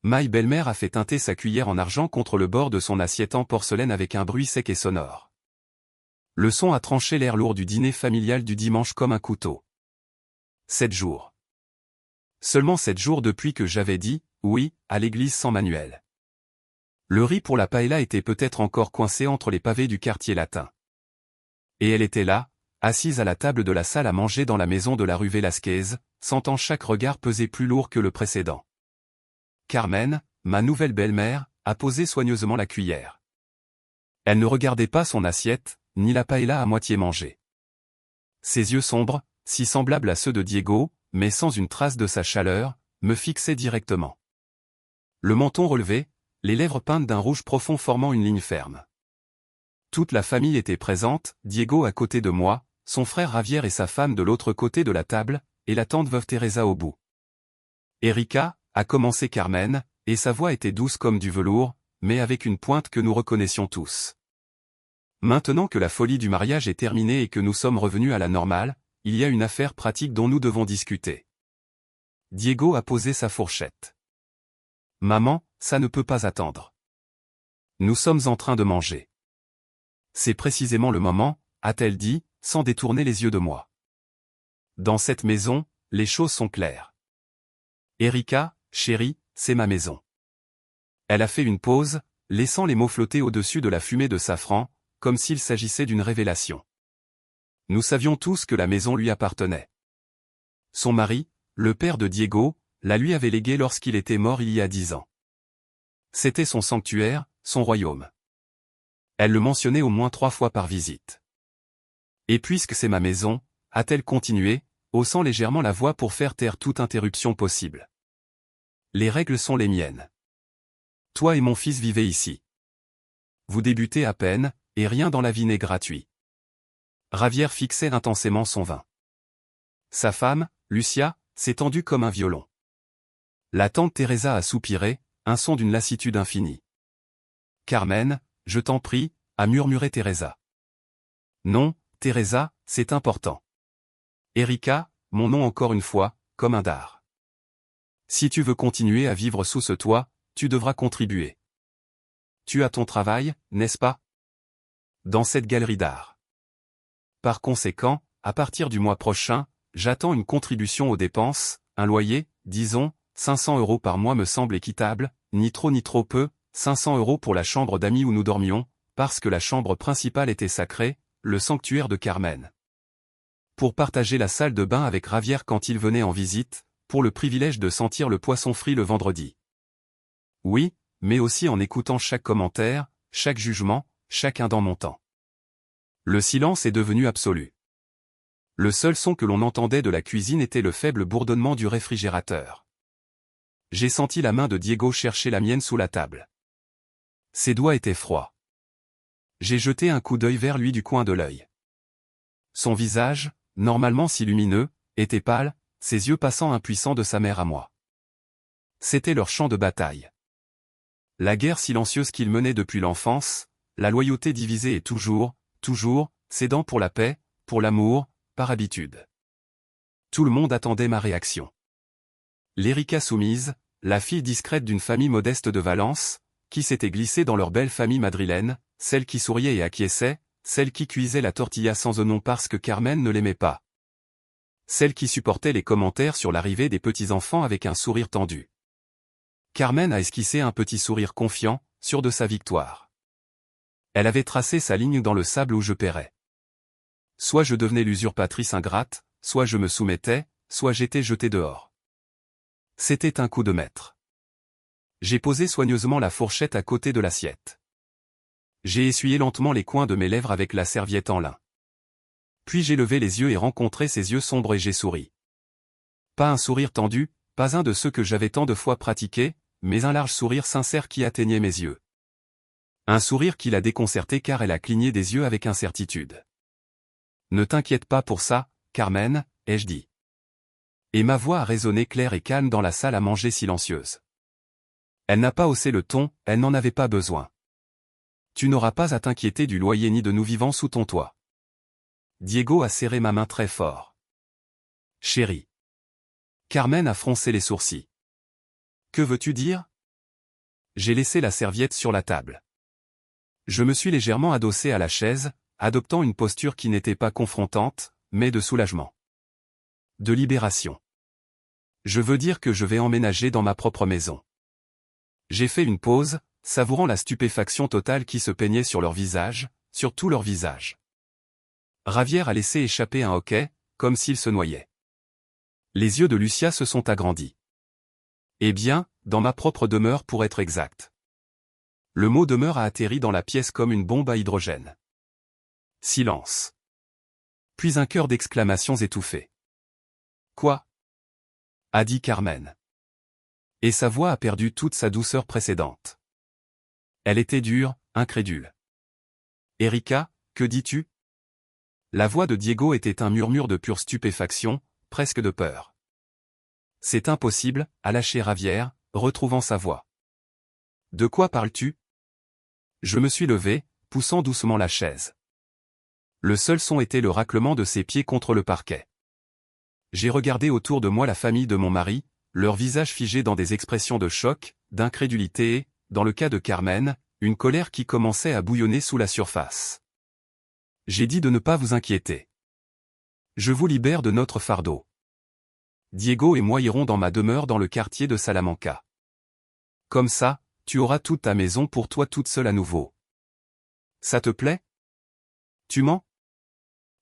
Ma belle-mère a fait teinter sa cuillère en argent contre le bord de son assiette en porcelaine avec un bruit sec et sonore. Le son a tranché l'air lourd du dîner familial du dimanche comme un couteau. 7 jours. Seulement 7 jours depuis que j'avais dit « oui » à l'église sans manuel. Le riz pour la paella était peut-être encore coincé entre les pavés du quartier latin. Et elle était là, assise à la table de la salle à manger dans la maison de la rue Velasquez, sentant chaque regard peser plus lourd que le précédent. Carmen, ma nouvelle belle-mère, a posé soigneusement la cuillère. Elle ne regardait pas son assiette, ni la paella à moitié mangée. Ses yeux sombres, si semblables à ceux de Diego, mais sans une trace de sa chaleur, me fixaient directement. Le menton relevé, les lèvres peintes d'un rouge profond formant une ligne ferme. Toute la famille était présente, Diego à côté de moi, son frère Javier et sa femme de l'autre côté de la table, et la tante veuve Teresa au bout. Erika, a commencé Carmen, et sa voix était douce comme du velours, mais avec une pointe que nous reconnaissions tous. Maintenant que la folie du mariage est terminée et que nous sommes revenus à la normale, il y a une affaire pratique dont nous devons discuter. Diego a posé sa fourchette. Maman, ça ne peut pas attendre. Nous sommes en train de manger. C'est précisément le moment, a-t-elle dit, sans détourner les yeux de moi. Dans cette maison, les choses sont claires. Erika, chérie, c'est ma maison. Elle a fait une pause, laissant les mots flotter au-dessus de la fumée de safran, comme s'il s'agissait d'une révélation. Nous savions tous que la maison lui appartenait. Son mari, le père de Diego, la lui avait léguée lorsqu'il était mort il y a 10 ans. C'était son sanctuaire, son royaume. Elle le mentionnait au moins 3 fois par visite. Et puisque c'est ma maison, a-t-elle continué, haussant légèrement la voix pour faire taire toute interruption possible. Les règles sont les miennes. Toi et mon fils vivez ici. Vous débutez à peine, et rien dans la vie n'est gratuit. Javier fixait intensément son vin. Sa femme, Lucia, s'est tendue comme un violon. La tante Teresa a soupiré, un son d'une lassitude infinie. Carmen, je t'en prie, a murmuré Teresa. Non, Teresa, c'est important. Erika, mon nom encore une fois, comme un dard. Si tu veux continuer à vivre sous ce toit, tu devras contribuer. Tu as ton travail, n'est-ce pas? Dans cette galerie d'art. Par conséquent, à partir du mois prochain, j'attends une contribution aux dépenses, un loyer, disons, 500 € par mois me semble équitable, ni trop peu, 500 € pour la chambre d'amis où nous dormions, parce que la chambre principale était sacrée, le sanctuaire de Carmen. Pour partager la salle de bain avec Javier quand il venait en visite, pour le privilège de sentir le poisson frit le vendredi. Oui, mais aussi en écoutant chaque commentaire, chaque jugement, chacun dans mon temps. Le silence est devenu absolu. Le seul son que l'on entendait de la cuisine était le faible bourdonnement du réfrigérateur. J'ai senti la main de Diego chercher la mienne sous la table. Ses doigts étaient froids. J'ai jeté un coup d'œil vers lui du coin de l'œil. Son visage, normalement si lumineux, était pâle, ses yeux passant impuissants de sa mère à moi. C'était leur champ de bataille. La guerre silencieuse qu'ils menaient depuis l'enfance, la loyauté divisée et toujours, cédant pour la paix, pour l'amour, par habitude. Tout le monde attendait ma réaction. L'Erika soumise, la fille discrète d'une famille modeste de Valence, qui s'était glissée dans leur belle famille madrilène, celle qui souriait et acquiesçait, celle qui cuisait la tortilla sans oignon parce que Carmen ne l'aimait pas. Celle qui supportait les commentaires sur l'arrivée des petits-enfants avec un sourire tendu. Carmen a esquissé un petit sourire confiant, sûr de sa victoire. Elle avait tracé sa ligne dans le sable où je paierais. Soit je devenais l'usurpatrice ingrate, soit je me soumettais, soit j'étais jeté dehors. C'était un coup de maître. J'ai posé soigneusement la fourchette à côté de l'assiette. J'ai essuyé lentement les coins de mes lèvres avec la serviette en lin. Puis j'ai levé les yeux et rencontré ses yeux sombres et j'ai souri. Pas un sourire tendu, pas un de ceux que j'avais tant de fois pratiqués, mais un large sourire sincère qui atteignait mes yeux. Un sourire qui l'a déconcertée car elle a cligné des yeux avec incertitude. Ne t'inquiète pas pour ça, Carmen, ai-je dit. Et ma voix a résonné claire et calme dans la salle à manger silencieuse. Elle n'a pas haussé le ton, elle n'en avait pas besoin. Tu n'auras pas à t'inquiéter du loyer ni de nous vivant sous ton toit. Diego a serré ma main très fort. Chérie. Carmen a froncé les sourcils. Que veux-tu dire? J'ai laissé la serviette sur la table. Je me suis légèrement adossé à la chaise, adoptant une posture qui n'était pas confrontante, mais de soulagement. De libération. Je veux dire que je vais emménager dans ma propre maison. J'ai fait une pause, savourant la stupéfaction totale qui se peignait sur leur visage, sur tout leur visage. Ravière a laissé échapper un hoquet, comme s'il se noyait. Les yeux de Lucia se sont agrandis. Eh bien, dans ma propre demeure pour être exact. Le mot demeure a atterri dans la pièce comme une bombe à hydrogène. Silence. Puis un chœur d'exclamations étouffées. Quoi? A dit Carmen. Et sa voix a perdu toute sa douceur précédente. Elle était dure, incrédule. Erika, que dis-tu? La voix de Diego était un murmure de pure stupéfaction, presque de peur. C'est impossible, a lâché Ravière, retrouvant sa voix. De quoi parles-tu? Je me suis levé, poussant doucement la chaise. Le seul son était le raclement de ses pieds contre le parquet. J'ai regardé autour de moi la famille de mon mari, leurs visages figés dans des expressions de choc, d'incrédulité et, dans le cas de Carmen, une colère qui commençait à bouillonner sous la surface. J'ai dit de ne pas vous inquiéter. Je vous libère de notre fardeau. Diego et moi irons dans ma demeure dans le quartier de Salamanca. Comme ça, tu auras toute ta maison pour toi toute seule à nouveau. Ça te plaît? Tu mens?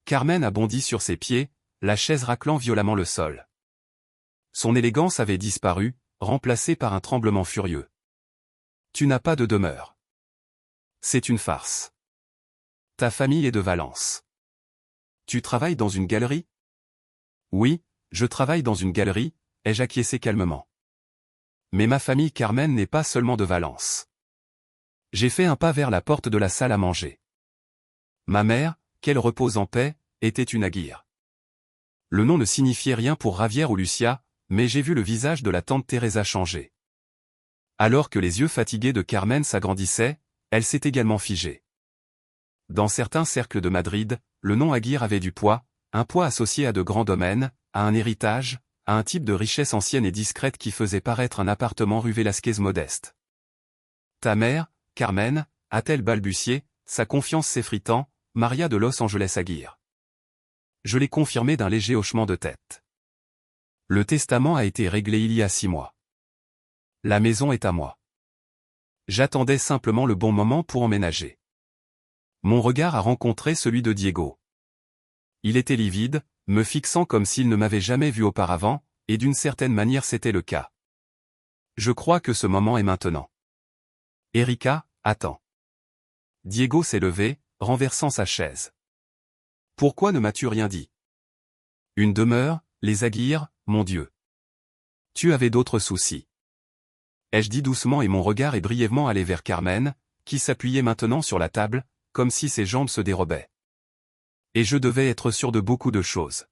Carmen a bondi sur ses pieds, la chaise raclant violemment le sol. Son élégance avait disparu, remplacée par un tremblement furieux. Tu n'as pas de demeure. C'est une farce. Ta famille est de Valence. Tu travailles dans une galerie? Oui, je travaille dans une galerie, ai-je acquiescé calmement. Mais ma famille Carmen n'est pas seulement de Valence. J'ai fait un pas vers la porte de la salle à manger. Ma mère, qu'elle repose en paix, était une Aguirre. Le nom ne signifiait rien pour Ravière ou Lucia, mais j'ai vu le visage de la tante Teresa changer. Alors que les yeux fatigués de Carmen s'agrandissaient, elle s'est également figée. Dans certains cercles de Madrid, le nom Aguirre avait du poids, un poids associé à de grands domaines, à un héritage, à un type de richesse ancienne et discrète qui faisait paraître un appartement rue Velázquez modeste. Ta mère, Carmen, a-t-elle balbutié, sa confiance s'effritant, Maria de Los Angeles Aguirre. Je l'ai confirmé d'un léger hochement de tête. Le testament a été réglé il y a 6 mois. La maison est à moi. J'attendais simplement le bon moment pour emménager. Mon regard a rencontré celui de Diego. Il était livide, me fixant comme s'il ne m'avait jamais vu auparavant, et d'une certaine manière c'était le cas. Je crois que ce moment est maintenant. Erika, attends. Diego s'est levé, renversant sa chaise. Pourquoi ne m'as-tu rien dit? Une demeure, les Aguirre, mon Dieu. Tu avais d'autres soucis. Ai-je dit doucement et mon regard est brièvement allé vers Carmen, qui s'appuyait maintenant sur la table, comme si ses jambes se dérobaient. Et je devais être sûr de beaucoup de choses.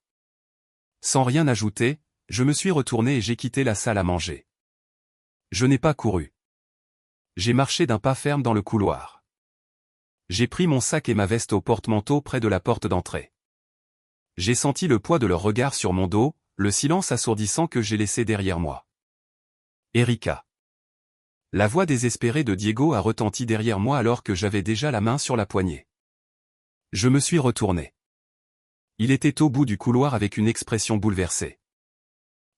Sans rien ajouter, je me suis retourné et j'ai quitté la salle à manger. Je n'ai pas couru. J'ai marché d'un pas ferme dans le couloir. J'ai pris mon sac et ma veste au porte-manteau près de la porte d'entrée. J'ai senti le poids de leur regard sur mon dos, le silence assourdissant que j'ai laissé derrière moi. Erika. La voix désespérée de Diego a retenti derrière moi alors que j'avais déjà la main sur la poignée. Je me suis retourné. Il était au bout du couloir avec une expression bouleversée.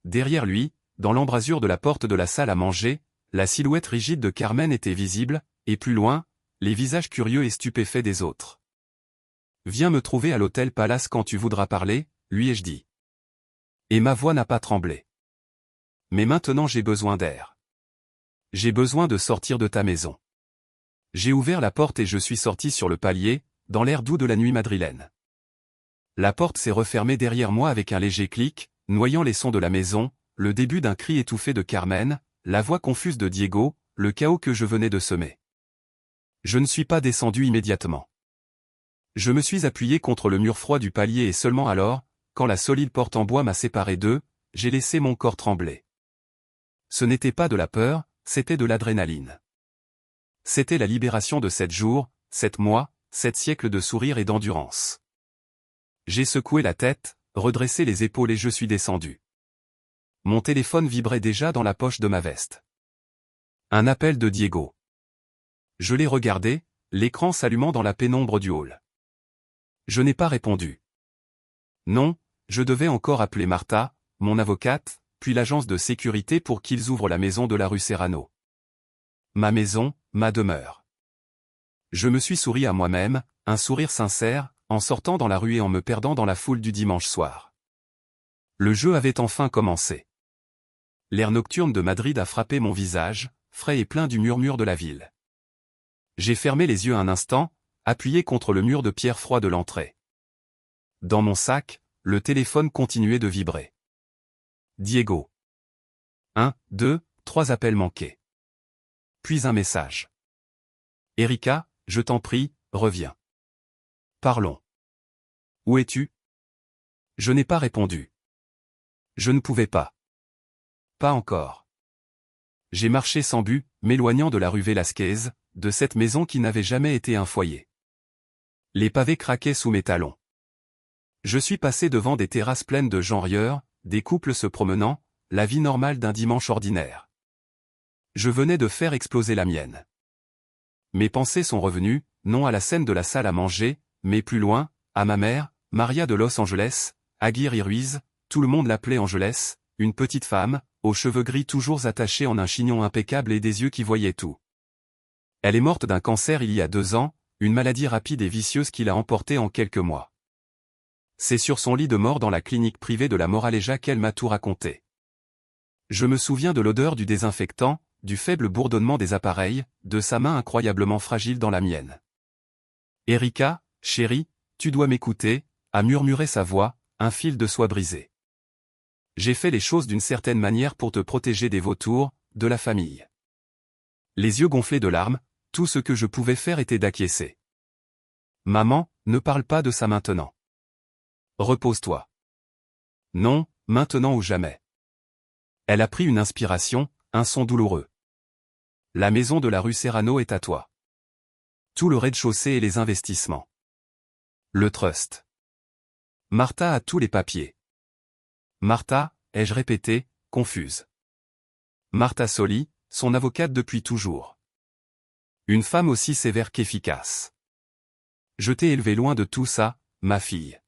Derrière lui, dans l'embrasure de la porte de la salle à manger, la silhouette rigide de Carmen était visible, et plus loin, les visages curieux et stupéfaits des autres. Viens me trouver à l'hôtel Palace quand tu voudras parler, lui ai-je dit. Et ma voix n'a pas tremblé. Mais maintenant j'ai besoin d'air. J'ai besoin de sortir de ta maison. J'ai ouvert la porte et je suis sorti sur le palier, dans l'air doux de la nuit madrilène. La porte s'est refermée derrière moi avec un léger clic, noyant les sons de la maison, le début d'un cri étouffé de Carmen, la voix confuse de Diego, le chaos que je venais de semer. Je ne suis pas descendu immédiatement. Je me suis appuyé contre le mur froid du palier et seulement alors, quand la solide porte en bois m'a séparé d'eux, j'ai laissé mon corps trembler. Ce n'était pas de la peur, c'était de l'adrénaline. C'était la libération de 7 jours, 7 mois, 7 siècles de sourire et d'endurance. J'ai secoué la tête, redressé les épaules et je suis descendu. Mon téléphone vibrait déjà dans la poche de ma veste. Un appel de Diego. Je l'ai regardé, l'écran s'allumant dans la pénombre du hall. Je n'ai pas répondu. Non, je devais encore appeler Martha, mon avocate, puis l'agence de sécurité pour qu'ils ouvrent la maison de la rue Serrano. Ma maison, ma demeure. Je me suis souri à moi-même, un sourire sincère, en sortant dans la rue et en me perdant dans la foule du dimanche soir. Le jeu avait enfin commencé. L'air nocturne de Madrid a frappé mon visage, frais et plein du murmure de la ville. J'ai fermé les yeux un instant, appuyé contre le mur de pierre froid de l'entrée. Dans mon sac, le téléphone continuait de vibrer. Diego. 1, 2, 3 appels manqués. Puis un message. Erika, je t'en prie, reviens. Parlons. Où es-tu? Je n'ai pas répondu. Je ne pouvais pas. Pas encore. J'ai marché sans but, m'éloignant de la rue Velázquez, de cette maison qui n'avait jamais été un foyer. Les pavés craquaient sous mes talons. Je suis passé devant des terrasses pleines de gens rieurs, des couples se promenant, la vie normale d'un dimanche ordinaire. Je venais de faire exploser la mienne. Mes pensées sont revenues, non à la scène de la salle à manger, mais plus loin, à ma mère, Maria de Los Angeles, Aguirre Ruiz, tout le monde l'appelait Angeles, une petite femme, aux cheveux gris toujours attachés en un chignon impeccable et des yeux qui voyaient tout. Elle est morte d'un cancer il y a 2 ans, une maladie rapide et vicieuse qui l'a emportée en quelques mois. C'est sur son lit de mort dans la clinique privée de la Moraleja qu'elle m'a tout raconté. Je me souviens de l'odeur du désinfectant, du faible bourdonnement des appareils, de sa main incroyablement fragile dans la mienne. Erika, chérie, tu dois m'écouter, a murmuré sa voix, un fil de soie brisé. J'ai fait les choses d'une certaine manière pour te protéger des vautours, de la famille. Les yeux gonflés de larmes, tout ce que je pouvais faire était d'acquiescer. Maman, ne parle pas de ça maintenant. Repose-toi. Non, maintenant ou jamais. Elle a pris une inspiration, un son douloureux. La maison de la rue Serrano est à toi. Tout le rez-de-chaussée et les investissements. Le trust. Martha a tous les papiers. Martha, ai-je répété, confuse. Martha Soli, son avocate depuis toujours. Une femme aussi sévère qu'efficace. Je t'ai élevée loin de tout ça, ma fille.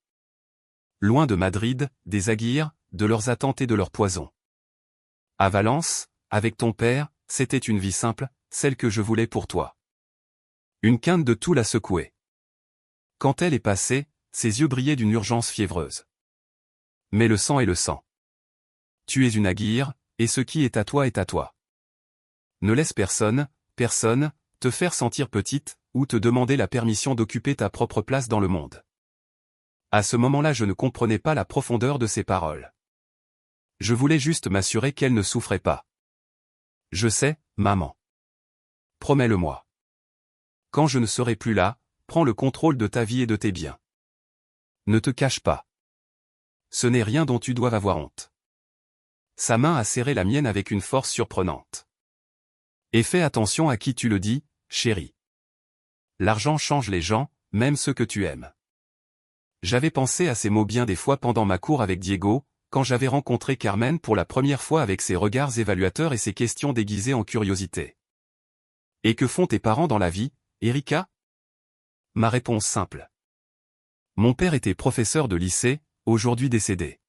Loin de Madrid, des Aguirre, de leurs attentes et de leurs poisons. À Valence, avec ton père, c'était une vie simple, celle que je voulais pour toi. Une quinte de tout la secouait. Quand elle est passée, ses yeux brillaient d'une urgence fiévreuse. Mais le sang est le sang. Tu es une Aguirre, et ce qui est à toi est à toi. Ne laisse personne, te faire sentir petite, ou te demander la permission d'occuper ta propre place dans le monde. À ce moment-là je ne comprenais pas la profondeur de ces paroles. Je voulais juste m'assurer qu'elle ne souffrait pas. Je sais, maman. Promets-le-moi. Quand je ne serai plus là, prends le contrôle de ta vie et de tes biens. Ne te cache pas. Ce n'est rien dont tu doives avoir honte. Sa main a serré la mienne avec une force surprenante. Et fais attention à qui tu le dis, chérie. L'argent change les gens, même ceux que tu aimes. J'avais pensé à ces mots bien des fois pendant ma cour avec Diego, quand j'avais rencontré Carmen pour la première fois avec ses regards évaluateurs et ses questions déguisées en curiosité. Et que font tes parents dans la vie, Erika? Ma réponse simple. Mon père était professeur de lycée, aujourd'hui décédé.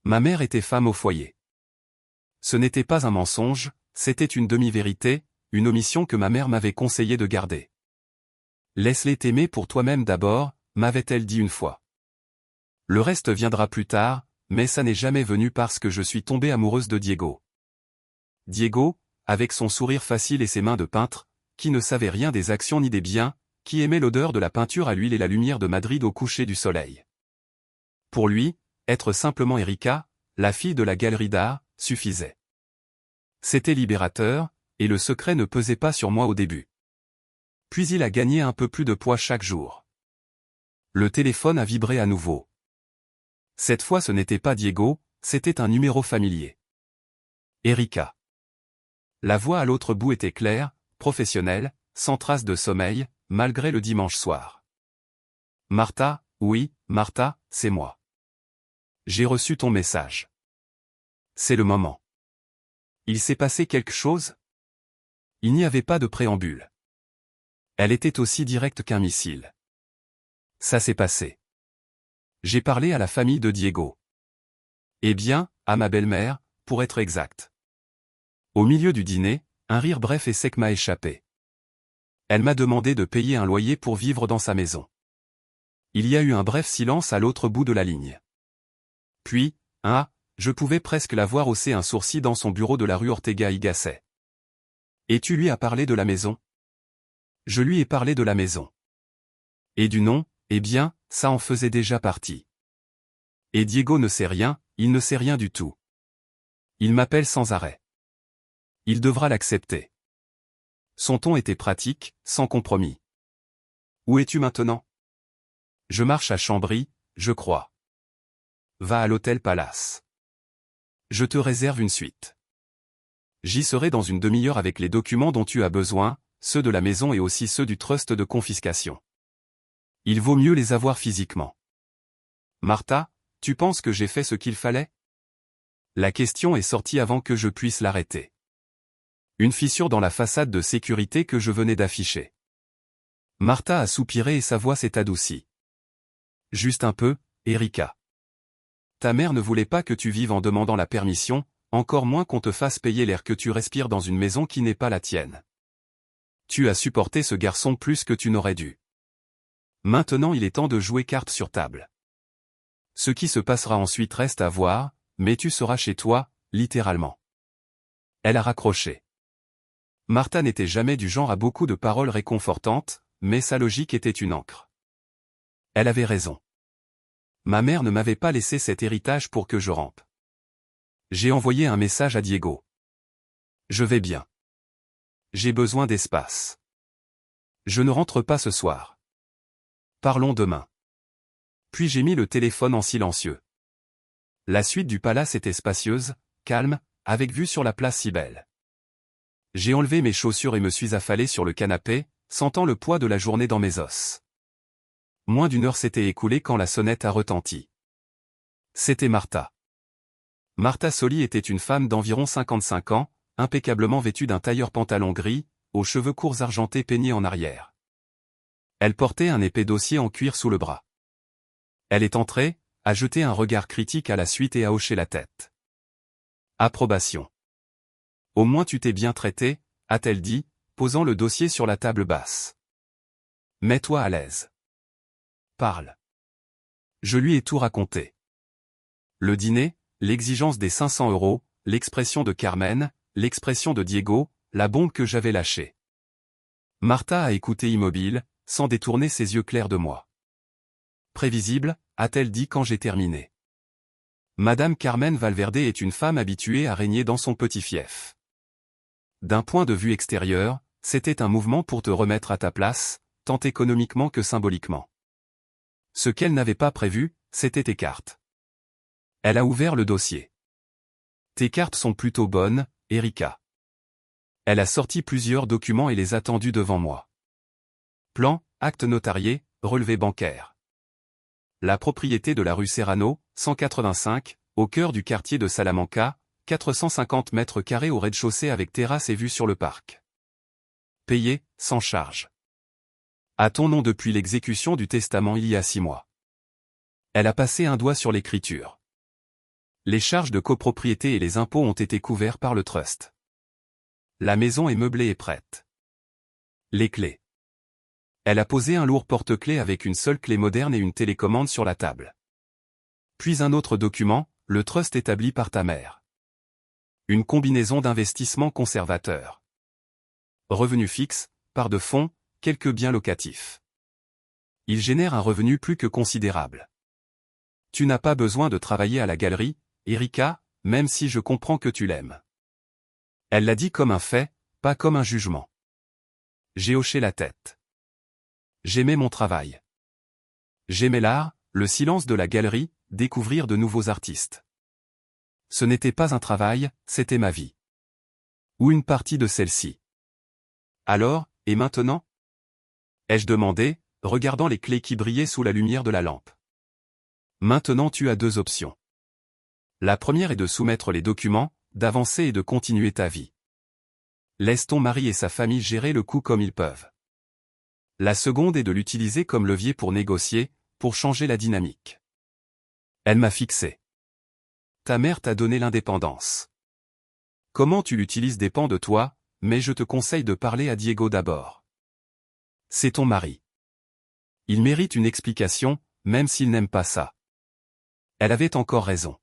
Ma mère était femme au foyer. Ce n'était pas un mensonge, c'était une demi-vérité, une omission que ma mère m'avait conseillé de garder. Laisse-les t'aimer pour toi-même d'abord, m'avait-elle dit une fois. Le reste viendra plus tard, mais ça n'est jamais venu parce que je suis tombée amoureuse de Diego. Diego, avec son sourire facile et ses mains de peintre, qui ne savait rien des actions ni des biens, qui aimait l'odeur de la peinture à l'huile et la lumière de Madrid au coucher du soleil. Pour lui, être simplement Erika, la fille de la galerie d'art, suffisait. C'était libérateur, et le secret ne pesait pas sur moi au début. Puis il a gagné un peu plus de poids chaque jour. Le téléphone a vibré à nouveau. Cette fois ce n'était pas Diego, c'était un numéro familier. Erika. La voix à l'autre bout était claire, professionnelle, sans trace de sommeil, malgré le dimanche soir. Martha, oui, Martha, c'est moi. J'ai reçu ton message. C'est le moment. Il s'est passé quelque chose? Il n'y avait pas de préambule. Elle était aussi directe qu'un missile. Ça s'est passé. J'ai parlé à la famille de Diego. Eh bien, à ma belle-mère, pour être exact. Au milieu du dîner, un rire bref et sec m'a échappé. Elle m'a demandé de payer un loyer pour vivre dans sa maison. Il y a eu un bref silence à l'autre bout de la ligne. Puis, je pouvais presque la voir hausser un sourcil dans son bureau de la rue Ortega y Gasset. Et tu lui as parlé de la maison? Je lui ai parlé de la maison. Et du nom, eh bien, ça en faisait déjà partie. Et Diego ne sait rien, il ne sait rien du tout. Il m'appelle sans arrêt. Il devra l'accepter. Son ton était pratique, sans compromis. Où es-tu maintenant? Je marche à Chambry, je crois. Va à l'hôtel Palace. Je te réserve une suite. J'y serai dans une demi-heure avec les documents dont tu as besoin, ceux de la maison et aussi ceux du trust de confiscation. Il vaut mieux les avoir physiquement. Martha, tu penses que j'ai fait ce qu'il fallait? La question est sortie avant que je puisse l'arrêter. Une fissure dans la façade de sécurité que je venais d'afficher. Martha a soupiré et sa voix s'est adoucie. Juste un peu, Erika. Ta mère ne voulait pas que tu vives en demandant la permission, encore moins qu'on te fasse payer l'air que tu respires dans une maison qui n'est pas la tienne. Tu as supporté ce garçon plus que tu n'aurais dû. Maintenant il est temps de jouer carte sur table. Ce qui se passera ensuite reste à voir, mais tu seras chez toi, littéralement. Elle a raccroché. Martha n'était jamais du genre à beaucoup de paroles réconfortantes, mais sa logique était une encre. Elle avait raison. Ma mère ne m'avait pas laissé cet héritage pour que je rampe. J'ai envoyé un message à Diego. Je vais bien. J'ai besoin d'espace. Je ne rentre pas ce soir. Parlons demain. Puis j'ai mis le téléphone en silencieux. La suite du palace était spacieuse, calme, avec vue sur la place si belle. J'ai enlevé mes chaussures et me suis affalé sur le canapé, sentant le poids de la journée dans mes os. Moins d'une heure s'était écoulée quand la sonnette a retenti. C'était Martha. Martha Soli était une femme d'environ 55 ans, impeccablement vêtue d'un tailleur pantalon gris, aux cheveux courts argentés peignés en arrière. Elle portait un épais dossier en cuir sous le bras. Elle est entrée, a jeté un regard critique à la suite et a hoché la tête. Approbation. Au moins tu t'es bien traité, a-t-elle dit, posant le dossier sur la table basse. Mets-toi à l'aise. Parle. Je lui ai tout raconté. Le dîner, l'exigence des 500 €, l'expression de Carmen, l'expression de Diego, la bombe que j'avais lâchée. Martha a écouté immobile, sans détourner ses yeux clairs de moi. Prévisible, a-t-elle dit quand j'ai terminé. Madame Carmen Valverde est une femme habituée à régner dans son petit fief. D'un point de vue extérieur, c'était un mouvement pour te remettre à ta place, tant économiquement que symboliquement. Ce qu'elle n'avait pas prévu, c'était tes cartes. Elle a ouvert le dossier. Tes cartes sont plutôt bonnes, Erika. Elle a sorti plusieurs documents et les a tendus devant moi. Plan, acte notarié, relevé bancaire. La propriété de la rue Serrano, 185, au cœur du quartier de Salamanca, 450 mètres carrés au rez-de-chaussée avec terrasse et vue sur le parc. Payé, sans charge. À ton nom depuis l'exécution du testament il y a 6 mois. Elle a passé un doigt sur l'écriture. Les charges de copropriété et les impôts ont été couverts par le trust. La maison est meublée et prête. Les clés. Elle a posé un lourd porte-clés avec une seule clé moderne et une télécommande sur la table. Puis un autre document, le trust établi par ta mère. Une combinaison d'investissements conservateurs. Revenu fixe, part de fonds, quelques biens locatifs. Il génère un revenu plus que considérable. Tu n'as pas besoin de travailler à la galerie, Erika, même si je comprends que tu l'aimes. Elle l'a dit comme un fait, pas comme un jugement. J'ai hoché la tête. J'aimais mon travail. J'aimais l'art, le silence de la galerie, découvrir de nouveaux artistes. Ce n'était pas un travail, c'était ma vie. Ou une partie de celle-ci. Alors, et maintenant? Ai-je demandé, regardant les clés qui brillaient sous la lumière de la lampe. Maintenant tu as 2 options. La première est de soumettre les documents, d'avancer et de continuer ta vie. Laisse ton mari et sa famille gérer le coup comme ils peuvent. La seconde est de l'utiliser comme levier pour négocier, pour changer la dynamique. Elle m'a fixé. Ta mère t'a donné l'indépendance. Comment tu l'utilises dépend de toi, mais je te conseille de parler à Diego d'abord. C'est ton mari. Il mérite une explication, même s'il n'aime pas ça. Elle avait encore raison.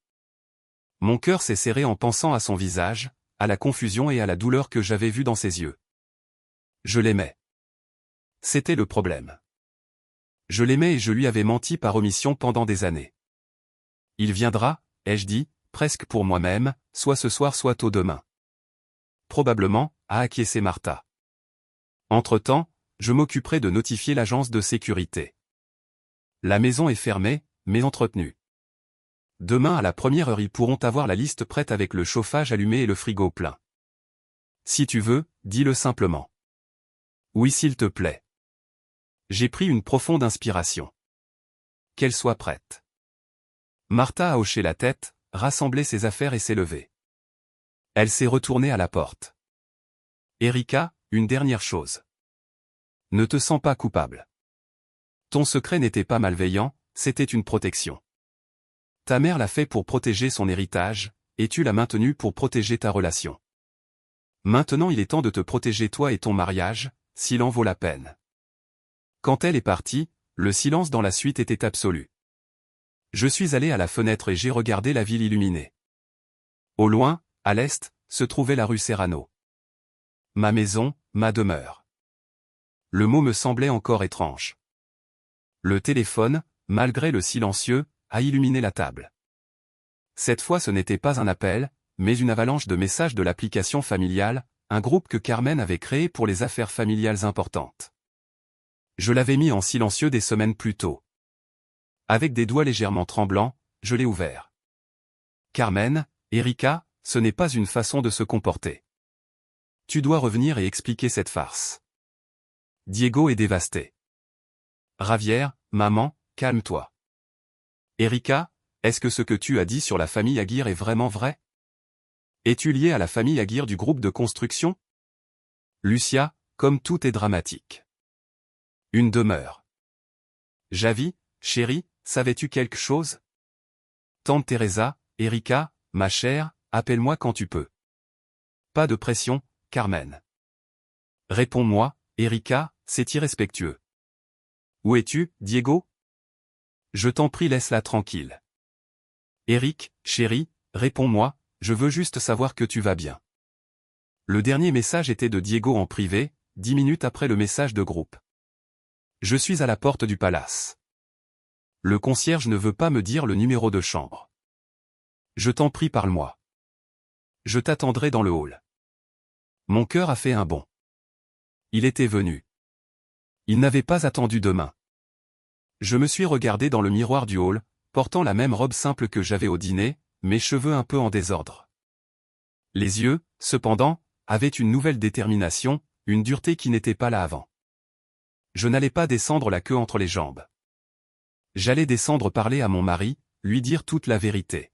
Mon cœur s'est serré en pensant à son visage, à la confusion et à la douleur que j'avais vue dans ses yeux. Je l'aimais. C'était le problème. Je l'aimais et je lui avais menti par omission pendant des années. Il viendra, ai-je dit, presque pour moi-même, soit ce soir soit tôt demain. Probablement, a acquiescé Martha. Entre-temps, je m'occuperai de notifier l'agence de sécurité. La maison est fermée, mais entretenue. Demain à la première heure ils pourront avoir la liste prête avec le chauffage allumé et le frigo plein. Si tu veux, dis-le simplement. Oui s'il te plaît. J'ai pris une profonde inspiration. Qu'elle soit prête. Martha a hoché la tête, rassemblé ses affaires et s'est levée. Elle s'est retournée à la porte. Erika, une dernière chose. Ne te sens pas coupable. Ton secret n'était pas malveillant, c'était une protection. Ta mère l'a fait pour protéger son héritage, et tu l'as maintenu pour protéger ta relation. Maintenant il est temps de te protéger toi et ton mariage, s'il en vaut la peine. Quand elle est partie, le silence dans la suite était absolu. Je suis allé à la fenêtre et j'ai regardé la ville illuminée. Au loin, à l'est, se trouvait la rue Serrano. Ma maison, ma demeure. Le mot me semblait encore étrange. Le téléphone, malgré le silencieux, a illuminé la table. Cette fois ce n'était pas un appel, mais une avalanche de messages de l'application familiale, un groupe que Carmen avait créé pour les affaires familiales importantes. Je l'avais mis en silencieux des semaines plus tôt. Avec des doigts légèrement tremblants, je l'ai ouvert. Carmen, Erika, ce n'est pas une façon de se comporter. Tu dois revenir et expliquer cette farce. Diego est dévasté. Javier, maman, calme-toi. Erika, est-ce que ce que tu as dit sur la famille Aguirre est vraiment vrai? Es-tu lié à la famille Aguirre du groupe de construction? Lucia, comme tout est dramatique. Une demeure. Javi, chérie, savais-tu quelque chose? Tante Teresa, Erika, ma chère, appelle-moi quand tu peux. Pas de pression, Carmen. Réponds-moi, Erika, c'est irrespectueux. Où es-tu, Diego? Je t'en prie laisse-la tranquille. Eric, chérie, réponds-moi, je veux juste savoir que tu vas bien. Le dernier message était de Diego en privé, 10 minutes après le message de groupe. Je suis à la porte du palace. Le concierge ne veut pas me dire le numéro de chambre. Je t'en prie parle-moi. Je t'attendrai dans le hall. Mon cœur a fait un bond. Il était venu. Il n'avait pas attendu demain. Je me suis regardé dans le miroir du hall, portant la même robe simple que j'avais au dîner, mes cheveux un peu en désordre. Les yeux, cependant, avaient une nouvelle détermination, une dureté qui n'était pas là avant. Je n'allais pas descendre la queue entre les jambes. J'allais descendre parler à mon mari, lui dire toute la vérité.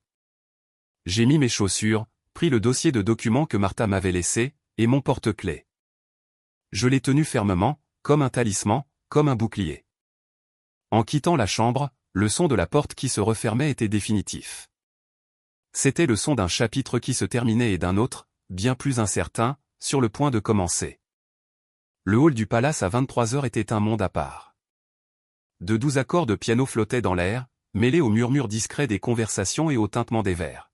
J'ai mis mes chaussures, pris le dossier de documents que Martha m'avait laissé, et mon porte-clés. Je l'ai tenu fermement, comme un talisman, comme un bouclier. En quittant la chambre, le son de la porte qui se refermait était définitif. C'était le son d'un chapitre qui se terminait et d'un autre, bien plus incertain, sur le point de commencer. Le hall du palace à 23 heures était un monde à part. De doux accords de piano flottaient dans l'air, mêlés aux murmures discrets des conversations et au tintement des verres.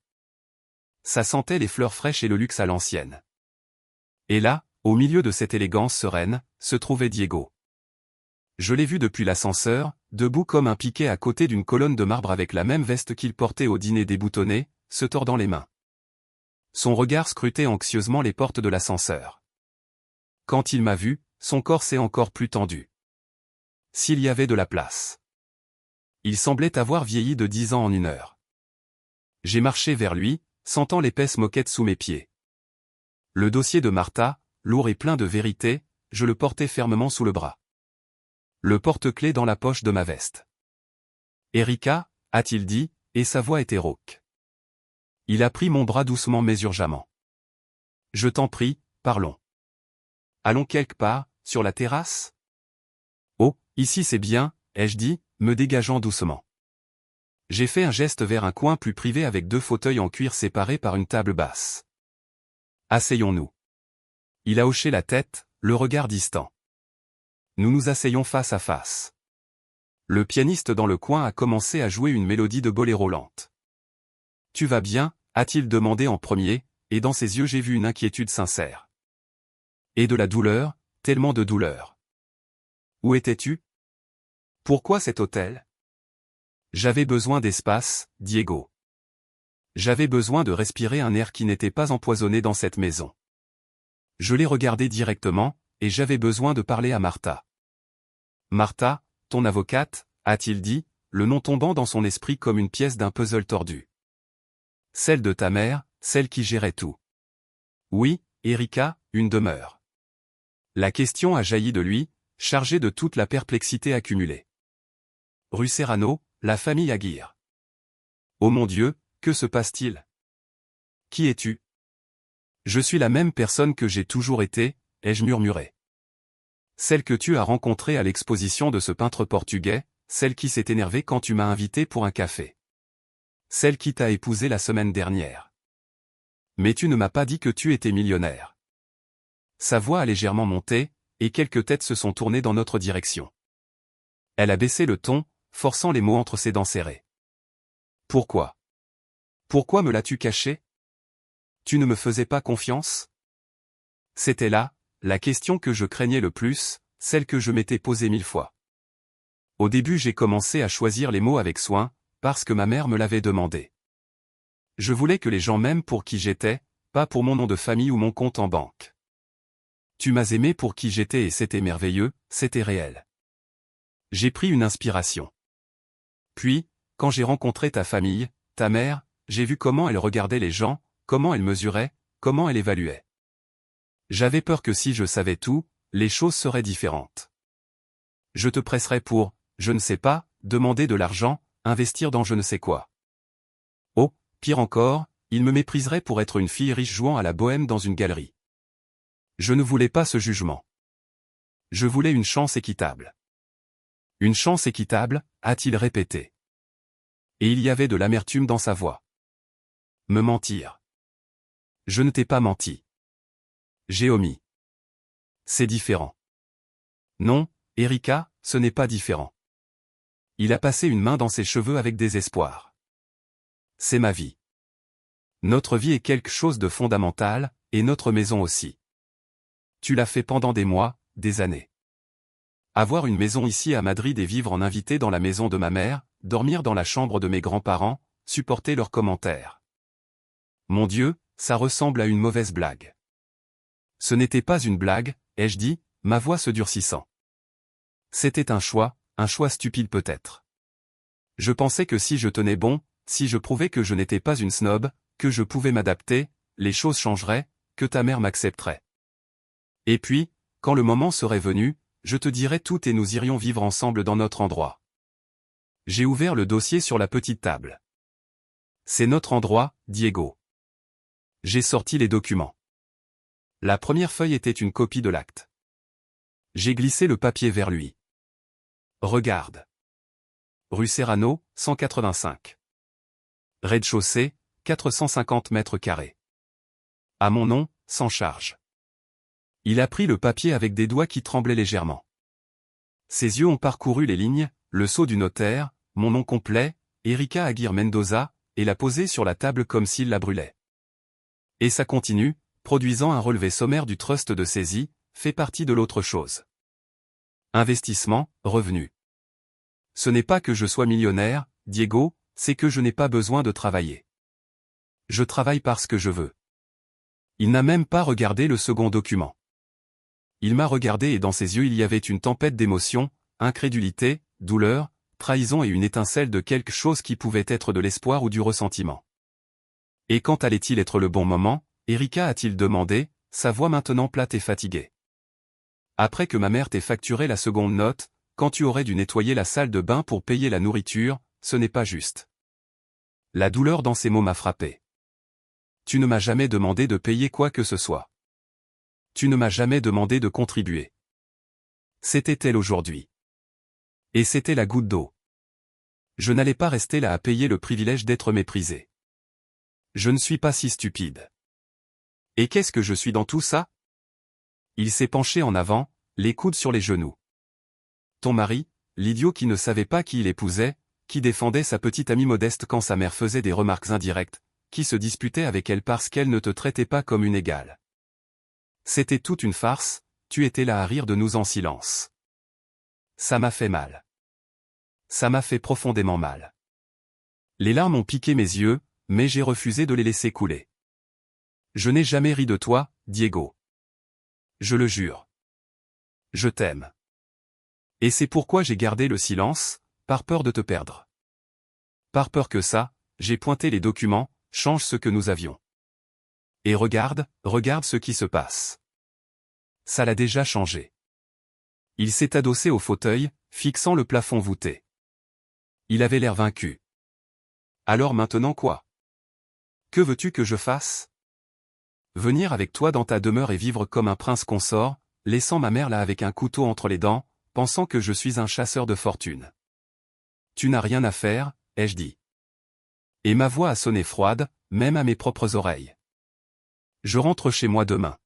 Ça sentait les fleurs fraîches et le luxe à l'ancienne. Et là, au milieu de cette élégance sereine, se trouvait Diego. Je l'ai vu depuis l'ascenseur, debout comme un piquet à côté d'une colonne de marbre avec la même veste qu'il portait au dîner déboutonnée, se tordant les mains. Son regard scrutait anxieusement les portes de l'ascenseur. Quand il m'a vu, son corps s'est encore plus tendu. S'il y avait de la place. Il semblait avoir vieilli de 10 ans en 1 heure. J'ai marché vers lui, sentant l'épaisse moquette sous mes pieds. Le dossier de Martha, lourd et plein de vérité, je le portais fermement sous le bras. Le porte-clés dans la poche de ma veste. Erika, a-t-il dit, et sa voix était rauque. Il a pris mon bras doucement mais urgemment. Je t'en prie, parlons. Allons quelque part, sur la terrasse? Oh, ici c'est bien, ai-je dit, me dégageant doucement. J'ai fait un geste vers un coin plus privé avec 2 fauteuils en cuir séparés par une table basse. Asseyons-nous. Il a hoché la tête, le regard distant. Nous nous asseyons face à face. Le pianiste dans le coin a commencé à jouer une mélodie de boléro lente. Tu vas bien, a-t-il demandé en premier, et dans ses yeux j'ai vu une inquiétude sincère. Et de la douleur, tellement de douleur. Où étais-tu? Pourquoi cet hôtel? J'avais besoin d'espace, Diego. J'avais besoin de respirer un air qui n'était pas empoisonné dans cette maison. Je l'ai regardé directement, et j'avais besoin de parler à Martha. Martha, ton avocate, a-t-il dit, le nom tombant dans son esprit comme une pièce d'un puzzle tordu. Celle de ta mère, celle qui gérait tout. Oui, Erika, une demeure. La question a jailli de lui, chargée de toute la perplexité accumulée. Rue Serrano, la famille Aguirre. Oh mon Dieu, que se passe-t-il? Qui es-tu? Je suis la même personne que j'ai toujours été, ai-je murmuré. Celle que tu as rencontrée à l'exposition de ce peintre portugais, celle qui s'est énervée quand tu m'as invité pour un café. Celle qui t'a épousé la semaine dernière. Mais tu ne m'as pas dit que tu étais millionnaire. Sa voix a légèrement monté, et quelques têtes se sont tournées dans notre direction. Elle a baissé le ton, forçant les mots entre ses dents serrées. Pourquoi? Pourquoi me l'as-tu caché? Tu ne me faisais pas confiance? C'était là, la question que je craignais le plus, celle que je m'étais posée 1000 fois. Au début j'ai commencé à choisir les mots avec soin, parce que ma mère me l'avait demandé. Je voulais que les gens m'aiment pour qui j'étais, pas pour mon nom de famille ou mon compte en banque. Tu m'as aimé pour qui j'étais et c'était merveilleux, c'était réel. J'ai pris une inspiration. Puis, quand j'ai rencontré ta famille, ta mère, j'ai vu comment elle regardait les gens, comment elle mesurait, comment elle évaluait. J'avais peur que si je savais tout, les choses seraient différentes. Je te presserais pour, je ne sais pas, demander de l'argent, investir dans je ne sais quoi. Oh, pire encore, il me mépriserait pour être une fille riche jouant à la bohème dans une galerie. Je ne voulais pas ce jugement. Je voulais une chance équitable. Une chance équitable, a-t-il répété. Et il y avait de l'amertume dans sa voix. Me mentir. Je ne t'ai pas menti. J'ai omis. C'est différent. Non, Erika, ce n'est pas différent. Il a passé une main dans ses cheveux avec désespoir. C'est ma vie. Notre vie est quelque chose de fondamental, et notre maison aussi. Tu l'as fait pendant des mois, des années. Avoir une maison ici à Madrid et vivre en invité dans la maison de ma mère, dormir dans la chambre de mes grands-parents, supporter leurs commentaires. Mon Dieu, ça ressemble à une mauvaise blague. Ce n'était pas une blague, ai-je dit, ma voix se durcissant. C'était un choix stupide peut-être. Je pensais que si je tenais bon, si je prouvais que je n'étais pas une snob, que je pouvais m'adapter, les choses changeraient, que ta mère m'accepterait. Et puis, quand le moment serait venu, je te dirais tout et nous irions vivre ensemble dans notre endroit. J'ai ouvert le dossier sur la petite table. C'est notre endroit, Diego. J'ai sorti les documents. La première feuille était une copie de l'acte. J'ai glissé le papier vers lui. Regarde. Rue Serrano, 185. Rez-de-chaussée, 450 mètres carrés. À mon nom, sans charge. Il a pris le papier avec des doigts qui tremblaient légèrement. Ses yeux ont parcouru les lignes, le sceau du notaire, mon nom complet, Erika Aguirre Mendoza, et l'a posé sur la table comme s'il la brûlait. Et ça continue, produisant un relevé sommaire du trust de saisie, fait partie de l'autre chose. Investissement, revenu. Ce n'est pas que je sois millionnaire, Diego, c'est que je n'ai pas besoin de travailler. Je travaille parce que je veux. Il n'a même pas regardé le second document. Il m'a regardé et dans ses yeux il y avait une tempête d'émotions, incrédulité, douleur, trahison et une étincelle de quelque chose qui pouvait être de l'espoir ou du ressentiment. Et quand allait-il être le bon moment, Erika a-t-il demandé, sa voix maintenant plate et fatiguée. Après que ma mère t'ait facturé la seconde note, quand tu aurais dû nettoyer la salle de bain pour payer la nourriture, ce n'est pas juste. La douleur dans ces mots m'a frappé. Tu ne m'as jamais demandé de payer quoi que ce soit. Tu ne m'as jamais demandé de contribuer. C'était elle aujourd'hui. Et c'était la goutte d'eau. Je n'allais pas rester là à payer le privilège d'être méprisé. Je ne suis pas si stupide. Et qu'est-ce que je suis dans tout ça? Il s'est penché en avant, les coudes sur les genoux. Ton mari, l'idiot qui ne savait pas qui il épousait, qui défendait sa petite amie modeste quand sa mère faisait des remarques indirectes, qui se disputait avec elle parce qu'elle ne te traitait pas comme une égale. C'était toute une farce, tu étais là à rire de nous en silence. Ça m'a fait mal. Ça m'a fait profondément mal. Les larmes ont piqué mes yeux, mais j'ai refusé de les laisser couler. Je n'ai jamais ri de toi, Diego. Je le jure. Je t'aime. Et c'est pourquoi j'ai gardé le silence, par peur de te perdre. Par peur que ça, j'ai pointé les documents, change ce que nous avions. Et regarde ce qui se passe. Ça l'a déjà changé. Il s'est adossé au fauteuil, fixant le plafond voûté. Il avait l'air vaincu. Alors maintenant quoi? Que veux-tu que je fasse? Venir avec toi dans ta demeure et vivre comme un prince consort, laissant ma mère là avec un couteau entre les dents, pensant que je suis un chasseur de fortune. Tu n'as rien à faire, ai-je dit. Et ma voix a sonné froide, même à mes propres oreilles. Je rentre chez moi demain.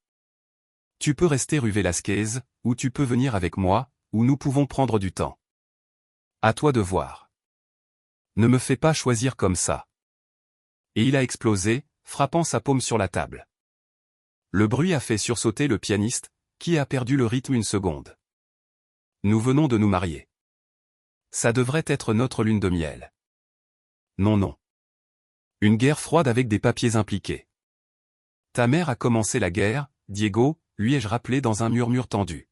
Tu peux rester rue Velasquez, ou tu peux venir avec moi, ou nous pouvons prendre du temps. À toi de voir. Ne me fais pas choisir comme ça. Et il a explosé, frappant sa paume sur la table. Le bruit a fait sursauter le pianiste, qui a perdu le rythme une seconde. Nous venons de nous marier. Ça devrait être notre lune de miel. Non. Une guerre froide avec des papiers impliqués. Ta mère a commencé la guerre, Diego, lui ai-je rappelé dans un murmure tendu.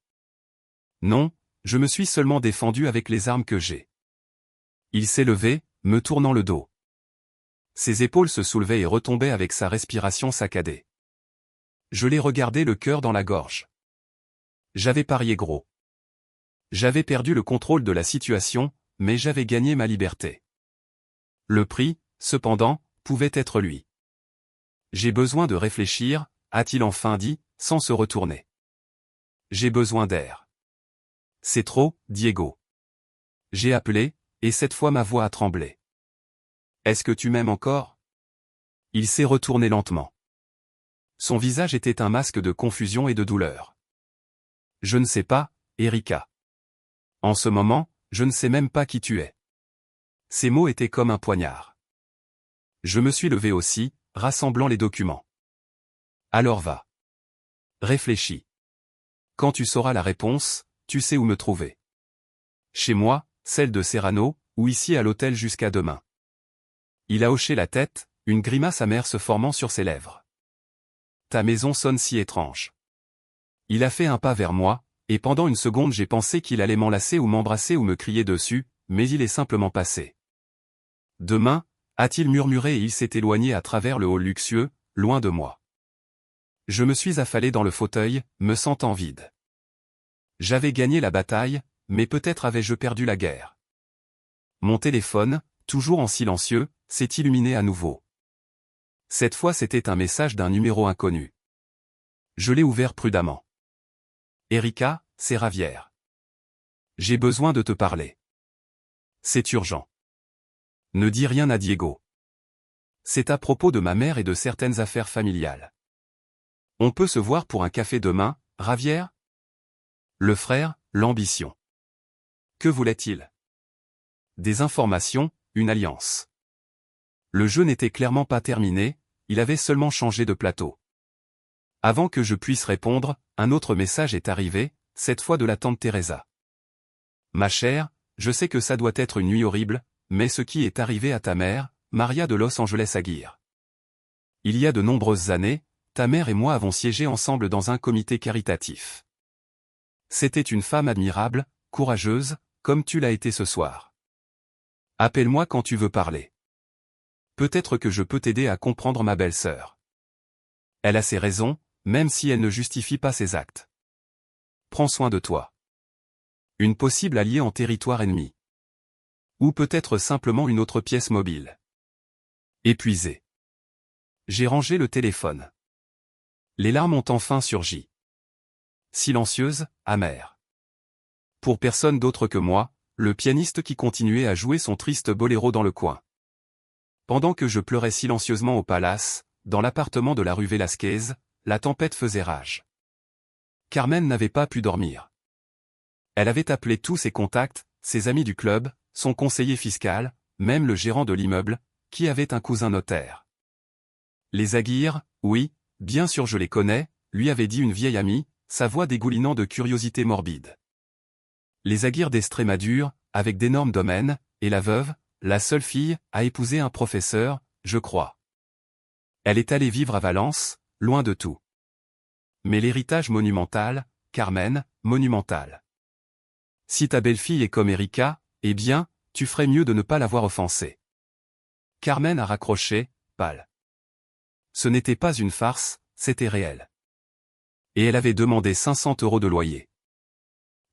Non, je me suis seulement défendu avec les armes que j'ai. Il s'est levé, me tournant le dos. Ses épaules se soulevaient et retombaient avec sa respiration saccadée. Je l'ai regardé le cœur dans la gorge. J'avais parié gros. J'avais perdu le contrôle de la situation, mais j'avais gagné ma liberté. Le prix, cependant, pouvait être lui. J'ai besoin de réfléchir, a-t-il enfin dit, sans se retourner. J'ai besoin d'air. C'est trop, Diego. J'ai appelé, et cette fois ma voix a tremblé. Est-ce que tu m'aimes encore? Il s'est retourné lentement. Son visage était un masque de confusion et de douleur. Je ne sais pas, Erika. En ce moment, je ne sais même pas qui tu es. Ces mots étaient comme un poignard. Je me suis levé aussi, rassemblant les documents. Alors va. Réfléchis. Quand tu sauras la réponse, tu sais où me trouver. Chez moi, celle de Serrano, ou ici à l'hôtel jusqu'à demain. Il a hoché la tête, une grimace amère se formant sur ses lèvres. Ta maison sonne si étrange. Il a fait un pas vers moi, et pendant une seconde j'ai pensé qu'il allait m'enlacer ou m'embrasser ou me crier dessus, mais il est simplement passé. Demain, a-t-il murmuré et il s'est éloigné à travers le hall luxueux, loin de moi. Je me suis affalé dans le fauteuil, me sentant vide. J'avais gagné la bataille, mais peut-être avais-je perdu la guerre. Mon téléphone, toujours en silencieux, s'est illuminé à nouveau. Cette fois c'était un message d'un numéro inconnu. Je l'ai ouvert prudemment. Erika, c'est Ravière. J'ai besoin de te parler. C'est urgent. Ne dis rien à Diego. C'est à propos de ma mère et de certaines affaires familiales. On peut se voir pour un café demain, Ravière? Le frère, l'ambition. Que voulait-il? Des informations, une alliance. Le jeu n'était clairement pas terminé, il avait seulement changé de plateau. Avant que je puisse répondre, un autre message est arrivé, cette fois de la tante Teresa. Ma chère, je sais que ça doit être une nuit horrible, mais ce qui est arrivé à ta mère, Maria de Los Angeles Aguirre. Il y a de nombreuses années, ta mère et moi avons siégé ensemble dans un comité caritatif. C'était une femme admirable, courageuse, comme tu l'as été ce soir. Appelle-moi quand tu veux parler. Peut-être que je peux t'aider à comprendre ma belle-sœur. Elle a ses raisons, même si elle ne justifie pas ses actes. Prends soin de toi. Une possible alliée en territoire ennemi. Ou peut-être simplement une autre pièce mobile. Épuisé. J'ai rangé le téléphone. Les larmes ont enfin surgi. silencieuse, amère. Pour personne d'autre que moi, le pianiste qui continuait à jouer son triste boléro dans le coin. Pendant que je pleurais silencieusement au palace, dans l'appartement de la rue Vélasquez, la tempête faisait rage. Carmen n'avait pas pu dormir. Elle avait appelé tous ses contacts, ses amis du club, son conseiller fiscal, même le gérant de l'immeuble, qui avait un cousin notaire. Les Aguirre, oui, bien sûr je les connais, lui avait dit une vieille amie, sa voix dégoulinant de curiosité morbide. Les Aguirre d'Estrémadure, avec d'énormes domaines, et la veuve, la seule fille, a épousé un professeur, je crois. Elle est allée vivre à Valence, loin de tout. Mais l'héritage monumental, Carmen, monumental. Si ta belle-fille est comme Erika, eh bien, tu ferais mieux de ne pas l'avoir offensée. Carmen a raccroché, pâle. Ce n'était pas une farce, c'était réel. Et elle avait demandé 500 € de loyer.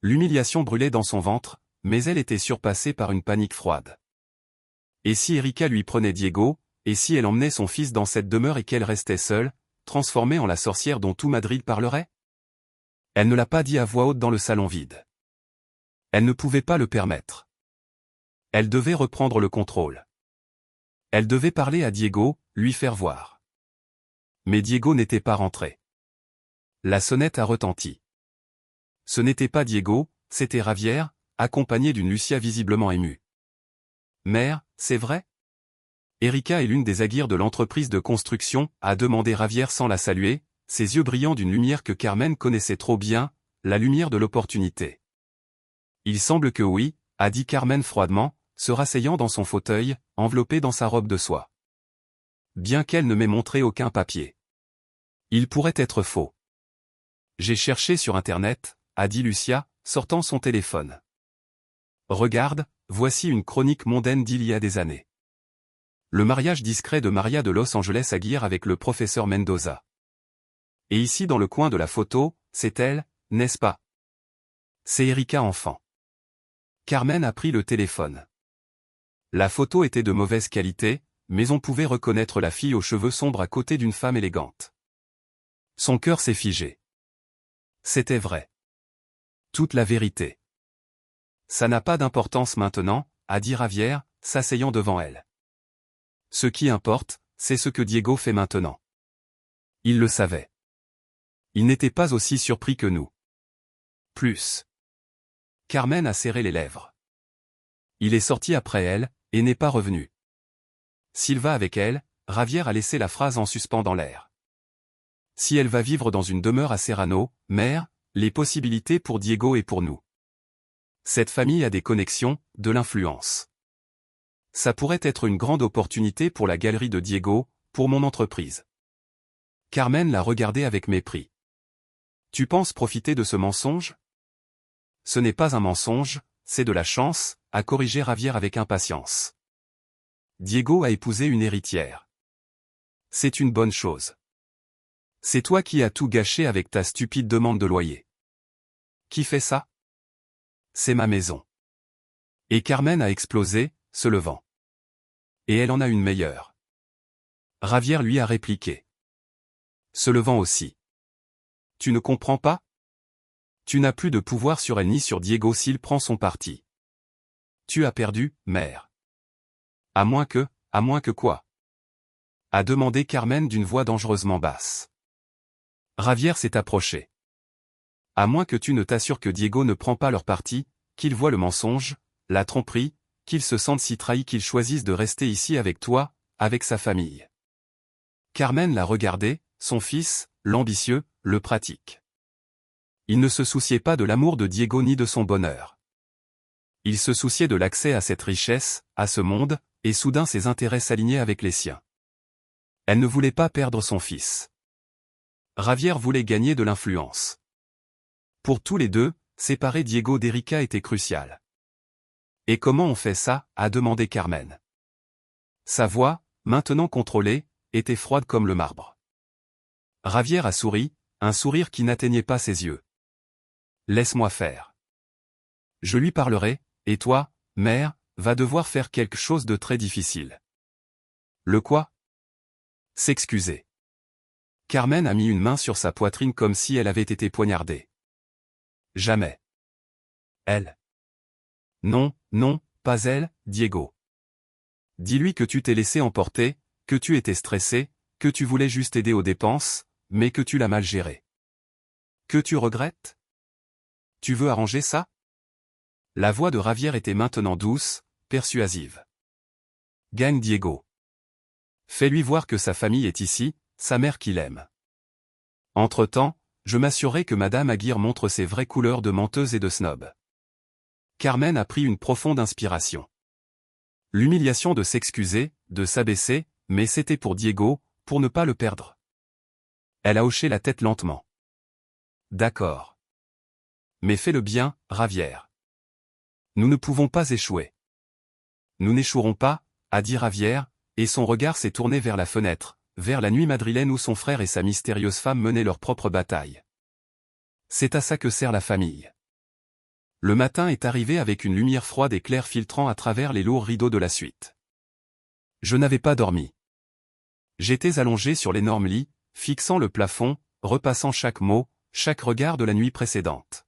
L'humiliation brûlait dans son ventre, mais elle était surpassée par une panique froide. Et si Erika lui prenait Diego, et si elle emmenait son fils dans cette demeure et qu'elle restait seule, transformée en la sorcière dont tout Madrid parlerait? Elle ne l'a pas dit à voix haute dans le salon vide. Elle ne pouvait pas le permettre. Elle devait reprendre le contrôle. Elle devait parler à Diego, lui faire voir. Mais Diego n'était pas rentré. La sonnette a retenti. Ce n'était pas Diego, c'était Javier, accompagné d'une Lucia visiblement émue. Mère, c'est vrai? Erika est l'une des Aguirre de l'entreprise de construction, a demandé Javier sans la saluer, ses yeux brillant d'une lumière que Carmen connaissait trop bien, la lumière de l'opportunité. Il semble que oui, a dit Carmen froidement, se rasseyant dans son fauteuil, enveloppée dans sa robe de soie. Bien qu'elle ne m'ait montré aucun papier. Il pourrait être faux. J'ai cherché sur Internet, a dit Lucia, sortant son téléphone. Regarde, voici une chronique mondaine d'il y a des années. Le mariage discret de Maria de Los Angeles Aguirre avec le professeur Mendoza. Et ici dans le coin de la photo, c'est elle, n'est-ce pas? C'est Erika enfant. Carmen a pris le téléphone. La photo était de mauvaise qualité, mais on pouvait reconnaître la fille aux cheveux sombres à côté d'une femme élégante. Son cœur s'est figé. C'était vrai. Toute la vérité. Ça n'a pas d'importance maintenant, a dit Javier, s'asseyant devant elle. Ce qui importe, c'est ce que Diego fait maintenant. Il le savait. Il n'était pas aussi surpris que nous. Plus. Carmen a serré les lèvres. Il est sorti après elle, et n'est pas revenu. S'il va avec elle, Javier a laissé la phrase en suspens dans l'air. Si elle va vivre dans une demeure à Serrano, mère, les possibilités pour Diego et pour nous. Cette famille a des connexions, de l'influence. Ça pourrait être une grande opportunité pour la galerie de Diego, pour mon entreprise. Carmen l'a regardé avec mépris. Tu penses profiter de ce mensonge? Ce n'est pas un mensonge, c'est de la chance, a corrigé Javier avec impatience. Diego a épousé une héritière. C'est une bonne chose. C'est toi qui as tout gâché avec ta stupide demande de loyer. Qui fait ça? C'est ma maison. Et Carmen a explosé, se levant. Et elle en a une meilleure. Javier lui a répliqué. Se levant aussi. Tu ne comprends pas? Tu n'as plus de pouvoir sur elle ni sur Diego s'il prend son parti. Tu as perdu, mère. À moins que quoi? A demandé Carmen d'une voix dangereusement basse. Javier s'est approché. À moins que tu ne t'assures que Diego ne prend pas leur parti, qu'il voit le mensonge, la tromperie, qu'il se sente si trahi qu'il choisisse de rester ici avec toi, avec sa famille. Carmen l'a regardé, son fils, l'ambitieux, le pratique. Il ne se souciait pas de l'amour de Diego ni de son bonheur. Il se souciait de l'accès à cette richesse, à ce monde, et soudain ses intérêts s'alignaient avec les siens. Elle ne voulait pas perdre son fils. Javier voulait gagner de l'influence. Pour tous les deux, séparer Diego d'Erika était crucial. Et comment on fait ça, a demandé Carmen. Sa voix, maintenant contrôlée, était froide comme le marbre. Javier a souri, un sourire qui n'atteignait pas ses yeux. Laisse-moi faire. Je lui parlerai, et toi, mère, va devoir faire quelque chose de très difficile. Le quoi? S'excuser. Carmen a mis une main sur sa poitrine comme si elle avait été poignardée. Jamais. Elle. Non, non, pas elle, Diego. Dis-lui que tu t'es laissé emporter, que tu étais stressé, que tu voulais juste aider aux dépenses, mais que tu l'as mal géré. Que tu regrettes? Tu veux arranger ça? La voix de Javier était maintenant douce, persuasive. Gagne Diego. Fais-lui voir que sa famille est ici, sa mère qu'il aime. Entre-temps, je m'assurerai que Madame Aguirre montre ses vraies couleurs de menteuse et de snob. Carmen a pris une profonde inspiration. L'humiliation de s'excuser, de s'abaisser, mais c'était pour Diego, pour ne pas le perdre. Elle a hoché la tête lentement. D'accord. Mais fais-le bien, Javier. Nous ne pouvons pas échouer. Nous n'échouerons pas, a dit Javier, et son regard s'est tourné vers la fenêtre, vers la nuit madrilène où son frère et sa mystérieuse femme menaient leur propre bataille. C'est à ça que sert la famille. Le matin est arrivé avec une lumière froide et claire filtrant à travers les lourds rideaux de la suite. Je n'avais pas dormi. J'étais allongé sur l'énorme lit, fixant le plafond, repassant chaque mot, chaque regard de la nuit précédente.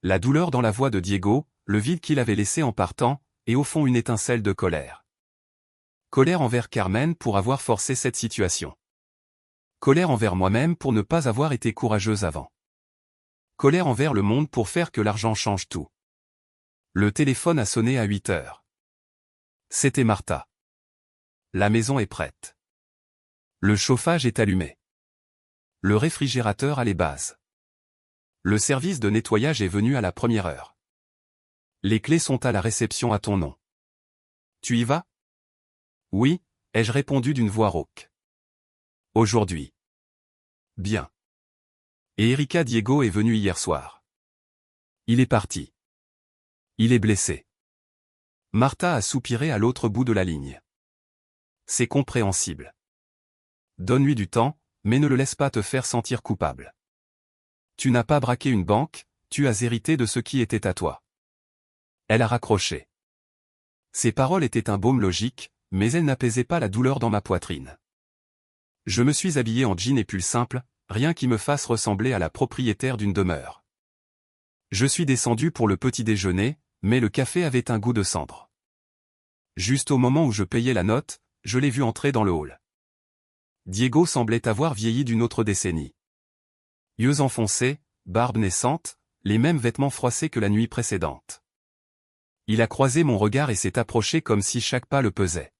La douleur dans la voix de Diego, le vide qu'il avait laissé en partant, et au fond une étincelle de colère. Colère envers Carmen pour avoir forcé cette situation. Colère envers moi-même pour ne pas avoir été courageuse avant. Colère envers le monde pour faire que l'argent change tout. Le téléphone a sonné à 8 heures. C'était Martha. La maison est prête. Le chauffage est allumé. Le réfrigérateur a les bases. Le service de nettoyage est venu à la première heure. Les clés sont à la réception à ton nom. Tu y vas? Oui, ai-je répondu d'une voix rauque. Aujourd'hui. Bien. Et Erika Diego est venu hier soir. Il est parti. Il est blessé. Martha a soupiré à l'autre bout de la ligne. C'est compréhensible. Donne-lui du temps, mais ne le laisse pas te faire sentir coupable. Tu n'as pas braqué une banque, tu as hérité de ce qui était à toi. Elle a raccroché. Ses paroles étaient un baume logique, mais elles n'apaisaient pas la douleur dans ma poitrine. Je me suis habillé en jean et pull simple, rien qui me fasse ressembler à la propriétaire d'une demeure. Je suis descendu pour le petit déjeuner, mais le café avait un goût de cendre. Juste au moment où je payais la note, je l'ai vu entrer dans le hall. Diego semblait avoir vieilli d'une autre décennie. Yeux enfoncés, barbe naissante, les mêmes vêtements froissés que la nuit précédente. Il a croisé mon regard et s'est approché comme si chaque pas le pesait.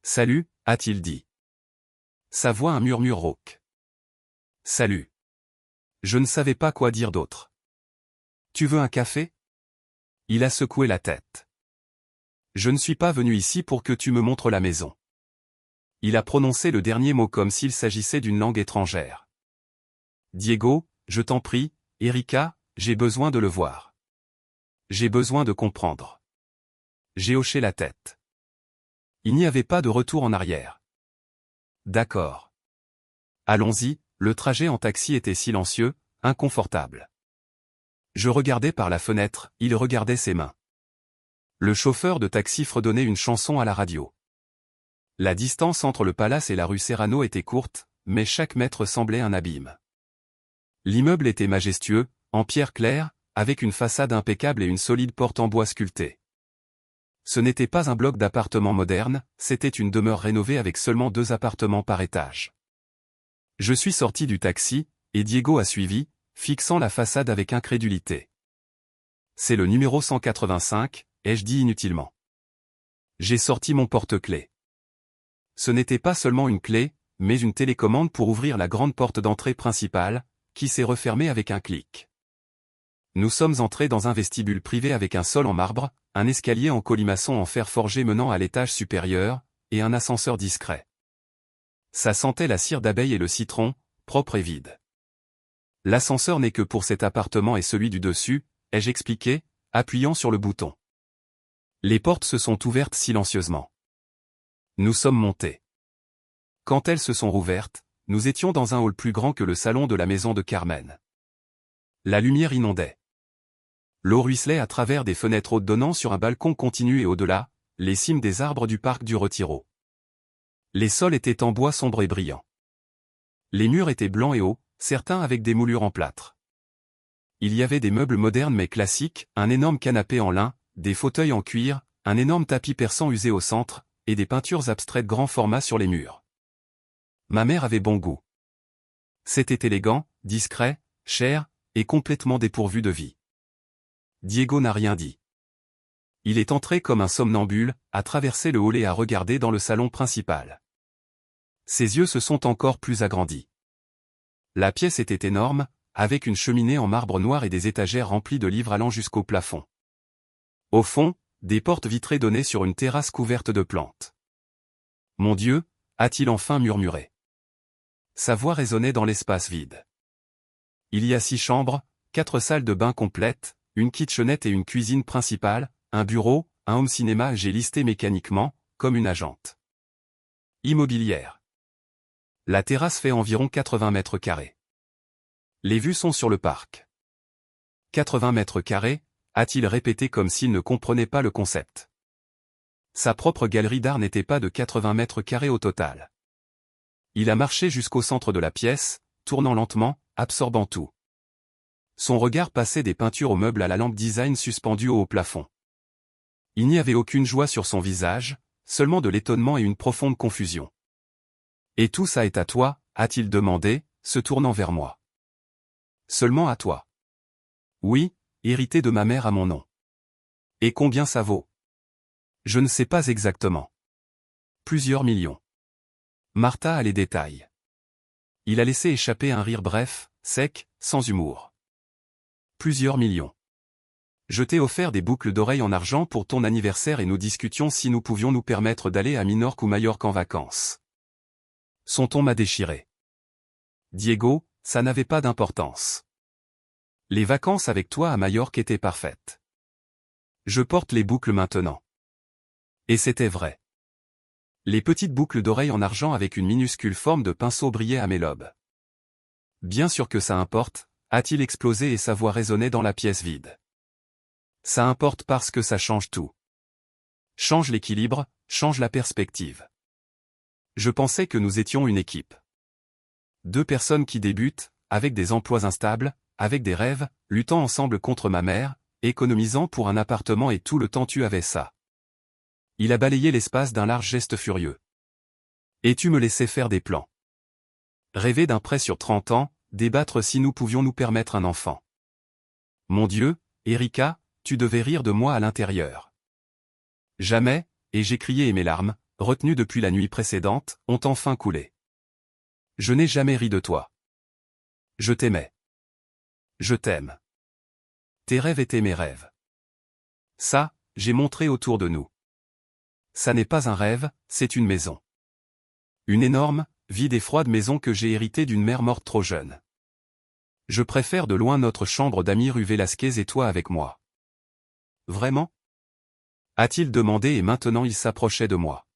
« Salut », a-t-il dit. Sa voix un murmure rauque. « Salut. » Je ne savais pas quoi dire d'autre. « Tu veux un café ?» Il a secoué la tête. « Je ne suis pas venu ici pour que tu me montres la maison. » Il a prononcé le dernier mot comme s'il s'agissait d'une langue étrangère. « Diego, je t'en prie, Erika, j'ai besoin de le voir. J'ai besoin de comprendre. » J'ai hoché la tête. Il n'y avait pas de retour en arrière. D'accord. Allons-y, le trajet en taxi était silencieux, inconfortable. Je regardais par la fenêtre, il regardait ses mains. Le chauffeur de taxi fredonnait une chanson à la radio. La distance entre le palace et la rue Serrano était courte, mais chaque mètre semblait un abîme. L'immeuble était majestueux, en pierre claire, avec une façade impeccable et une solide porte en bois sculpté. Ce n'était pas un bloc d'appartements modernes, c'était une demeure rénovée avec seulement 2 appartements par étage. Je suis sorti du taxi, et Diego a suivi, fixant la façade avec incrédulité. C'est le numéro 185, ai-je dit inutilement. J'ai sorti mon porte-clés. Ce n'était pas seulement une clé, mais une télécommande pour ouvrir la grande porte d'entrée principale, qui s'est refermée avec un clic. Nous sommes entrés dans un vestibule privé avec un sol en marbre, un escalier en colimaçon en fer forgé menant à l'étage supérieur, et un ascenseur discret. Ça sentait la cire d'abeille et le citron, propre et vide. L'ascenseur n'est que pour cet appartement et celui du dessus, ai-je expliqué, appuyant sur le bouton. Les portes se sont ouvertes silencieusement. Nous sommes montés. Quand elles se sont rouvertes, nous étions dans un hall plus grand que le salon de la maison de Carmen. La lumière inondait. L'eau ruisselait à travers des fenêtres hautes donnant sur un balcon continu et au-delà, les cimes des arbres du parc du Retiro. Les sols étaient en bois sombre et brillant. Les murs étaient blancs et hauts, certains avec des moulures en plâtre. Il y avait des meubles modernes mais classiques, un énorme canapé en lin, des fauteuils en cuir, un énorme tapis persan usé au centre, et des peintures abstraites grand format sur les murs. Ma mère avait bon goût. C'était élégant, discret, cher, et complètement dépourvu de vie. Diego n'a rien dit. Il est entré comme un somnambule, a traversé le hall et a regardé dans le salon principal. Ses yeux se sont encore plus agrandis. La pièce était énorme, avec une cheminée en marbre noir et des étagères remplies de livres allant jusqu'au plafond. Au fond, des portes vitrées donnaient sur une terrasse couverte de plantes. « Mon Dieu !» a-t-il enfin murmuré. Sa voix résonnait dans l'espace vide. Il y a 6 chambres, 4 salles de bain complètes, une kitchenette et une cuisine principale, un bureau, un home cinéma. J'ai listé mécaniquement, comme une agente immobilière. La terrasse fait environ 80 mètres carrés. Les vues sont sur le parc. 80 mètres carrés, a-t-il répété comme s'il ne comprenait pas le concept. Sa propre galerie d'art n'était pas de 80 mètres carrés au total. Il a marché jusqu'au centre de la pièce, tournant lentement, absorbant tout. Son regard passait des peintures aux meubles à la lampe design suspendue au haut plafond. Il n'y avait aucune joie sur son visage, seulement de l'étonnement et une profonde confusion. « Et tout ça est à toi ?» a-t-il demandé, se tournant vers moi. « Seulement à toi. »« Oui, hérité de ma mère à mon nom. »« Et combien ça vaut ?»« Je ne sais pas exactement. »« Plusieurs millions. » Martha a les détails. Il a laissé échapper un rire bref, sec, sans humour. « Plusieurs millions. Je t'ai offert des boucles d'oreilles en argent pour ton anniversaire et nous discutions si nous pouvions nous permettre d'aller à Minorque ou Majorque en vacances. » Son ton m'a déchiré. Diego, ça n'avait pas d'importance. Les vacances avec toi à Majorque étaient parfaites. Je porte les boucles maintenant. Et c'était vrai. Les petites boucles d'oreilles en argent avec une minuscule forme de pinceau brillaient à mes lobes. Bien sûr que ça importe, a-t-il explosé et sa voix résonnait dans la pièce vide. Ça importe parce que ça change tout. Change l'équilibre, change la perspective. Je pensais que nous étions une équipe. 2 personnes qui débutent, avec des emplois instables, avec des rêves, luttant ensemble contre ma mère, économisant pour un appartement et tout le temps tu avais ça. Il a balayé l'espace d'un large geste furieux. Et tu me laissais faire des plans. Rêver d'un prêt sur 30 ans, débattre si nous pouvions nous permettre un enfant. Mon Dieu, Erika, tu devais rire de moi à l'intérieur. Jamais, et j'ai crié et mes larmes, retenues depuis la nuit précédente, ont enfin coulé. Je n'ai jamais ri de toi. Je t'aimais. Je t'aime. Tes rêves étaient mes rêves. Ça, j'ai montré autour de nous. Ça n'est pas un rêve, c'est une maison. Une énorme, vide et froide maison que j'ai héritée d'une mère morte trop jeune. Je préfère de loin notre chambre d'amis rue Velasquez et toi avec moi. Vraiment ? A-t-il demandé et maintenant il s'approchait de moi.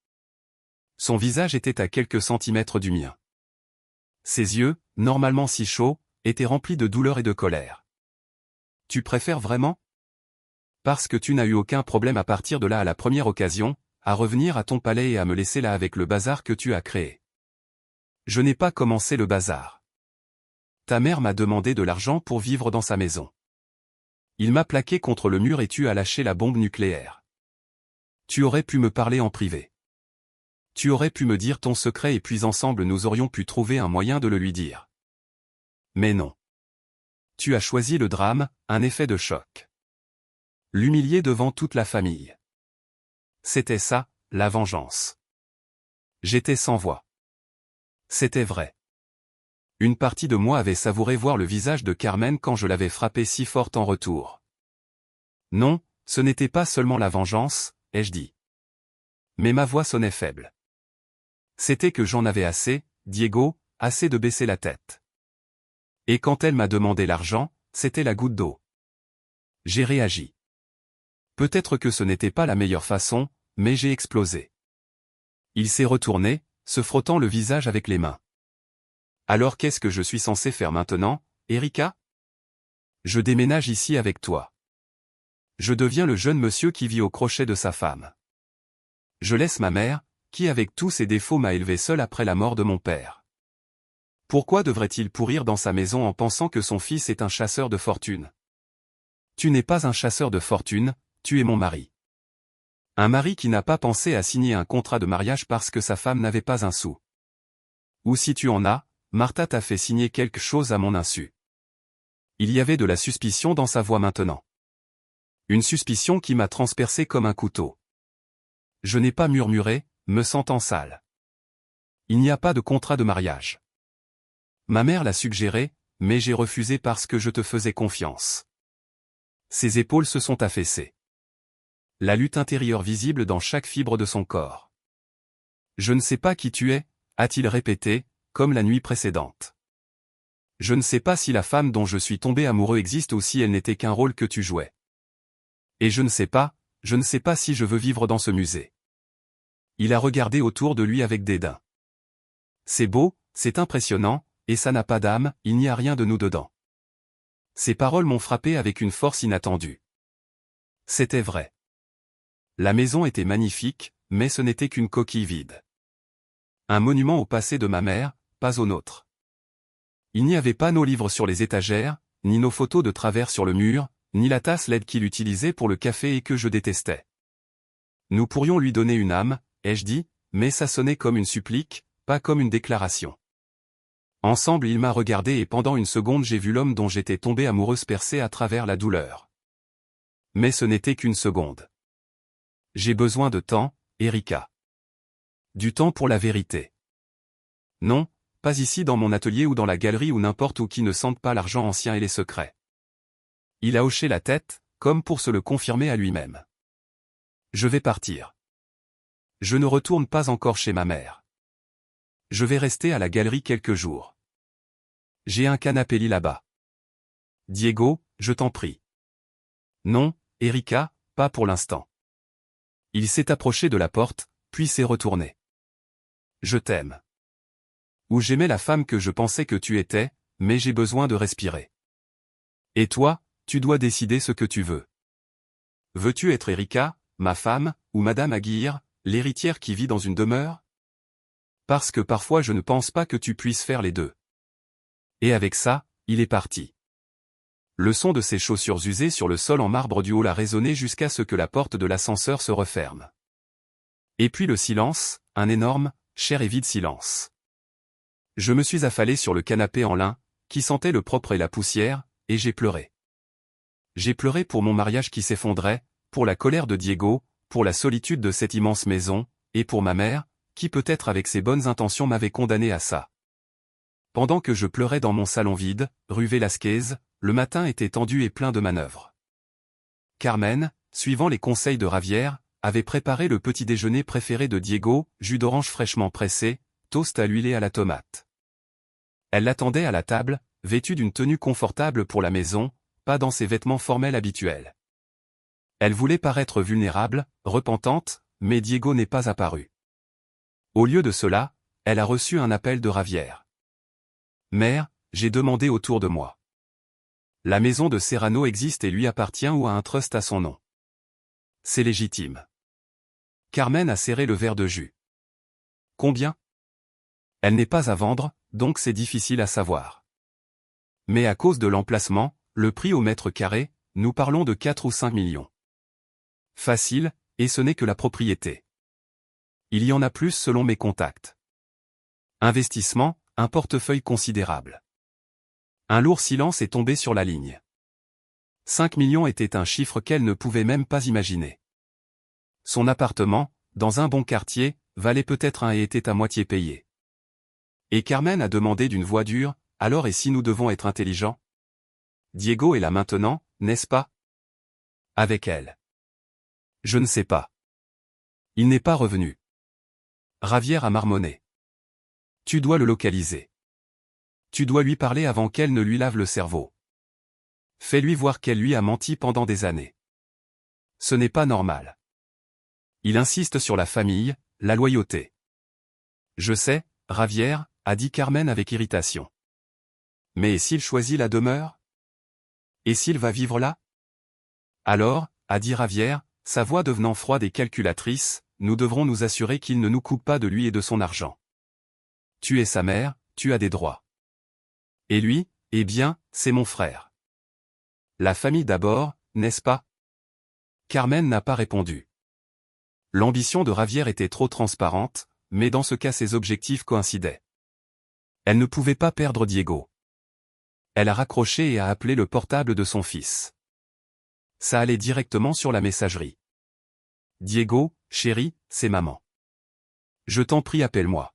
Son visage était à quelques centimètres du mien. Ses yeux, normalement si chauds, étaient remplis de douleur et de colère. Tu préfères vraiment ? Parce que tu n'as eu aucun problème à partir de là à la première occasion, à revenir à ton palais et à me laisser là avec le bazar que tu as créé. Je n'ai pas commencé le bazar. Ta mère m'a demandé de l'argent pour vivre dans sa maison. Il m'a plaqué contre le mur et tu as lâché la bombe nucléaire. Tu aurais pu me parler en privé. Tu aurais pu me dire ton secret et puis ensemble nous aurions pu trouver un moyen de le lui dire. Mais non. Tu as choisi le drame, un effet de choc. L'humilier devant toute la famille. C'était ça, la vengeance. J'étais sans voix. C'était vrai. Une partie de moi avait savouré voir le visage de Carmen quand je l'avais frappé si fort en retour. Non, ce n'était pas seulement la vengeance, ai-je dit. Mais ma voix sonnait faible. C'était que j'en avais assez, Diego, assez de baisser la tête. Et quand elle m'a demandé l'argent, c'était la goutte d'eau. J'ai réagi. Peut-être que ce n'était pas la meilleure façon, mais j'ai explosé. Il s'est retourné, se frottant le visage avec les mains. Alors qu'est-ce que je suis censé faire maintenant, Erika ? Je déménage ici avec toi. Je deviens le jeune monsieur qui vit au crochet de sa femme. Je laisse ma mère, qui avec tous ses défauts m'a élevé seul après la mort de mon père. Pourquoi devrait-il pourrir dans sa maison en pensant que son fils est un chasseur de fortune? Tu n'es pas un chasseur de fortune, tu es mon mari. Un mari qui n'a pas pensé à signer un contrat de mariage parce que sa femme n'avait pas un sou. Ou si tu en as, Martha t'a fait signer quelque chose à mon insu. Il y avait de la suspicion dans sa voix maintenant. Une suspicion qui m'a transpercé comme un couteau. Je n'ai pas murmuré, me sentant sale. Il n'y a pas de contrat de mariage. Ma mère l'a suggéré, mais j'ai refusé parce que je te faisais confiance. Ses épaules se sont affaissées. La lutte intérieure visible dans chaque fibre de son corps. Je ne sais pas qui tu es, a-t-il répété, comme la nuit précédente. Je ne sais pas si la femme dont je suis tombé amoureux existe ou si elle n'était qu'un rôle que tu jouais. Et je ne sais pas si je veux vivre dans ce musée. Il a regardé autour de lui avec dédain. C'est beau, c'est impressionnant, et ça n'a pas d'âme, il n'y a rien de nous dedans. Ces paroles m'ont frappé avec une force inattendue. C'était vrai. La maison était magnifique, mais ce n'était qu'une coquille vide. Un monument au passé de ma mère, pas au nôtre. Il n'y avait pas nos livres sur les étagères, ni nos photos de travers sur le mur, ni la tasse LED qu'il utilisait pour le café et que je détestais. Nous pourrions lui donner une âme, ai-je dit, mais ça sonnait comme une supplique, pas comme une déclaration. Ensemble il m'a regardé et pendant une seconde j'ai vu l'homme dont j'étais tombé amoureuse percer à travers la douleur. Mais ce n'était qu'une seconde. J'ai besoin de temps, Erika. Du temps pour la vérité. Non, pas ici dans mon atelier ou dans la galerie ou n'importe où qui ne sente pas l'argent ancien et les secrets. Il a hoché la tête, comme pour se le confirmer à lui-même. Je vais partir. Je ne retourne pas encore chez ma mère. Je vais rester à la galerie quelques jours. J'ai un canapé lit là-bas. Diego, je t'en prie. Non, Erika, pas pour l'instant. Il s'est approché de la porte, puis s'est retourné. Je t'aime. Ou j'aimais la femme que je pensais que tu étais, mais j'ai besoin de respirer. Et toi, tu dois décider ce que tu veux. Veux-tu être Erika, ma femme, ou Madame Aguirre, l'héritière qui vit dans une demeure? Parce que parfois je ne pense pas que tu puisses faire les deux. Et avec ça, il est parti. Le son de ses chaussures usées sur le sol en marbre du hall a résonné jusqu'à ce que la porte de l'ascenseur se referme. Et puis le silence, un énorme, cher et vide silence. Je me suis affalé sur le canapé en lin, qui sentait le propre et la poussière, et j'ai pleuré. J'ai pleuré pour mon mariage qui s'effondrait, pour la colère de Diego, pour la solitude de cette immense maison, et pour ma mère, qui peut-être avec ses bonnes intentions m'avait condamné à ça. Pendant que je pleurais dans mon salon vide, rue Velasquez, le matin était tendu et plein de manœuvres. Carmen, suivant les conseils de Ravière, avait préparé le petit déjeuner préféré de Diego, jus d'orange fraîchement pressé, toast à l'huile et à la tomate. Elle l'attendait à la table, vêtue d'une tenue confortable pour la maison, pas dans ses vêtements formels habituels. Elle voulait paraître vulnérable, repentante, mais Diego n'est pas apparu. Au lieu de cela, elle a reçu un appel de Ravière. Mère, j'ai demandé autour de moi. La maison de Serrano existe et lui appartient ou a un trust à son nom. C'est légitime. Carmen a serré le verre de jus. Combien? Elle n'est pas à vendre, donc c'est difficile à savoir. Mais à cause de l'emplacement, le prix au mètre carré, nous parlons de 4 ou 5 millions. Facile, et ce n'est que la propriété. Il y en a plus selon mes contacts. Investissement, un portefeuille considérable. Un lourd silence est tombé sur la ligne. 5 millions était un chiffre qu'elle ne pouvait même pas imaginer. Son appartement, dans un bon quartier, valait peut-être un et était à moitié payé. Et Carmen a demandé d'une voix dure, alors et si nous devons être intelligents? Diego est là maintenant, n'est-ce pas? Avec elle. Je ne sais pas. Il n'est pas revenu. Ravière a marmonné. Tu dois le localiser. Tu dois lui parler avant qu'elle ne lui lave le cerveau. Fais-lui voir qu'elle lui a menti pendant des années. Ce n'est pas normal. Il insiste sur la famille, la loyauté. Je sais, Ravière, a dit Carmen avec irritation. Mais et s'il choisit la demeure? Et s'il va vivre là? Alors, a dit Ravière, sa voix devenant froide et calculatrice, nous devrons nous assurer qu'il ne nous coupe pas de lui et de son argent. Tu es sa mère, tu as des droits. Et lui, eh bien, c'est mon frère. La famille d'abord, n'est-ce pas? Carmen n'a pas répondu. L'ambition de Ravière était trop transparente, mais dans ce cas ses objectifs coïncidaient. Elle ne pouvait pas perdre Diego. Elle a raccroché et a appelé le portable de son fils. Ça allait directement sur la messagerie. Diego, chéri, c'est maman. Je t'en prie, appelle-moi.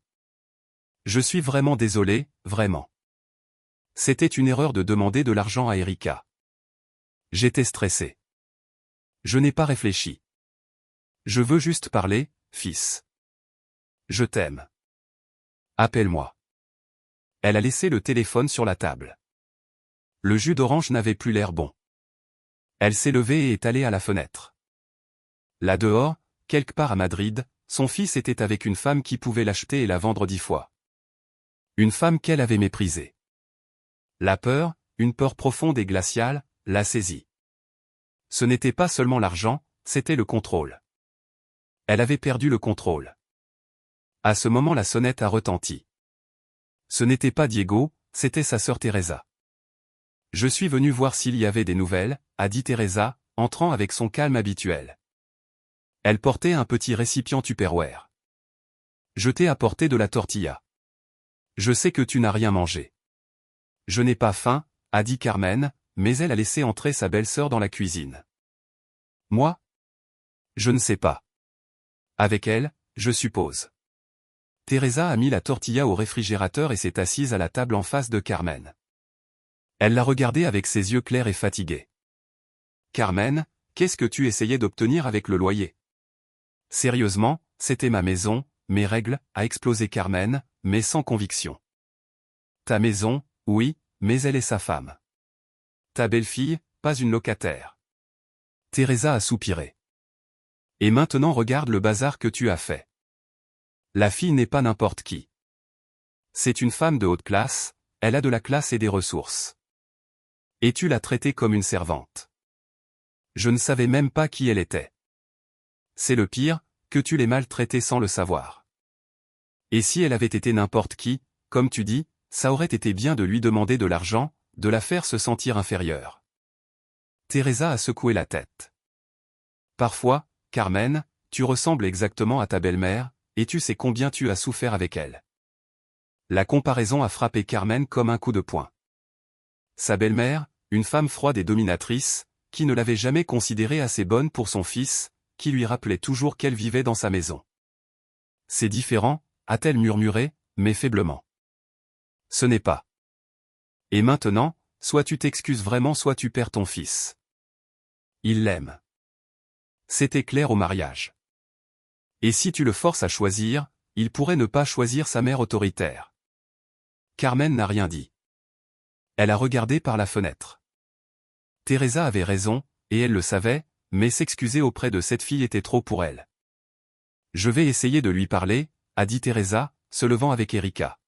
Je suis vraiment désolé, vraiment. C'était une erreur de demander de l'argent à Erika. J'étais stressé. Je n'ai pas réfléchi. Je veux juste parler, fils. Je t'aime. Appelle-moi. Elle a laissé le téléphone sur la table. Le jus d'orange n'avait plus l'air bon. Elle s'est levée et est allée à la fenêtre. Là dehors, quelque part à Madrid, son fils était avec une femme qui pouvait l'acheter et la vendre 10 fois. Une femme qu'elle avait méprisée. La peur, une peur profonde et glaciale, l'a saisie. Ce n'était pas seulement l'argent, c'était le contrôle. Elle avait perdu le contrôle. À ce moment la sonnette a retenti. Ce n'était pas Diego, c'était sa sœur Teresa. Je suis venu voir s'il y avait des nouvelles, a dit Teresa, entrant avec son calme habituel. Elle portait un petit récipient Tupperware. Je t'ai apporté de la tortilla. Je sais que tu n'as rien mangé. Je n'ai pas faim, a dit Carmen, mais elle a laissé entrer sa belle-sœur dans la cuisine. Moi? Je ne sais pas. Avec elle, je suppose. Teresa a mis la tortilla au réfrigérateur et s'est assise à la table en face de Carmen. Elle l'a regardée avec ses yeux clairs et fatigués. Carmen, qu'est-ce que tu essayais d'obtenir avec le loyer? Sérieusement, c'était ma maison, mes règles, a explosé Carmen, mais sans conviction. Ta maison, oui, mais elle est sa femme. Ta belle-fille, pas une locataire. Teresa a soupiré. Et maintenant regarde le bazar que tu as fait. La fille n'est pas n'importe qui. C'est une femme de haute classe, elle a de la classe et des ressources. Et tu l'as traitée comme une servante. Je ne savais même pas qui elle était. C'est le pire, que tu l'aies maltraitée sans le savoir. Et si elle avait été n'importe qui, comme tu dis, ça aurait été bien de lui demander de l'argent, de la faire se sentir inférieure. Teresa a secoué la tête. Parfois, Carmen, tu ressembles exactement à ta belle-mère, et tu sais combien tu as souffert avec elle. La comparaison a frappé Carmen comme un coup de poing. Sa belle-mère, une femme froide et dominatrice, qui ne l'avait jamais considérée assez bonne pour son fils, qui lui rappelait toujours qu'elle vivait dans sa maison. C'est différent, a-t-elle murmuré, mais faiblement. Ce n'est pas. Et maintenant, soit tu t'excuses vraiment soit tu perds ton fils. Il l'aime. C'était clair au mariage. Et si tu le forces à choisir, il pourrait ne pas choisir sa mère autoritaire. Carmen n'a rien dit. Elle a regardé par la fenêtre. Teresa avait raison, et elle le savait, mais s'excuser auprès de cette fille était trop pour elle. Je vais essayer de lui parler, a dit Teresa, se levant avec Erika.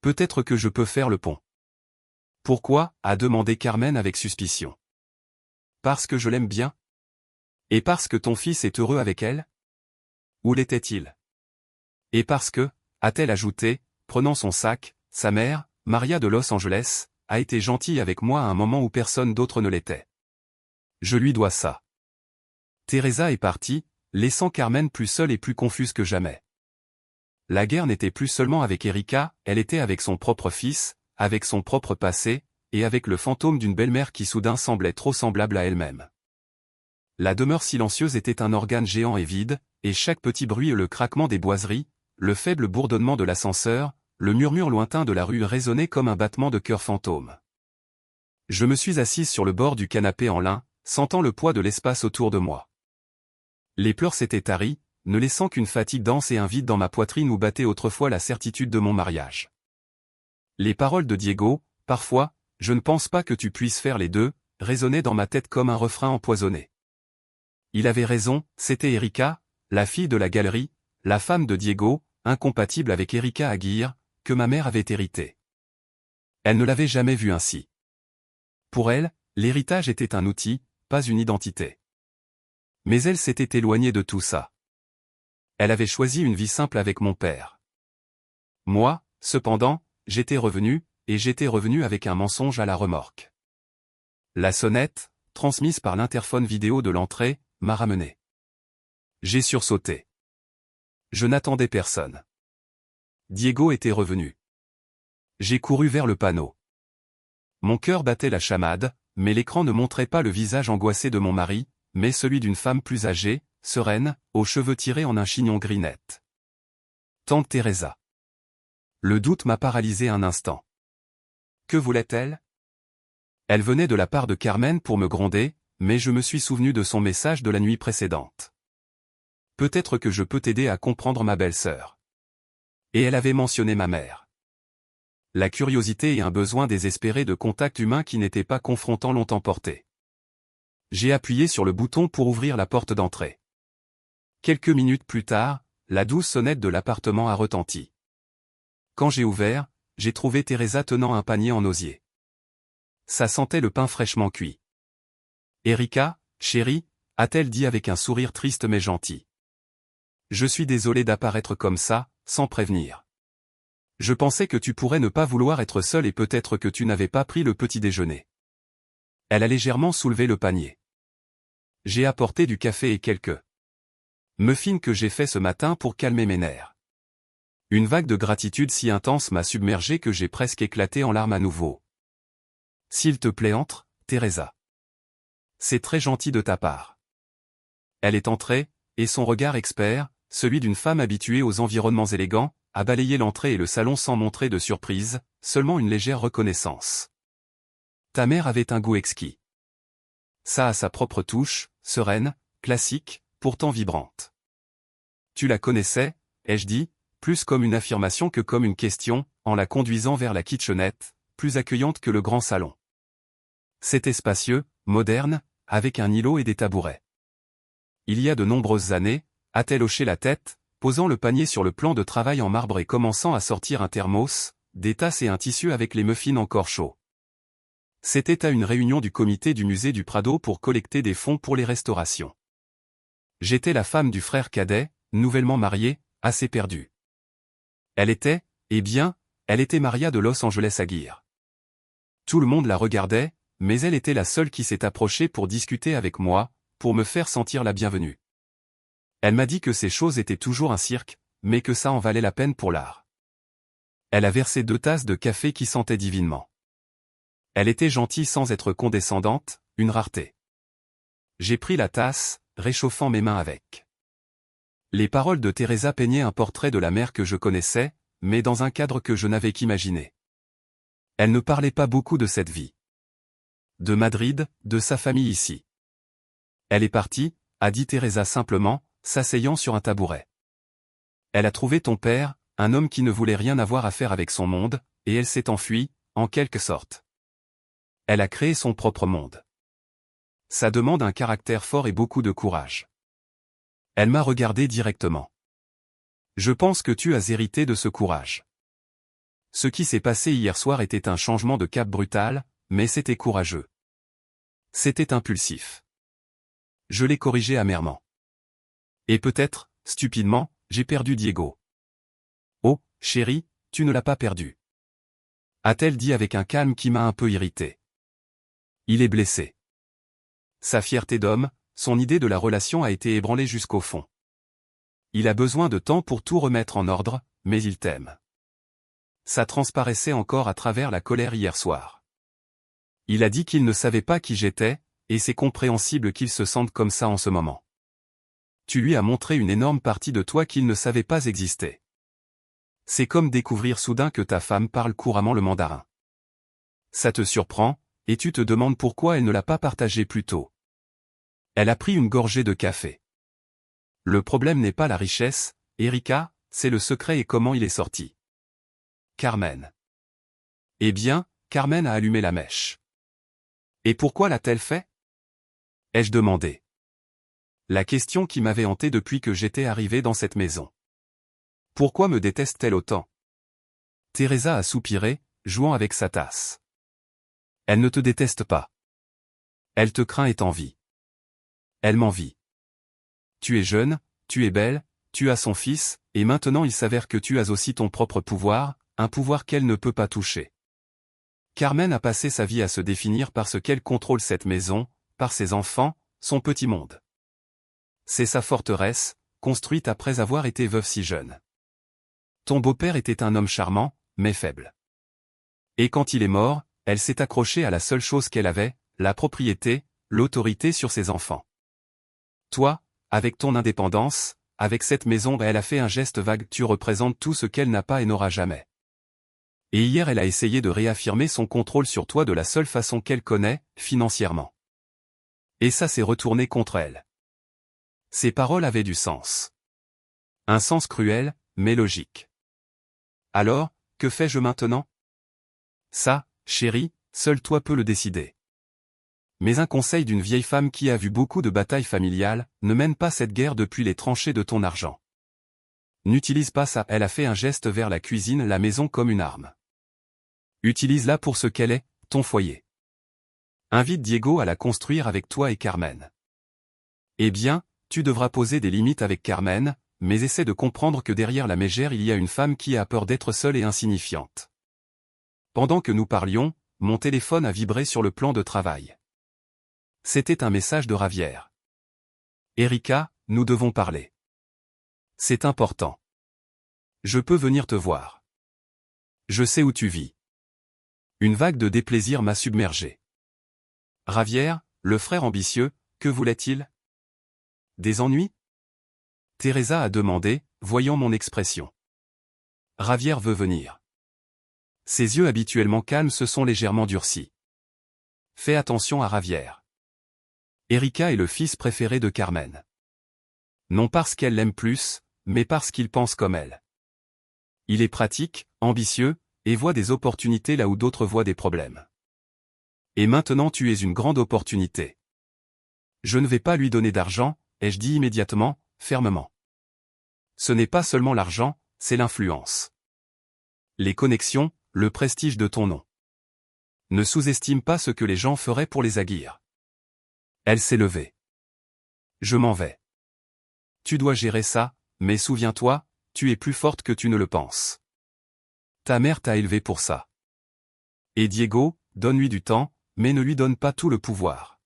Peut-être que je peux faire le pont. Pourquoi, a demandé Carmen avec suspicion. Parce que je l'aime bien. Et parce que ton fils est heureux avec elle? Où l'était-il? Et parce que, a-t-elle ajouté, prenant son sac, sa mère, Maria de Los Angeles, a été gentille avec moi à un moment où personne d'autre ne l'était. Je lui dois ça. Teresa est partie, laissant Carmen plus seule et plus confuse que jamais. La guerre n'était plus seulement avec Erika, elle était avec son propre fils, avec son propre passé, et avec le fantôme d'une belle-mère qui soudain semblait trop semblable à elle-même. La demeure silencieuse était un organe géant et vide, et chaque petit bruit et le craquement des boiseries, le faible bourdonnement de l'ascenseur, le murmure lointain de la rue résonnait comme un battement de cœur fantôme. Je me suis assise sur le bord du canapé en lin, sentant le poids de l'espace autour de moi. Les pleurs s'étaient taris, ne laissant qu'une fatigue dense et un vide dans ma poitrine où battait autrefois la certitude de mon mariage. Les paroles de Diego, parfois, je ne pense pas que tu puisses faire les deux, résonnaient dans ma tête comme un refrain empoisonné. Il avait raison, c'était Erika, la fille de la galerie, la femme de Diego, incompatible avec Erika Aguirre, que ma mère avait hérité. Elle ne l'avait jamais vue ainsi. Pour elle, l'héritage était un outil, pas une identité. Mais elle s'était éloignée de tout ça. Elle avait choisi une vie simple avec mon père. Moi, cependant, j'étais revenu, et j'étais revenu avec un mensonge à la remorque. La sonnette, transmise par l'interphone vidéo de l'entrée, m'a ramené. J'ai sursauté. Je n'attendais personne. Diego était revenu. J'ai couru vers le panneau. Mon cœur battait la chamade, mais l'écran ne montrait pas le visage angoissé de mon mari, mais celui d'une femme plus âgée, sereine, aux cheveux tirés en un chignon gris net. Tante Teresa. Le doute m'a paralysé un instant. Que voulait-elle? Elle venait de la part de Carmen pour me gronder, mais je me suis souvenu de son message de la nuit précédente. Peut-être que je peux t'aider à comprendre ma belle-sœur. Et elle avait mentionné ma mère. La curiosité et un besoin désespéré de contact humain qui n'était pas confrontant l'ont emporté. J'ai appuyé sur le bouton pour ouvrir la porte d'entrée. Quelques minutes plus tard, la douce sonnette de l'appartement a retenti. Quand j'ai ouvert, j'ai trouvé Teresa tenant un panier en osier. Ça sentait le pain fraîchement cuit. « Erika, chérie », a-t-elle dit avec un sourire triste mais gentil. « Je suis désolé d'apparaître comme ça, sans prévenir. Je pensais que tu pourrais ne pas vouloir être seule et peut-être que tu n'avais pas pris le petit déjeuner. » Elle a légèrement soulevé le panier. J'ai apporté du café et quelques muffins que j'ai fait ce matin pour calmer mes nerfs. Une vague de gratitude si intense m'a submergé que j'ai presque éclaté en larmes à nouveau. « S'il te plaît, entre, Teresa. C'est très gentil de ta part. » Elle est entrée, et son regard expert, celui d'une femme habituée aux environnements élégants, a balayé l'entrée et le salon sans montrer de surprise, seulement une légère reconnaissance. « Ta mère avait un goût exquis. Ça a sa propre touche, sereine, classique, pourtant vibrante. » Tu la connaissais, ai-je dit, plus comme une affirmation que comme une question, en la conduisant vers la kitchenette, plus accueillante que le grand salon. C'était spacieux, moderne, avec un îlot et des tabourets. Il y a de nombreuses années, a-t-elle hoché la tête, posant le panier sur le plan de travail en marbre et commençant à sortir un thermos, des tasses et un tissu avec les muffins encore chauds. C'était à une réunion du comité du musée du Prado pour collecter des fonds pour les restaurations. J'étais la femme du frère cadet, nouvellement mariée, assez perdue. Elle était, elle était Maria de Los Angeles Aguirre. Tout le monde la regardait, mais elle était la seule qui s'est approchée pour discuter avec moi, pour me faire sentir la bienvenue. Elle m'a dit que ces choses étaient toujours un cirque, mais que ça en valait la peine pour l'art. Elle a versé 2 tasses de café qui sentaient divinement. Elle était gentille sans être condescendante, une rareté. J'ai pris la tasse, réchauffant mes mains avec. Les paroles de Teresa peignaient un portrait de la mère que je connaissais, mais dans un cadre que je n'avais qu'imaginer. Elle ne parlait pas beaucoup de cette vie. De Madrid, de sa famille ici. Elle est partie, a dit Teresa simplement, s'asseyant sur un tabouret. Elle a trouvé ton père, un homme qui ne voulait rien avoir à faire avec son monde, et elle s'est enfuie, en quelque sorte. Elle a créé son propre monde. Ça demande un caractère fort et beaucoup de courage. Elle m'a regardé directement. Je pense que tu as hérité de ce courage. Ce qui s'est passé hier soir était un changement de cap brutal, mais c'était courageux. C'était impulsif. Je l'ai corrigé amèrement. Et peut-être, stupidement, j'ai perdu Diego. Oh, chérie, tu ne l'as pas perdu. A-t-elle dit avec un calme qui m'a un peu irrité. Il est blessé. Sa fierté d'homme, son idée de la relation a été ébranlée jusqu'au fond. Il a besoin de temps pour tout remettre en ordre, mais il t'aime. Ça transparaissait encore à travers la colère hier soir. Il a dit qu'il ne savait pas qui j'étais, et c'est compréhensible qu'il se sente comme ça en ce moment. Tu lui as montré une énorme partie de toi qu'il ne savait pas exister. C'est comme découvrir soudain que ta femme parle couramment le mandarin. Ça te surprend, et tu te demandes pourquoi elle ne l'a pas partagé plus tôt. Elle a pris une gorgée de café. Le problème n'est pas la richesse, Erika, c'est le secret et comment il est sorti. Carmen. Eh bien, Carmen a allumé la mèche. Et pourquoi l'a-t-elle fait? Ai-je demandé. La question qui m'avait hanté depuis que j'étais arrivé dans cette maison. Pourquoi me déteste-t-elle autant? Teresa a soupiré, jouant avec sa tasse. Elle ne te déteste pas. Elle te craint et t'envie. Elle m'envie. Tu es jeune, tu es belle, tu as son fils, et maintenant il s'avère que tu as aussi ton propre pouvoir, un pouvoir qu'elle ne peut pas toucher. Carmen a passé sa vie à se définir par ce qu'elle contrôle cette maison, par ses enfants, son petit monde. C'est sa forteresse, construite après avoir été veuve si jeune. Ton beau-père était un homme charmant, mais faible. Et quand il est mort, elle s'est accrochée à la seule chose qu'elle avait, la propriété, l'autorité sur ses enfants. Toi, avec ton indépendance, avec cette maison, elle a fait un geste vague, tu représentes tout ce qu'elle n'a pas et n'aura jamais. Et hier elle a essayé de réaffirmer son contrôle sur toi de la seule façon qu'elle connaît, financièrement. Et ça s'est retourné contre elle. Ses paroles avaient du sens. Un sens cruel, mais logique. Alors, que fais-je maintenant? Ça, chérie, seul toi peux le décider. Mais un conseil d'une vieille femme qui a vu beaucoup de batailles familiales, ne mène pas cette guerre depuis les tranchées de ton argent. N'utilise pas ça, elle a fait un geste vers la cuisine, la maison comme une arme. Utilise-la pour ce qu'elle est, ton foyer. Invite Diego à la construire avec toi et Carmen. Eh bien, tu devras poser des limites avec Carmen, mais essaie de comprendre que derrière la mégère il y a une femme qui a peur d'être seule et insignifiante. Pendant que nous parlions, mon téléphone a vibré sur le plan de travail. C'était un message de Ravière. Erika, nous devons parler. C'est important. Je peux venir te voir. Je sais où tu vis. Une vague de déplaisir m'a submergé. Ravière, le frère ambitieux, que voulait-il? Des ennuis? Teresa a demandé, voyant mon expression. Ravière veut venir. Ses yeux habituellement calmes se sont légèrement durcis. Fais attention à Ravière. Erika est le fils préféré de Carmen. Non parce qu'elle l'aime plus, mais parce qu'il pense comme elle. Il est pratique, ambitieux, et voit des opportunités là où d'autres voient des problèmes. Et maintenant tu es une grande opportunité. Je ne vais pas lui donner d'argent, ai-je dit immédiatement, fermement. Ce n'est pas seulement l'argent, c'est l'influence. Les connexions, le prestige de ton nom. Ne sous-estime pas ce que les gens feraient pour les aguirre. Elle s'est levée. Je m'en vais. Tu dois gérer ça, mais souviens-toi, tu es plus forte que tu ne le penses. Ta mère t'a élevé pour ça. Et Diego, donne-lui du temps, mais ne lui donne pas tout le pouvoir.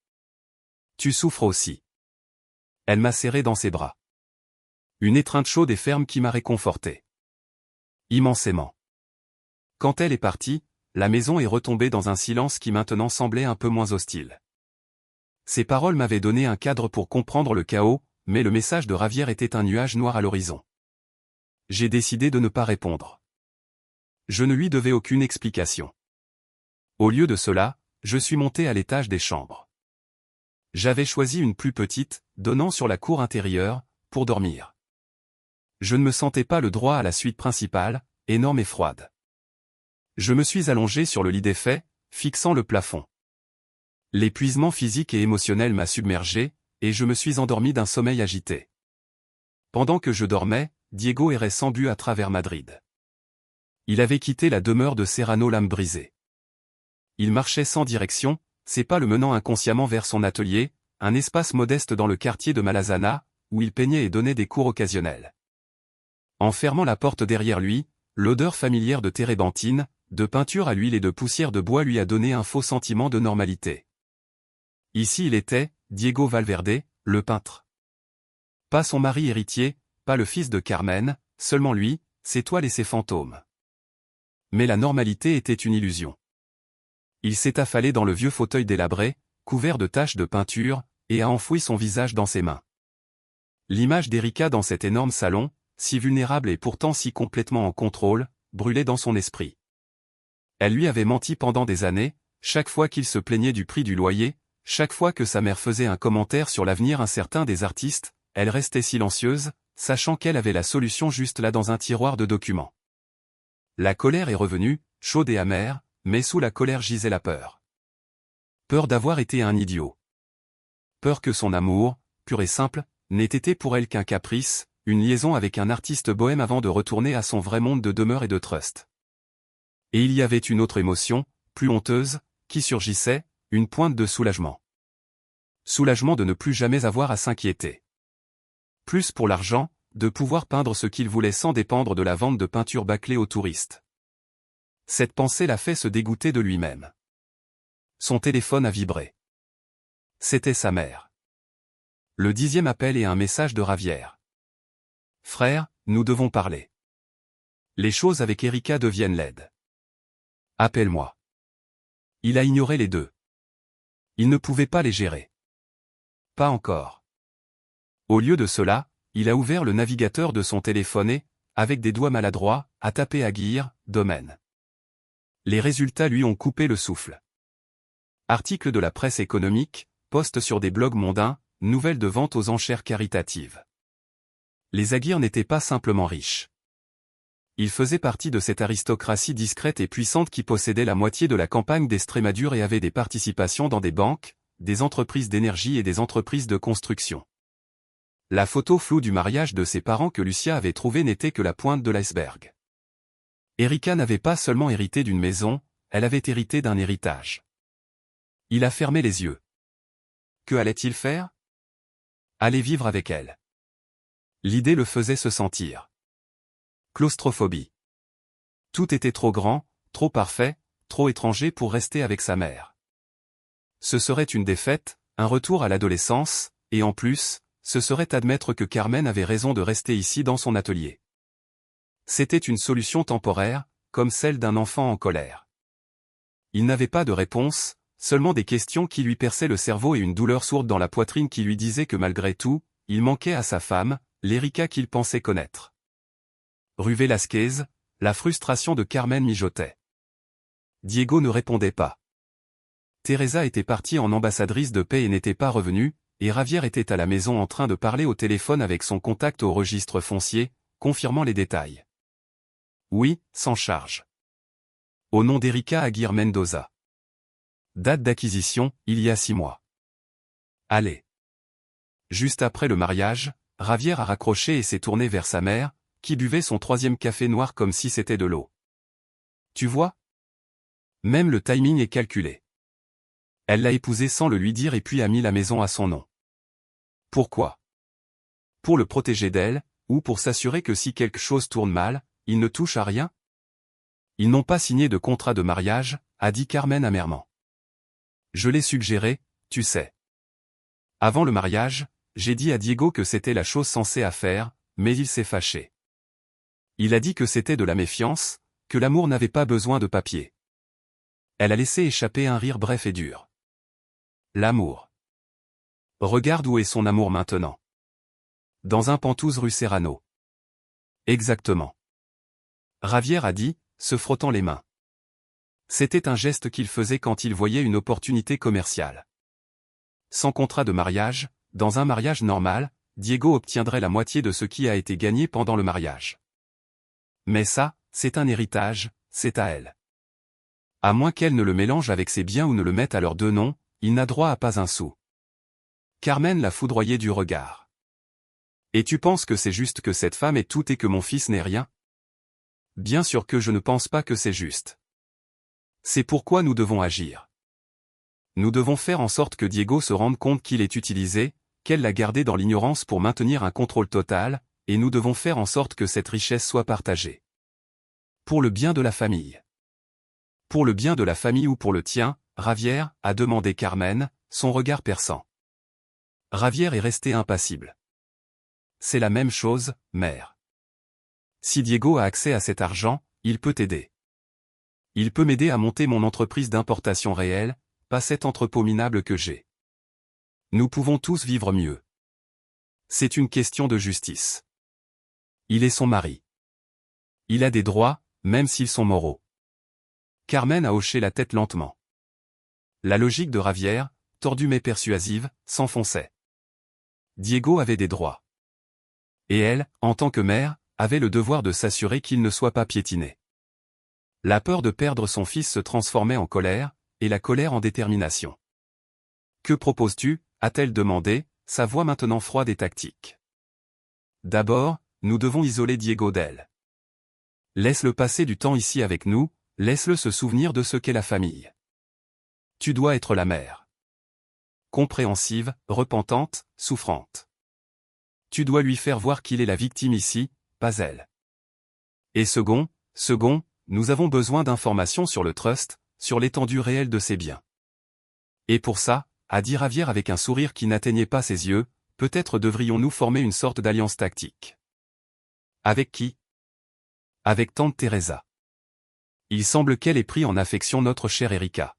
Tu souffres aussi. Elle m'a serré dans ses bras. Une étreinte chaude et ferme qui m'a réconforté. Immensément. Quand elle est partie, la maison est retombée dans un silence qui maintenant semblait un peu moins hostile. Ces paroles m'avaient donné un cadre pour comprendre le chaos, mais le message de Ravière était un nuage noir à l'horizon. J'ai décidé de ne pas répondre. Je ne lui devais aucune explication. Au lieu de cela, je suis monté à l'étage des chambres. J'avais choisi une plus petite, donnant sur la cour intérieure, pour dormir. Je ne me sentais pas le droit à la suite principale, énorme et froide. Je me suis allongé sur le lit défait, fixant le plafond. L'épuisement physique et émotionnel m'a submergé, et je me suis endormi d'un sommeil agité. Pendant que je dormais, Diego errait sans but à travers Madrid. Il avait quitté la demeure de Serrano l'âme brisée. Il marchait sans direction, ses pas le menant inconsciemment vers son atelier, un espace modeste dans le quartier de Malazana, où il peignait et donnait des cours occasionnels. En fermant la porte derrière lui, l'odeur familière de térébenthine, de peinture à l'huile et de poussière de bois lui a donné un faux sentiment de normalité. Ici il était, Diego Valverde, le peintre. Pas son mari héritier, pas le fils de Carmen, seulement lui, ses toiles et ses fantômes. Mais la normalité était une illusion. Il s'est affalé dans le vieux fauteuil délabré, couvert de taches de peinture, et a enfoui son visage dans ses mains. L'image d'Erika dans cet énorme salon, si vulnérable et pourtant si complètement en contrôle, brûlait dans son esprit. Elle lui avait menti pendant des années, chaque fois qu'il se plaignait du prix du loyer, chaque fois que sa mère faisait un commentaire sur l'avenir incertain des artistes, elle restait silencieuse, sachant qu'elle avait la solution juste là dans un tiroir de documents. La colère est revenue, chaude et amère, mais sous la colère gisait la peur. Peur d'avoir été un idiot. Peur que son amour, pur et simple, n'ait été pour elle qu'un caprice, une liaison avec un artiste bohème avant de retourner à son vrai monde de demeure et de trust. Et il y avait une autre émotion, plus honteuse, qui surgissait, une pointe de soulagement. Soulagement de ne plus jamais avoir à s'inquiéter. Plus pour l'argent, de pouvoir peindre ce qu'il voulait sans dépendre de la vente de peinture bâclée aux touristes. Cette pensée l'a fait se dégoûter de lui-même. Son téléphone a vibré. C'était sa mère. Le 10e appel et un message de Ravière. Frère, nous devons parler. Les choses avec Erika deviennent laides. Appelle-moi. Il a ignoré les deux. Il ne pouvait pas les gérer. Pas encore. Au lieu de cela, il a ouvert le navigateur de son téléphone et, avec des doigts maladroits, a tapé Aguirre, domaine. Les résultats lui ont coupé le souffle. Articles de la presse économique, posts sur des blogs mondains, nouvelles de vente aux enchères caritatives. Les Aguirre n'étaient pas simplement riches. Ils faisaient partie de cette aristocratie discrète et puissante qui possédait la moitié de la campagne d'Estrémadure et avait des participations dans des banques, des entreprises d'énergie et des entreprises de construction. La photo floue du mariage de ses parents que Lucia avait trouvée n'était que la pointe de l'iceberg. Erika n'avait pas seulement hérité d'une maison, elle avait hérité d'un héritage. Il a fermé les yeux. Que allait-il faire? Aller vivre avec elle. L'idée le faisait se sentir. Claustrophobie. Tout était trop grand, trop parfait, trop étranger pour rester avec sa mère. Ce serait une défaite, un retour à l'adolescence, et en plus, ce serait admettre que Carmen avait raison de rester ici dans son atelier. C'était une solution temporaire, comme celle d'un enfant en colère. Il n'avait pas de réponse, seulement des questions qui lui perçaient le cerveau et une douleur sourde dans la poitrine qui lui disait que malgré tout, il manquait à sa femme, l'Erika qu'il pensait connaître. Rue Velasquez, la frustration de Carmen mijotait. Diego ne répondait pas. Teresa était partie en ambassadrice de paix et n'était pas revenue, et Ravière était à la maison en train de parler au téléphone avec son contact au registre foncier, confirmant les détails. Oui, sans charge. Au nom d'Erika Aguirre Mendoza. Date d'acquisition, il y a 6 mois. Allez. Juste après le mariage, Ravière a raccroché et s'est tourné vers sa mère, qui buvait son 3e café noir comme si c'était de l'eau. Tu vois? Même le timing est calculé. Elle l'a épousé sans le lui dire et puis a mis la maison à son nom. Pourquoi? Pour le protéger d'elle, ou pour s'assurer que si quelque chose tourne mal, il ne touche à rien? Ils n'ont pas signé de contrat de mariage, a dit Carmen amèrement. Je l'ai suggéré, tu sais. Avant le mariage, j'ai dit à Diego que c'était la chose sensée à faire, mais il s'est fâché. Il a dit que c'était de la méfiance, que l'amour n'avait pas besoin de papier. Elle a laissé échapper un rire bref et dur. L'amour. Regarde où est son amour maintenant. Dans un Pantouse rue Serrano. Exactement. Ravière a dit, se frottant les mains. C'était un geste qu'il faisait quand il voyait une opportunité commerciale. Sans contrat de mariage, dans un mariage normal, Diego obtiendrait la moitié de ce qui a été gagné pendant le mariage. Mais ça, c'est un héritage, c'est à elle. À moins qu'elle ne le mélange avec ses biens ou ne le mette à leurs deux noms, il n'a droit à pas un sou. Carmen l'a foudroyé du regard. Et tu penses que c'est juste que cette femme ait tout et que mon fils n'ait rien? Bien sûr que je ne pense pas que c'est juste. C'est pourquoi nous devons agir. Nous devons faire en sorte que Diego se rende compte qu'il est utilisé, qu'elle l'a gardé dans l'ignorance pour maintenir un contrôle total, et nous devons faire en sorte que cette richesse soit partagée. Pour le bien de la famille. Pour le bien de la famille ou pour le tien, Ravière, a demandé Carmen, son regard perçant. Ravière est resté impassible. C'est la même chose, mère. Si Diego a accès à cet argent, il peut t'aider. Il peut m'aider à monter mon entreprise d'importation réelle, pas cet entrepôt minable que j'ai. Nous pouvons tous vivre mieux. C'est une question de justice. Il est son mari. Il a des droits, même s'ils sont moraux. Carmen a hoché la tête lentement. La logique de Ravière, tordue mais persuasive, s'enfonçait. Diego avait des droits. Et elle, en tant que mère, avait le devoir de s'assurer qu'il ne soit pas piétiné. La peur de perdre son fils se transformait en colère, et la colère en détermination. Que proposes-tu? A-t-elle demandé, sa voix maintenant froide et tactique. D'abord, nous devons isoler Diego d'elle. Laisse-le passer du temps ici avec nous, laisse-le se souvenir de ce qu'est la famille. Tu dois être la mère. Compréhensive, repentante, souffrante. Tu dois lui faire voir qu'il est la victime ici, pas elle. Et second, nous avons besoin d'informations sur le trust, sur l'étendue réelle de ses biens. Et pour ça, a dit Javier avec un sourire qui n'atteignait pas ses yeux, peut-être devrions-nous former une sorte d'alliance tactique. Avec qui? Avec tante Teresa. Il semble qu'elle ait pris en affection notre chère Erika.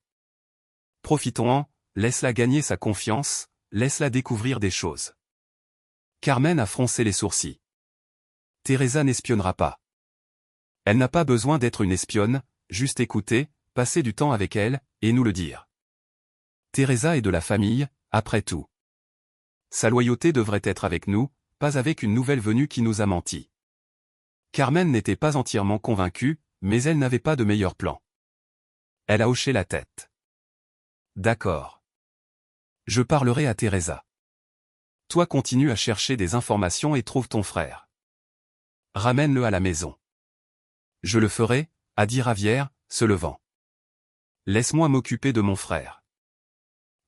Profitons-en, laisse-la gagner sa confiance, laisse-la découvrir des choses. Carmen a froncé les sourcils. Teresa n'espionnera pas. Elle n'a pas besoin d'être une espionne, juste écouter, passer du temps avec elle, et nous le dire. Teresa est de la famille, après tout. Sa loyauté devrait être avec nous, pas avec une nouvelle venue qui nous a menti. Carmen n'était pas entièrement convaincue, mais elle n'avait pas de meilleur plan. Elle a hoché la tête. D'accord. Je parlerai à Teresa. Toi continue à chercher des informations et trouve ton frère. Ramène-le à la maison. Je le ferai, a dit Javier, se levant. Laisse-moi m'occuper de mon frère.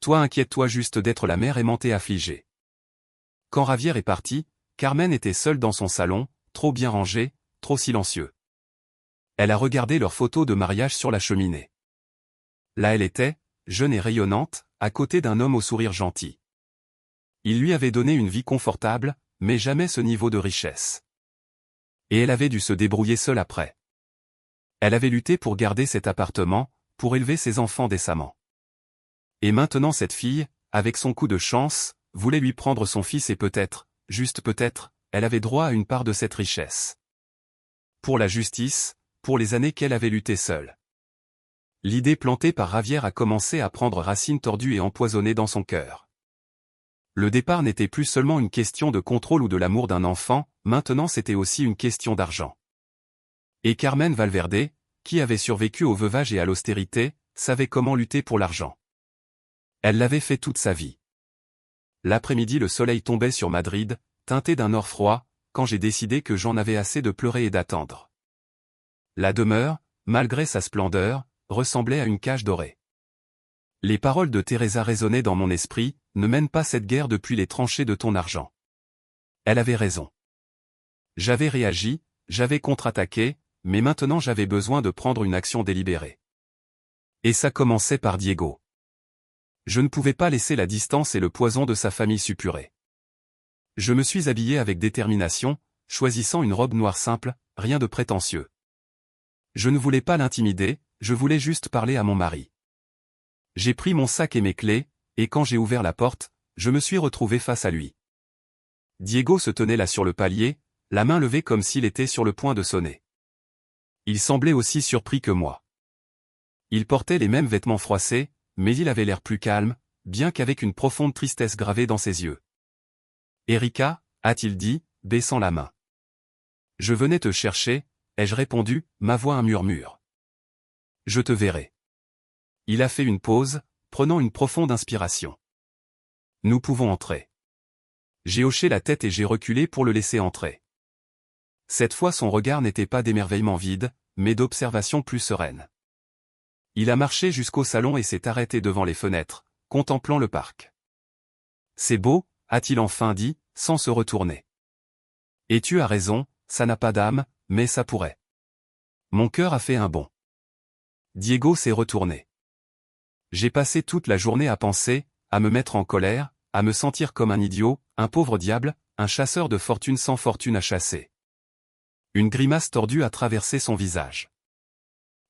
Toi inquiète-toi juste d'être la mère aimante et affligée. Quand Javier est parti, Carmen était seule dans son salon, trop bien rangé, trop silencieux. Elle a regardé leurs photos de mariage sur la cheminée. Là elle était, jeune et rayonnante, à côté d'un homme au sourire gentil. Il lui avait donné une vie confortable, mais jamais ce niveau de richesse. Et elle avait dû se débrouiller seule après. Elle avait lutté pour garder cet appartement, pour élever ses enfants décemment. Et maintenant cette fille, avec son coup de chance, voulait lui prendre son fils et peut-être, juste peut-être, elle avait droit à une part de cette richesse. Pour la justice, pour les années qu'elle avait lutté seule. L'idée plantée par Javier a commencé à prendre racine tordue et empoisonnée dans son cœur. Le départ n'était plus seulement une question de contrôle ou de l'amour d'un enfant, maintenant c'était aussi une question d'argent. Et Carmen Valverde, qui avait survécu au veuvage et à l'austérité, savait comment lutter pour l'argent. Elle l'avait fait toute sa vie. L'après-midi le soleil tombait sur Madrid, teinté d'un or froid, quand j'ai décidé que j'en avais assez de pleurer et d'attendre. La demeure, malgré sa splendeur, ressemblait à une cage dorée. Les paroles de Teresa résonnaient dans mon esprit, ne mène pas cette guerre depuis les tranchées de ton argent. Elle avait raison. J'avais réagi, j'avais contre-attaqué, mais maintenant j'avais besoin de prendre une action délibérée. Et ça commençait par Diego. Je ne pouvais pas laisser la distance et le poison de sa famille suppurer. Je me suis habillé avec détermination, choisissant une robe noire simple, rien de prétentieux. Je ne voulais pas l'intimider, je voulais juste parler à mon mari. J'ai pris mon sac et mes clés, et quand j'ai ouvert la porte, je me suis retrouvé face à lui. Diego se tenait là sur le palier, la main levée comme s'il était sur le point de sonner. Il semblait aussi surpris que moi. Il portait les mêmes vêtements froissés, mais il avait l'air plus calme, bien qu'avec une profonde tristesse gravée dans ses yeux. « Erika » a-t-il dit, baissant la main. « Je venais te chercher » ai-je répondu, ma voix un murmure. « Je te verrai. » Il a fait une pause, prenant une profonde inspiration. « Nous pouvons entrer. » J'ai hoché la tête et j'ai reculé pour le laisser entrer. Cette fois son regard n'était pas d'émerveillement vide, mais d'observation plus sereine. Il a marché jusqu'au salon et s'est arrêté devant les fenêtres, contemplant le parc. « C'est beau » a-t-il enfin dit, sans se retourner. « Et tu as raison, ça n'a pas d'âme, mais ça pourrait. » Mon cœur a fait un bond. Diego s'est retourné. J'ai passé toute la journée à penser, à me mettre en colère, à me sentir comme un idiot, un pauvre diable, un chasseur de fortune sans fortune à chasser. Une grimace tordue a traversé son visage.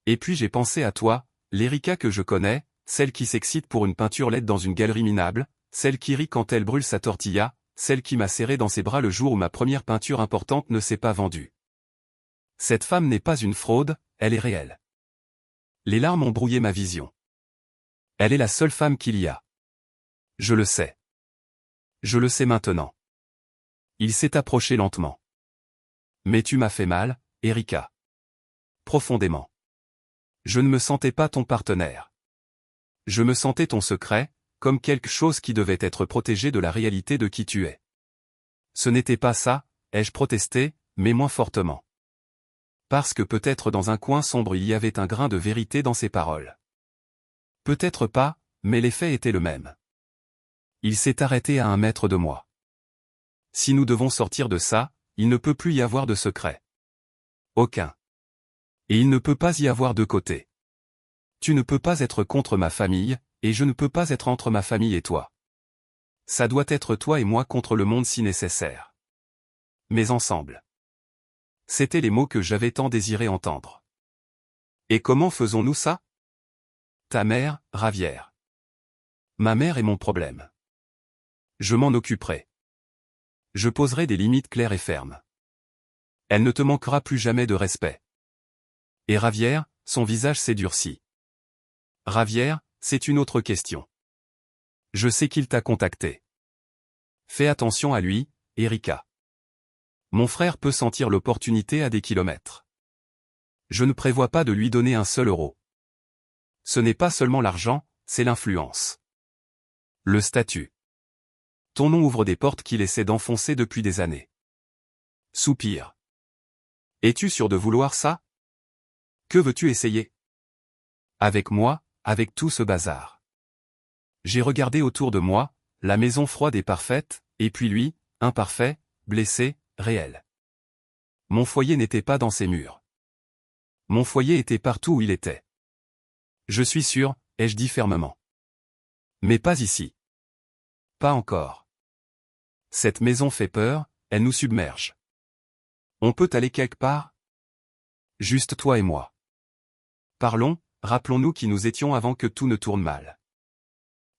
Et puis j'ai pensé à toi, l'Erika que je connais, celle qui s'excite pour une peinture laide dans une galerie minable, celle qui rit quand elle brûle sa tortilla, celle qui m'a serré dans ses bras le jour où ma première peinture importante ne s'est pas vendue. Cette femme n'est pas une fraude, elle est réelle. Les larmes ont brouillé ma vision. Elle est la seule femme qu'il y a. Je le sais. Je le sais maintenant. Il s'est approché lentement. Mais tu m'as fait mal, Erika. Profondément. Je ne me sentais pas ton partenaire. Je me sentais ton secret, comme quelque chose qui devait être protégé de la réalité de qui tu es. Ce n'était pas ça, ai-je protesté, mais moins fortement. Parce que peut-être dans un coin sombre il y avait un grain de vérité dans ses paroles. Peut-être pas, mais l'effet était le même. Il s'est arrêté à 1 mètre de moi. Si nous devons sortir de ça, il ne peut plus y avoir de secret. Aucun. Et il ne peut pas y avoir deux côtés. Tu ne peux pas être contre ma famille, et je ne peux pas être entre ma famille et toi. Ça doit être toi et moi contre le monde si nécessaire. Mais ensemble. C'étaient les mots que j'avais tant désiré entendre. Et comment faisons-nous ça? Ta mère, Ravière. Ma mère est mon problème. Je m'en occuperai. Je poserai des limites claires et fermes. Elle ne te manquera plus jamais de respect. Et Ravière, son visage s'est durci. Ravière, c'est une autre question. Je sais qu'il t'a contacté. Fais attention à lui, Erika. Mon frère peut sentir l'opportunité à des kilomètres. Je ne prévois pas de lui donner un seul euro. Ce n'est pas seulement l'argent, c'est l'influence. Le statut. Ton nom ouvre des portes qu'il essaie d'enfoncer depuis des années. Soupir. Es-tu sûr de vouloir ça? Que veux-tu essayer? Avec moi, avec tout ce bazar. J'ai regardé autour de moi, la maison froide et parfaite, et puis lui, imparfait, blessé, réel. Mon foyer n'était pas dans ses murs. Mon foyer était partout où il était. Je suis sûr, ai-je dit fermement. Mais pas ici. Pas encore. Cette maison fait peur, elle nous submerge. On peut aller quelque part? Juste toi et moi. Parlons, rappelons-nous qui nous étions avant que tout ne tourne mal.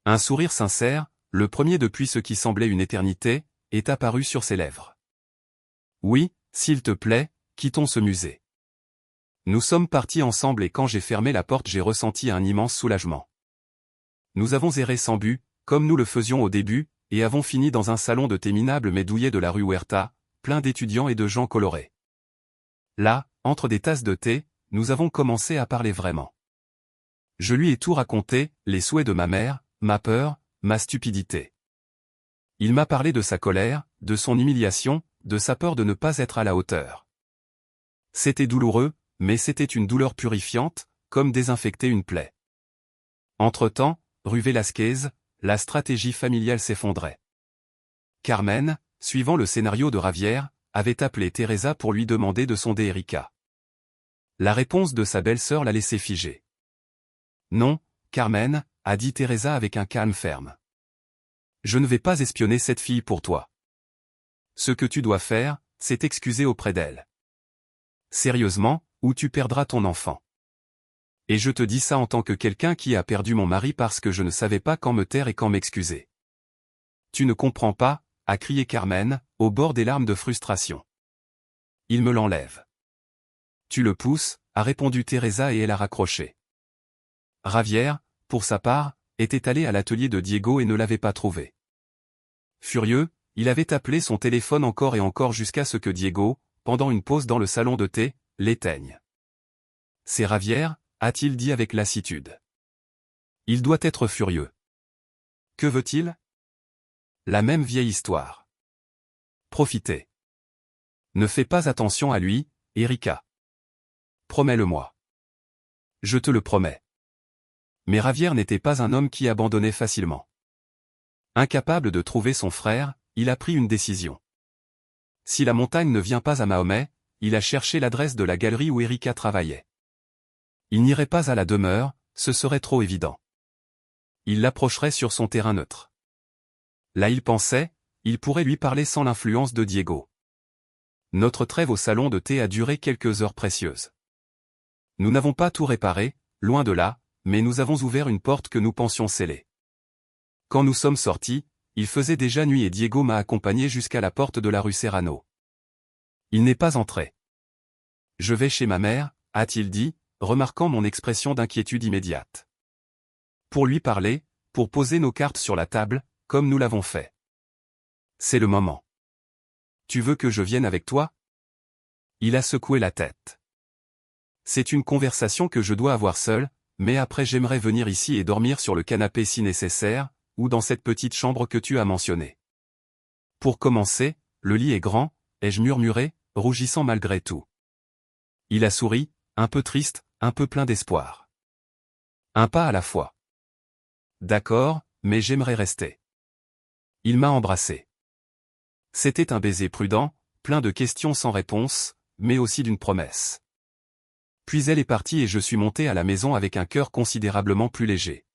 Un sourire sincère, le premier depuis ce qui semblait une éternité, est apparu sur ses lèvres. Oui, s'il te plaît, quittons ce musée. Nous sommes partis ensemble et quand j'ai fermé la porte j'ai ressenti un immense soulagement. Nous avons erré sans but, comme nous le faisions au début, et avons fini dans un salon de thé minable mais douillet de la rue Huerta, plein d'étudiants et de gens colorés. Là, entre des tasses de thé, nous avons commencé à parler vraiment. Je lui ai tout raconté, les souhaits de ma mère, ma peur, ma stupidité. Il m'a parlé de sa colère, de son humiliation, de sa peur de ne pas être à la hauteur. C'était douloureux, mais c'était une douleur purifiante, comme désinfecter une plaie. Entre-temps, rue Velasquez, la stratégie familiale s'effondrait. Carmen, suivant le scénario de Ravière, avait appelé Teresa pour lui demander de sonder Erika. La réponse de sa belle-sœur l'a laissé figée. Non, Carmen, a dit Teresa avec un calme ferme. Je ne vais pas espionner cette fille pour toi. Ce que tu dois faire, c'est t'excuser auprès d'elle. Sérieusement, ou tu perdras ton enfant. Et je te dis ça en tant que quelqu'un qui a perdu mon mari parce que je ne savais pas quand me taire et quand m'excuser. Tu ne comprends pas, a crié Carmen, au bord des larmes de frustration. Il me l'enlève. Tu le pousses, a répondu Teresa et elle a raccroché. Ravière, pour sa part, était allé à l'atelier de Diego et ne l'avait pas trouvé. Furieux, il avait appelé son téléphone encore et encore jusqu'à ce que Diego, pendant une pause dans le salon de thé, l'éteigne. C'est Ravière, a-t-il dit avec lassitude. Il doit être furieux. Que veut-il? La même vieille histoire. Profitez. Ne fais pas attention à lui, Erika. Promets-le-moi. Je te le promets. Mais Ravière n'était pas un homme qui abandonnait facilement. Incapable de trouver son frère, il a pris une décision. Si la montagne ne vient pas à Mahomet, il a cherché l'adresse de la galerie où Erika travaillait. Il n'irait pas à la demeure, ce serait trop évident. Il l'approcherait sur son terrain neutre. Là il pensait, il pourrait lui parler sans l'influence de Diego. Notre trêve au salon de thé a duré quelques heures précieuses. Nous n'avons pas tout réparé, loin de là, mais nous avons ouvert une porte que nous pensions scellée. Quand nous sommes sortis, il faisait déjà nuit et Diego m'a accompagné jusqu'à la porte de la rue Serrano. Il n'est pas entré. Je vais chez ma mère, a-t-il dit, remarquant mon expression d'inquiétude immédiate. Pour lui parler, pour poser nos cartes sur la table, comme nous l'avons fait. C'est le moment. Tu veux que je vienne avec toi? Il a secoué la tête. C'est une conversation que je dois avoir seule, mais après j'aimerais venir ici et dormir sur le canapé si nécessaire, ou dans cette petite chambre que tu as mentionnée. Pour commencer, le lit est grand, ai-je murmuré, rougissant malgré tout. Il a souri, un peu triste, un peu plein d'espoir. Un pas à la fois. D'accord, mais j'aimerais rester. Il m'a embrassé. C'était un baiser prudent, plein de questions sans réponse, mais aussi d'une promesse. Puis elle est partie et je suis monté à la maison avec un cœur considérablement plus léger.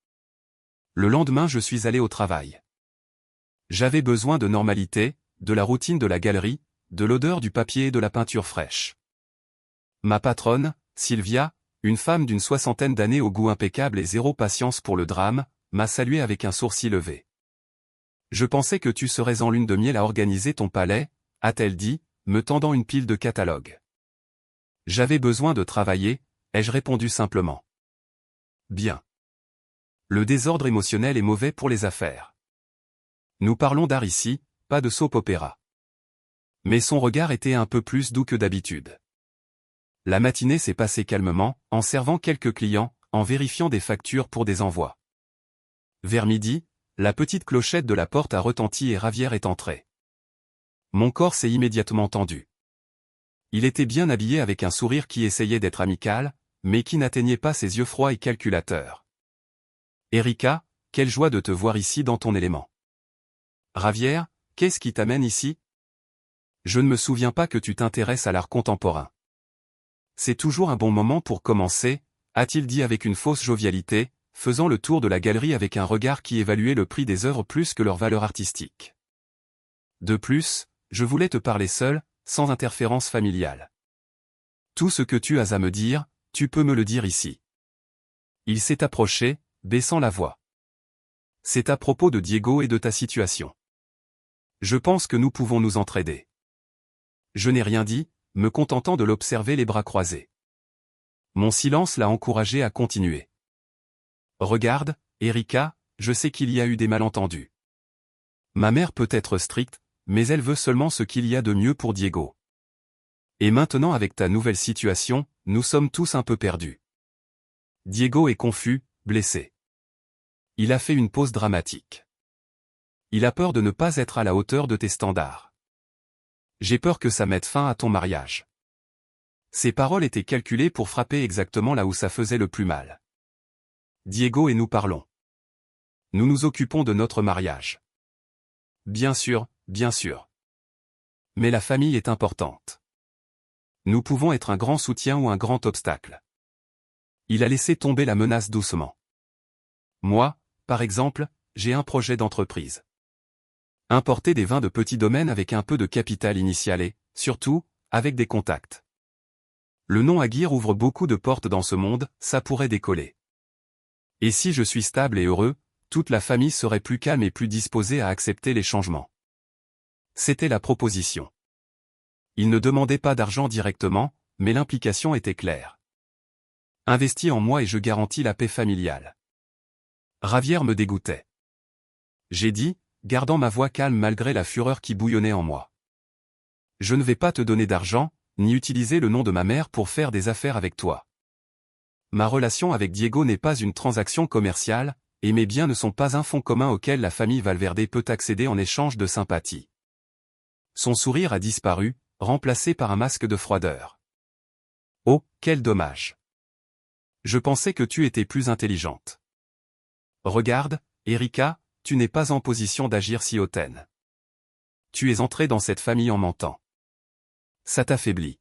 Le lendemain je suis allé au travail. J'avais besoin de normalité, de la routine de la galerie, de l'odeur du papier et de la peinture fraîche. Ma patronne, Sylvia, une femme d'une 60aine d'années au goût impeccable et zéro patience pour le drame, m'a salué avec un sourcil levé. Je pensais que tu serais en lune de miel à organiser ton palais, a-t-elle dit, me tendant une pile de catalogues. J'avais besoin de travailler, ai-je répondu simplement. Bien. Le désordre émotionnel est mauvais pour les affaires. Nous parlons d'art ici, pas de soap-opéra. Mais son regard était un peu plus doux que d'habitude. La matinée s'est passée calmement, en servant quelques clients, en vérifiant des factures pour des envois. Vers midi, la petite clochette de la porte a retenti et Javier est entré. Mon corps s'est immédiatement tendu. Il était bien habillé avec un sourire qui essayait d'être amical, mais qui n'atteignait pas ses yeux froids et calculateurs. Erika, quelle joie de te voir ici dans ton élément. Javier, qu'est-ce qui t'amène ici? Je ne me souviens pas que tu t'intéresses à l'art contemporain. C'est toujours un bon moment pour commencer, a-t-il dit avec une fausse jovialité, faisant le tour de la galerie avec un regard qui évaluait le prix des œuvres plus que leur valeur artistique. De plus, je voulais te parler seul, sans interférence familiale. Tout ce que tu as à me dire, tu peux me le dire ici. Il s'est approché, baissant la voix. C'est à propos de Diego et de ta situation. Je pense que nous pouvons nous entraider. Je n'ai rien dit, me contentant de l'observer les bras croisés. Mon silence l'a encouragé à continuer. Regarde, Erika, je sais qu'il y a eu des malentendus. Ma mère peut être stricte, mais elle veut seulement ce qu'il y a de mieux pour Diego. Et maintenant avec ta nouvelle situation, nous sommes tous un peu perdus. Diego est confus, blessé. Il a fait une pause dramatique. Il a peur de ne pas être à la hauteur de tes standards. J'ai peur que ça mette fin à ton mariage. Ces paroles étaient calculées pour frapper exactement là où ça faisait le plus mal. Diego et nous parlons. Nous nous occupons de notre mariage. Bien sûr, bien sûr. Mais la famille est importante. Nous pouvons être un grand soutien ou un grand obstacle. Il a laissé tomber la menace doucement. Moi, par exemple, j'ai un projet d'entreprise. Importer des vins de petits domaines avec un peu de capital initial et, surtout, avec des contacts. Le nom Aguirre ouvre beaucoup de portes dans ce monde, ça pourrait décoller. Et si je suis stable et heureux, toute la famille serait plus calme et plus disposée à accepter les changements. C'était la proposition. Il ne demandait pas d'argent directement, mais l'implication était claire. Investis en moi et je garantis la paix familiale. Javier me dégoûtait. J'ai dit, gardant ma voix calme malgré la fureur qui bouillonnait en moi. Je ne vais pas te donner d'argent, ni utiliser le nom de ma mère pour faire des affaires avec toi. Ma relation avec Diego n'est pas une transaction commerciale, et mes biens ne sont pas un fonds commun auquel la famille Valverde peut accéder en échange de sympathie. Son sourire a disparu, remplacé par un masque de froideur. Oh, quel dommage. Je pensais que tu étais plus intelligente. Regarde, Erika, tu n'es pas en position d'agir si hautaine. Tu es entrée dans cette famille en mentant. Ça t'affaiblit.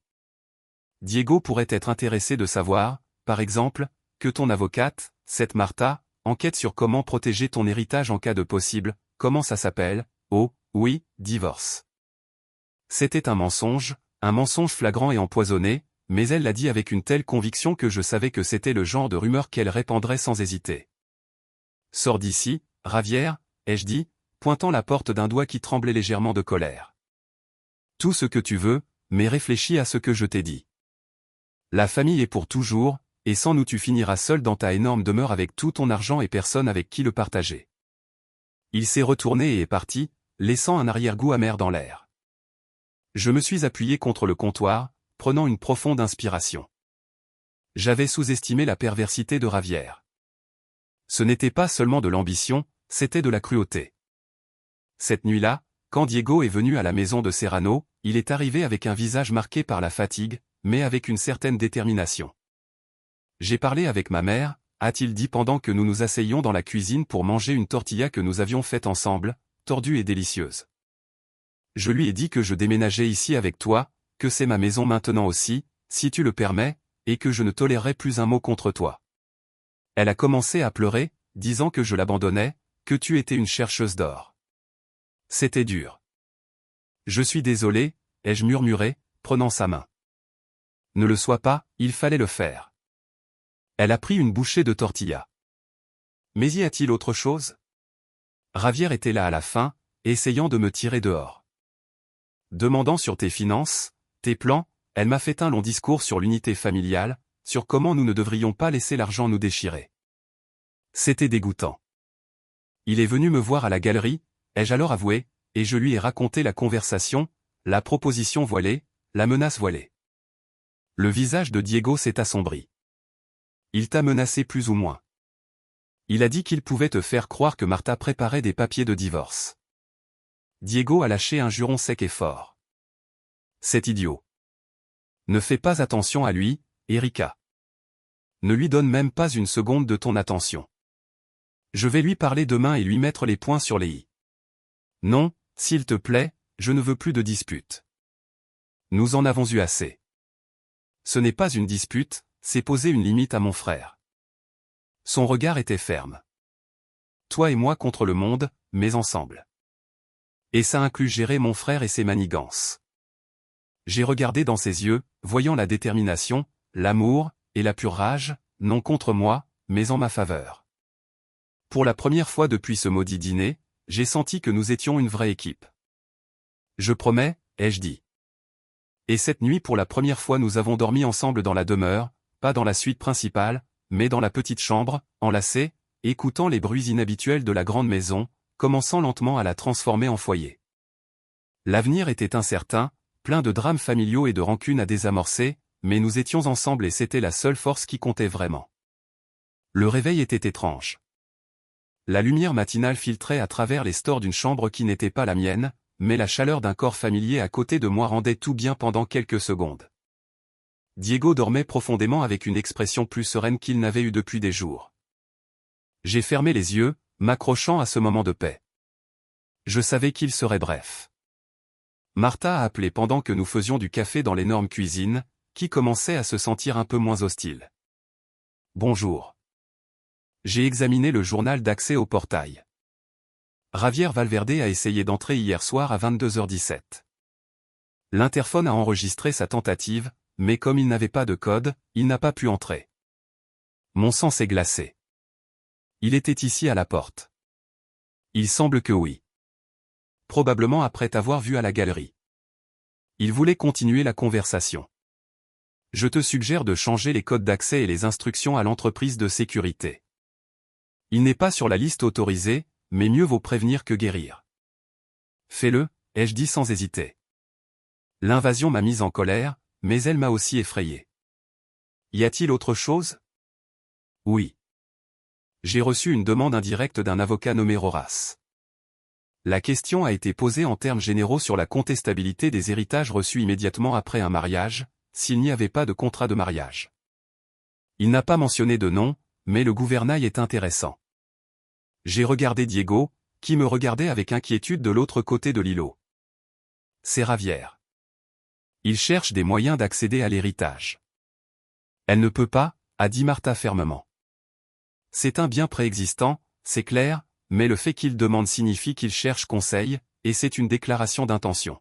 Diego pourrait être intéressé de savoir, par exemple, que ton avocate, cette Martha, enquête sur comment protéger ton héritage en cas de possible, comment ça s'appelle, oh, oui, divorce. C'était un mensonge flagrant et empoisonné, mais elle l'a dit avec une telle conviction que je savais que c'était le genre de rumeur qu'elle répandrait sans hésiter. Sors d'ici, Javier, ai-je dit, pointant la porte d'un doigt qui tremblait légèrement de colère. Tout ce que tu veux, mais réfléchis à ce que je t'ai dit. La famille est pour toujours, et sans nous tu finiras seul dans ta énorme demeure avec tout ton argent et personne avec qui le partager. Il s'est retourné et est parti, laissant un arrière-goût amer dans l'air. Je me suis appuyé contre le comptoir, prenant une profonde inspiration. J'avais sous-estimé la perversité de Javier. Ce n'était pas seulement de l'ambition, c'était de la cruauté. Cette nuit-là, quand Diego est venu à la maison de Serrano, il est arrivé avec un visage marqué par la fatigue, mais avec une certaine détermination. J'ai parlé avec ma mère, a-t-il dit pendant que nous nous asseyions dans la cuisine pour manger une tortilla que nous avions faite ensemble, tordue et délicieuse. Je lui ai dit que je déménageais ici avec toi, que c'est ma maison maintenant aussi, si tu le permets, et que je ne tolérerai plus un mot contre toi. Elle a commencé à pleurer, disant que je l'abandonnais, que tu étais une chercheuse d'or. C'était dur. Je suis désolé, ai-je murmuré, prenant sa main. Ne le sois pas, il fallait le faire. Elle a pris une bouchée de tortilla. Mais y a-t-il autre chose? Javier était là à la fin, essayant de me tirer dehors. Demandant sur tes finances, tes plans, elle m'a fait un long discours sur l'unité familiale, sur comment nous ne devrions pas laisser l'argent nous déchirer. C'était dégoûtant. Il est venu me voir à la galerie, ai-je alors avoué, et je lui ai raconté la conversation, la proposition voilée, la menace voilée. Le visage de Diego s'est assombri. Il t'a menacé plus ou moins. Il a dit qu'il pouvait te faire croire que Martha préparait des papiers de divorce. Diego a lâché un juron sec et fort. C'est idiot. Ne fais pas attention à lui, Erika. Ne lui donne même pas une seconde de ton attention. Je vais lui parler demain et lui mettre les points sur les i. Non, s'il te plaît, je ne veux plus de dispute. Nous en avons eu assez. Ce n'est pas une dispute, c'est poser une limite à mon frère. Son regard était ferme. Toi et moi contre le monde, mais ensemble. Et ça inclut gérer mon frère et ses manigances. J'ai regardé dans ses yeux, voyant la détermination, l'amour, et la pure rage, non contre moi, mais en ma faveur. Pour la première fois depuis ce maudit dîner, j'ai senti que nous étions une vraie équipe. Je promets, ai-je dit. Et cette nuit pour la première fois nous avons dormi ensemble dans la demeure, pas dans la suite principale, mais dans la petite chambre, enlacés, écoutant les bruits inhabituels de la grande maison, commençant lentement à la transformer en foyer. L'avenir était incertain, plein de drames familiaux et de rancunes à désamorcer, mais nous étions ensemble et c'était la seule force qui comptait vraiment. Le réveil était étrange. La lumière matinale filtrait à travers les stores d'une chambre qui n'était pas la mienne, mais la chaleur d'un corps familier à côté de moi rendait tout bien pendant quelques secondes. Diego dormait profondément avec une expression plus sereine qu'il n'avait eue depuis des jours. J'ai fermé les yeux, m'accrochant à ce moment de paix. Je savais qu'il serait bref. Martha a appelé pendant que nous faisions du café dans l'énorme cuisine, qui commençait à se sentir un peu moins hostile. Bonjour. J'ai examiné le journal d'accès au portail. Javier Valverde a essayé d'entrer hier soir à 22h17. L'interphone a enregistré sa tentative, mais comme il n'avait pas de code, il n'a pas pu entrer. Mon sang s'est glacé. Il était ici à la porte. Il semble que oui. Probablement après t'avoir vu à la galerie. Il voulait continuer la conversation. Je te suggère de changer les codes d'accès et les instructions à l'entreprise de sécurité. Il n'est pas sur la liste autorisée, mais mieux vaut prévenir que guérir. Fais-le, ai-je dit sans hésiter. L'invasion m'a mise en colère, mais elle m'a aussi effrayé. Y a-t-il autre chose? Oui. J'ai reçu une demande indirecte d'un avocat nommé Roras. La question a été posée en termes généraux sur la contestabilité des héritages reçus immédiatement après un mariage, s'il n'y avait pas de contrat de mariage. Il n'a pas mentionné de nom, mais le gouvernail est intéressant. J'ai regardé Diego, qui me regardait avec inquiétude de l'autre côté de l'îlot. C'est Javier. Il cherche des moyens d'accéder à l'héritage. Elle ne peut pas, a dit Martha fermement. C'est un bien préexistant, c'est clair, mais le fait qu'il demande signifie qu'il cherche conseil, et c'est une déclaration d'intention.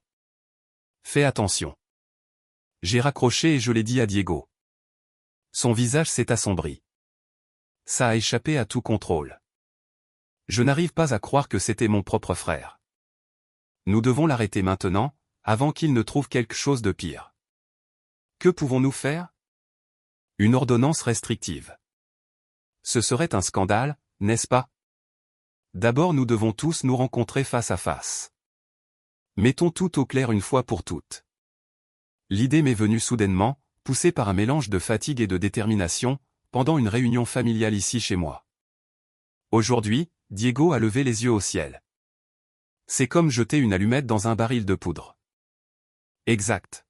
Fais attention. J'ai raccroché et je l'ai dit à Diego. Son visage s'est assombri. Ça a échappé à tout contrôle. Je n'arrive pas à croire que c'était mon propre frère. Nous devons l'arrêter maintenant, avant qu'il ne trouve quelque chose de pire. Que pouvons-nous faire? Une ordonnance restrictive. Ce serait un scandale, n'est-ce pas? D'abord nous devons tous nous rencontrer face à face. Mettons tout au clair une fois pour toutes. L'idée m'est venue soudainement, poussée par un mélange de fatigue et de détermination, pendant une réunion familiale ici chez moi. Aujourd'hui, Diego a levé les yeux au ciel. C'est comme jeter une allumette dans un baril de poudre. Exact.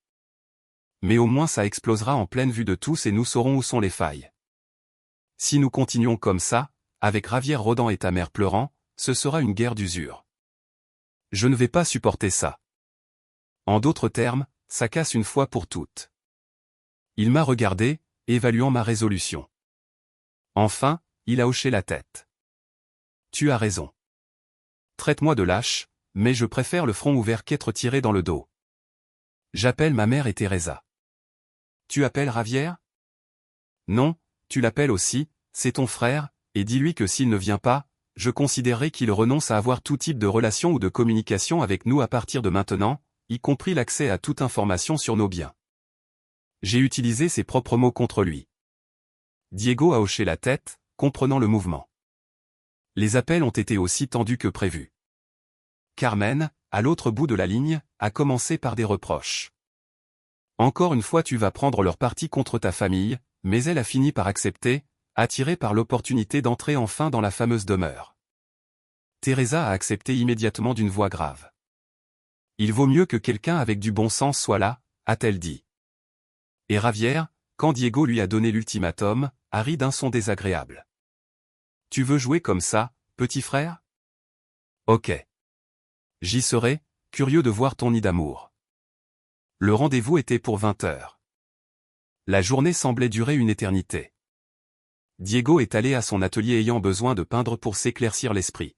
Mais au moins ça explosera en pleine vue de tous et nous saurons où sont les failles. Si nous continuons comme ça, avec Javier rôdant et ta mère pleurant, ce sera une guerre d'usure. Je ne vais pas supporter ça. En d'autres termes, ça casse une fois pour toutes. Il m'a regardé, évaluant ma résolution. Enfin, il a hoché la tête. Tu as raison. Traite-moi de lâche, mais je préfère le front ouvert qu'être tiré dans le dos. J'appelle ma mère et Teresa. Tu appelles Ravière? Non, tu l'appelles aussi, c'est ton frère, et dis-lui que s'il ne vient pas, je considérerai qu'il renonce à avoir tout type de relation ou de communication avec nous à partir de maintenant, y compris l'accès à toute information sur nos biens. J'ai utilisé ses propres mots contre lui. Diego a hoché la tête, comprenant le mouvement. Les appels ont été aussi tendus que prévu. Carmen, à l'autre bout de la ligne, a commencé par des reproches. Encore une fois tu vas prendre leur parti contre ta famille, mais elle a fini par accepter, attirée par l'opportunité d'entrer enfin dans la fameuse demeure. Teresa a accepté immédiatement d'une voix grave. Il vaut mieux que quelqu'un avec du bon sens soit là, a-t-elle dit. Et Ravière, quand Diego lui a donné l'ultimatum, a ri d'un son désagréable. Tu veux jouer comme ça, petit frère? Ok. J'y serai, curieux de voir ton nid d'amour. Le rendez-vous était pour 20 heures. La journée semblait durer une éternité. Diego est allé à son atelier ayant besoin de peindre pour s'éclaircir l'esprit.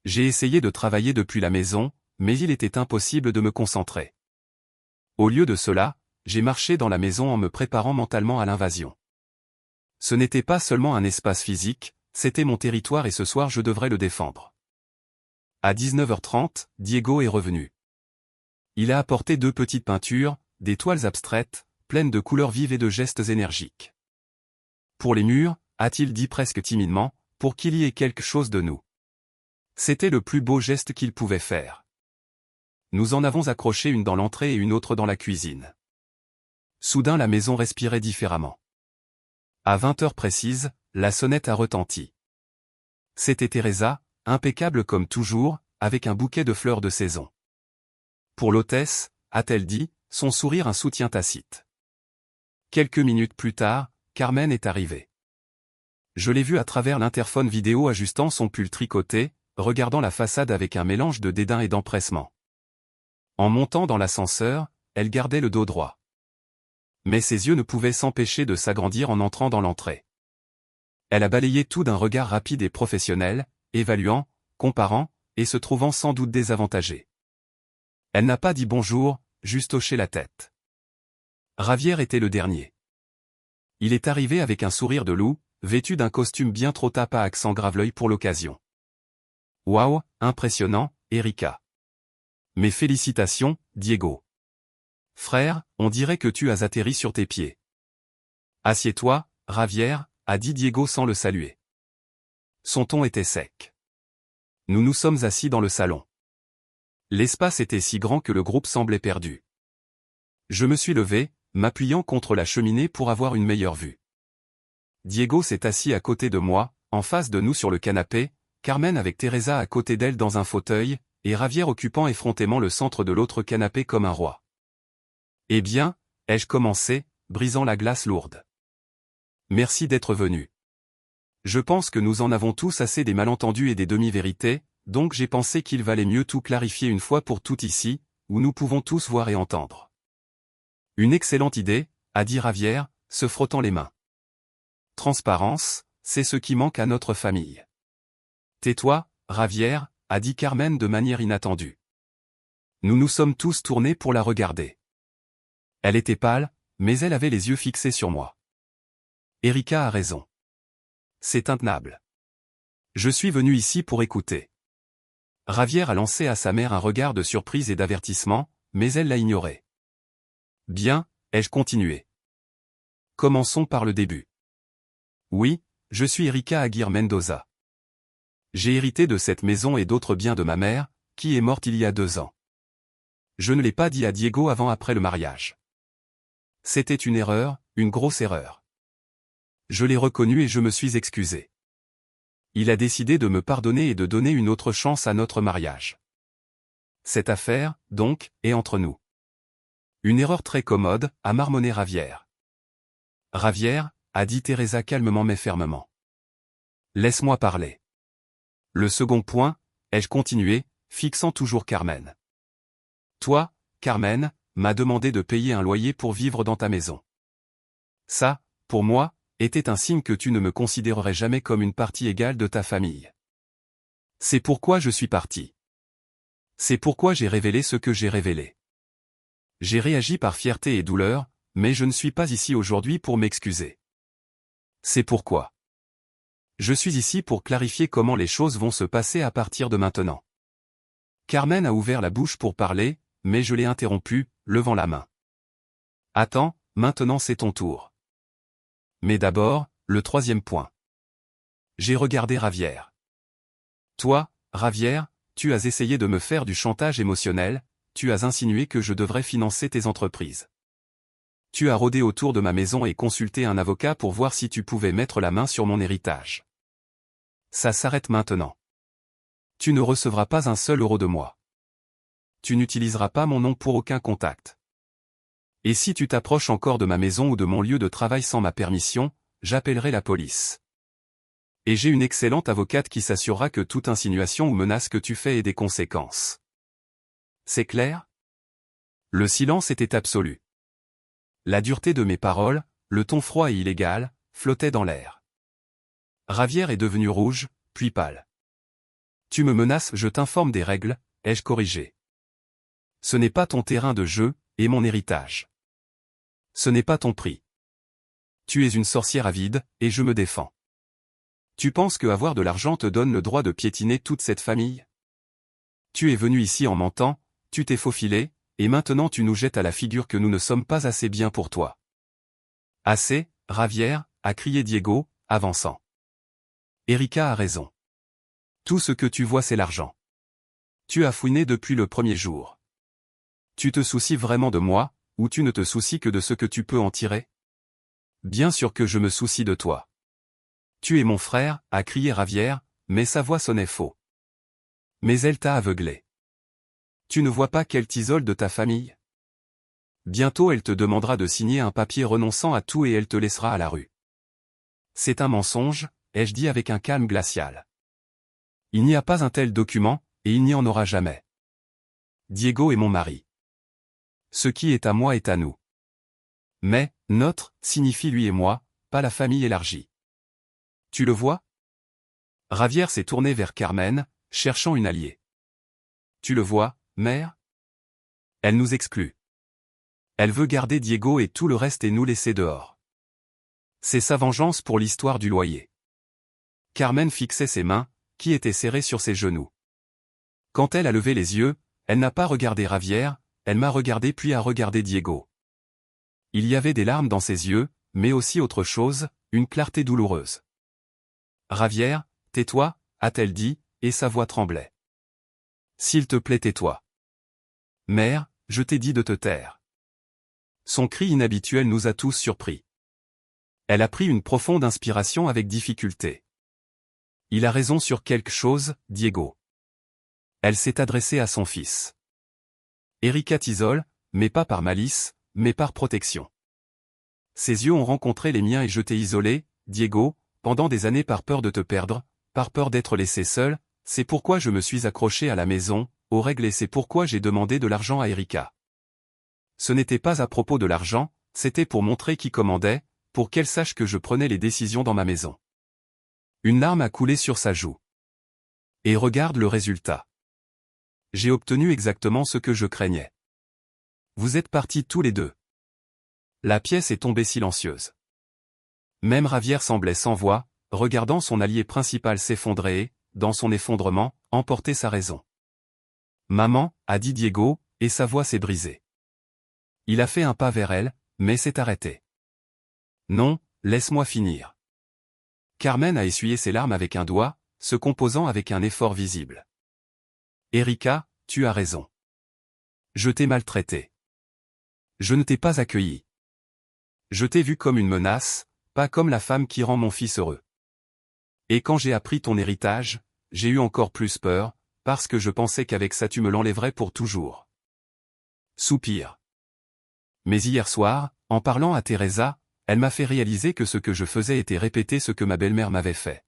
J'ai essayé de travailler depuis la maison, mais il était impossible de me concentrer. Au lieu de cela, j'ai marché dans la maison en me préparant mentalement à l'invasion. Ce n'était pas seulement un espace physique, c'était mon territoire et ce soir je devrais le défendre. À 19h30, Diego est revenu. Il a apporté 2 petites peintures, des toiles abstraites, pleines de couleurs vives et de gestes énergiques. Pour les murs, a-t-il dit presque timidement, pour qu'il y ait quelque chose de nous. C'était le plus beau geste qu'il pouvait faire. Nous en avons accroché une dans l'entrée et une autre dans la cuisine. Soudain la maison respirait différemment. À 20 heures précises, la sonnette a retenti. C'était Teresa, impeccable comme toujours, avec un bouquet de fleurs de saison. Pour l'hôtesse, a-t-elle dit, son sourire un soutien tacite. Quelques minutes plus tard, Carmen est arrivée. Je l'ai vue à travers l'interphone vidéo ajustant son pull tricoté, regardant la façade avec un mélange de dédain et d'empressement. En montant dans l'ascenseur, elle gardait le dos droit. Mais ses yeux ne pouvaient s'empêcher de s'agrandir en entrant dans l'entrée. Elle a balayé tout d'un regard rapide et professionnel, évaluant, comparant, et se trouvant sans doute désavantagée. Elle n'a pas dit bonjour, juste hoché la tête. Ravière était le dernier. Il est arrivé avec un sourire de loup, vêtu d'un costume bien trop tape à accent grave-l'œil pour l'occasion. Waouh, impressionnant, Erika. Mes félicitations, Diego. Frère, on dirait que tu as atterri sur tes pieds. Assieds-toi, Ravière, a dit Diego sans le saluer. Son ton était sec. Nous nous sommes assis dans le salon. L'espace était si grand que le groupe semblait perdu. Je me suis levé, m'appuyant contre la cheminée pour avoir une meilleure vue. Diego s'est assis à côté de moi, en face de nous sur le canapé, Carmen avec Teresa à côté d'elle dans un fauteuil, et Ravière occupant effrontément le centre de l'autre canapé comme un roi. Eh bien, ai-je commencé, brisant la glace lourde. Merci d'être venu. Je pense que nous en avons tous assez des malentendus et des demi-vérités, donc j'ai pensé qu'il valait mieux tout clarifier une fois pour toutes ici, où nous pouvons tous voir et entendre. Une excellente idée, a dit Ravière, se frottant les mains. Transparence, c'est ce qui manque à notre famille. Tais-toi, Ravière, a dit Carmen de manière inattendue. Nous nous sommes tous tournés pour la regarder. Elle était pâle, mais elle avait les yeux fixés sur moi. Erika a raison. C'est intenable. Je suis venu ici pour écouter. Ravière a lancé à sa mère un regard de surprise et d'avertissement, mais elle l'a ignoré. Bien, ai-je continué. Commençons par le début. Oui, je suis Erika Aguirre Mendoza. J'ai hérité de cette maison et d'autres biens de ma mère, qui est morte il y a 2 ans. Je ne l'ai pas dit à Diego avant-après le mariage. C'était une erreur, une grosse erreur. Je l'ai reconnu et je me suis excusé. Il a décidé de me pardonner et de donner une autre chance à notre mariage. Cette affaire, donc, est entre nous. Une erreur très commode, a marmonné Ravière. Ravière, a dit Teresa calmement mais fermement. Laisse-moi parler. Le second point, ai-je continué, fixant toujours Carmen. Toi, Carmen, m'as demandé de payer un loyer pour vivre dans ta maison. Ça, pour moi, était un signe que tu ne me considérerais jamais comme une partie égale de ta famille. C'est pourquoi je suis parti. C'est pourquoi j'ai révélé ce que j'ai révélé. J'ai réagi par fierté et douleur, mais je ne suis pas ici aujourd'hui pour m'excuser. C'est pourquoi. Je suis ici pour clarifier comment les choses vont se passer à partir de maintenant. Carmen a ouvert la bouche pour parler, mais je l'ai interrompu, levant la main. Attends, maintenant c'est ton tour. Mais d'abord, le troisième point. J'ai regardé Ravière. Toi, Ravière, tu as essayé de me faire du chantage émotionnel, tu as insinué que je devrais financer tes entreprises. Tu as rôdé autour de ma maison et consulté un avocat pour voir si tu pouvais mettre la main sur mon héritage. Ça s'arrête maintenant. Tu ne recevras pas un seul euro de moi. Tu n'utiliseras pas mon nom pour aucun contact. Et si tu t'approches encore de ma maison ou de mon lieu de travail sans ma permission, j'appellerai la police. Et j'ai une excellente avocate qui s'assurera que toute insinuation ou menace que tu fais ait des conséquences. C'est clair? Le silence était absolu. La dureté de mes paroles, le ton froid et illégal, flottaient dans l'air. Ravière est devenue rouge, puis pâle. Tu me menaces, je t'informe des règles, ai-je corrigé. Ce n'est pas ton terrain de jeu, et mon héritage. Ce n'est pas ton prix. Tu es une sorcière avide, et je me défends. Tu penses que avoir de l'argent te donne le droit de piétiner toute cette famille? Tu es venu ici en mentant, tu t'es faufilé, et maintenant tu nous jettes à la figure que nous ne sommes pas assez bien pour toi. Assez, Ravière, a crié Diego, avançant. Erika a raison. Tout ce que tu vois c'est l'argent. Tu as fouiné depuis le premier jour. Tu te soucies vraiment de moi, ou tu ne te soucies que de ce que tu peux en tirer? Bien sûr que je me soucie de toi. Tu es mon frère, a crié Ravière, mais sa voix sonnait faux. Mais elle t'a aveuglé. Tu ne vois pas qu'elle t'isole de ta famille? Bientôt elle te demandera de signer un papier renonçant à tout et elle te laissera à la rue. C'est un mensonge, ai-je dit avec un calme glacial. Il n'y a pas un tel document, et il n'y en aura jamais. Diego est mon mari. Ce qui est à moi est à nous. Mais, notre, signifie lui et moi, pas la famille élargie. Tu le vois? Ravière s'est tourné vers Carmen, cherchant une alliée. Tu le vois, mère? Elle nous exclut. Elle veut garder Diego et tout le reste et nous laisser dehors. C'est sa vengeance pour l'histoire du loyer. Carmen fixait ses mains, qui étaient serrées sur ses genoux. Quand elle a levé les yeux, elle n'a pas regardé Ravière, elle m'a regardé puis a regardé Diego. Il y avait des larmes dans ses yeux, mais aussi autre chose, une clarté douloureuse. Ravière, tais-toi, a-t-elle dit, et sa voix tremblait. S'il te plaît tais-toi. Mère, je t'ai dit de te taire. Son cri inhabituel nous a tous surpris. Elle a pris une profonde inspiration avec difficulté. Il a raison sur quelque chose, Diego. Elle s'est adressée à son fils. Erika t'isole, mais pas par malice, mais par protection. Ses yeux ont rencontré les miens et je t'ai isolé, Diego, pendant des années par peur de te perdre, par peur d'être laissé seul, c'est pourquoi je me suis accroché à la maison, aux règles et c'est pourquoi j'ai demandé de l'argent à Erika. Ce n'était pas à propos de l'argent, c'était pour montrer qui commandait, pour qu'elle sache que je prenais les décisions dans ma maison. Une larme a coulé sur sa joue. Et regarde le résultat. J'ai obtenu exactement ce que je craignais. Vous êtes partis tous les deux. La pièce est tombée silencieuse. Même Ravière semblait sans voix, regardant son allié principal s'effondrer et, dans son effondrement, emporter sa raison. Maman, a dit Diego, et sa voix s'est brisée. Il a fait un pas vers elle, mais s'est arrêté. Non, laisse-moi finir. Carmen a essuyé ses larmes avec un doigt, se composant avec un effort visible. Erika, tu as raison. Je t'ai maltraité. Je ne t'ai pas accueilli. Je t'ai vu comme une menace, pas comme la femme qui rend mon fils heureux. Et quand j'ai appris ton héritage, j'ai eu encore plus peur, parce que je pensais qu'avec ça tu me l'enlèverais pour toujours. Soupir. Mais hier soir, en parlant à Teresa, elle m'a fait réaliser que ce que je faisais était répéter ce que ma belle-mère m'avait fait.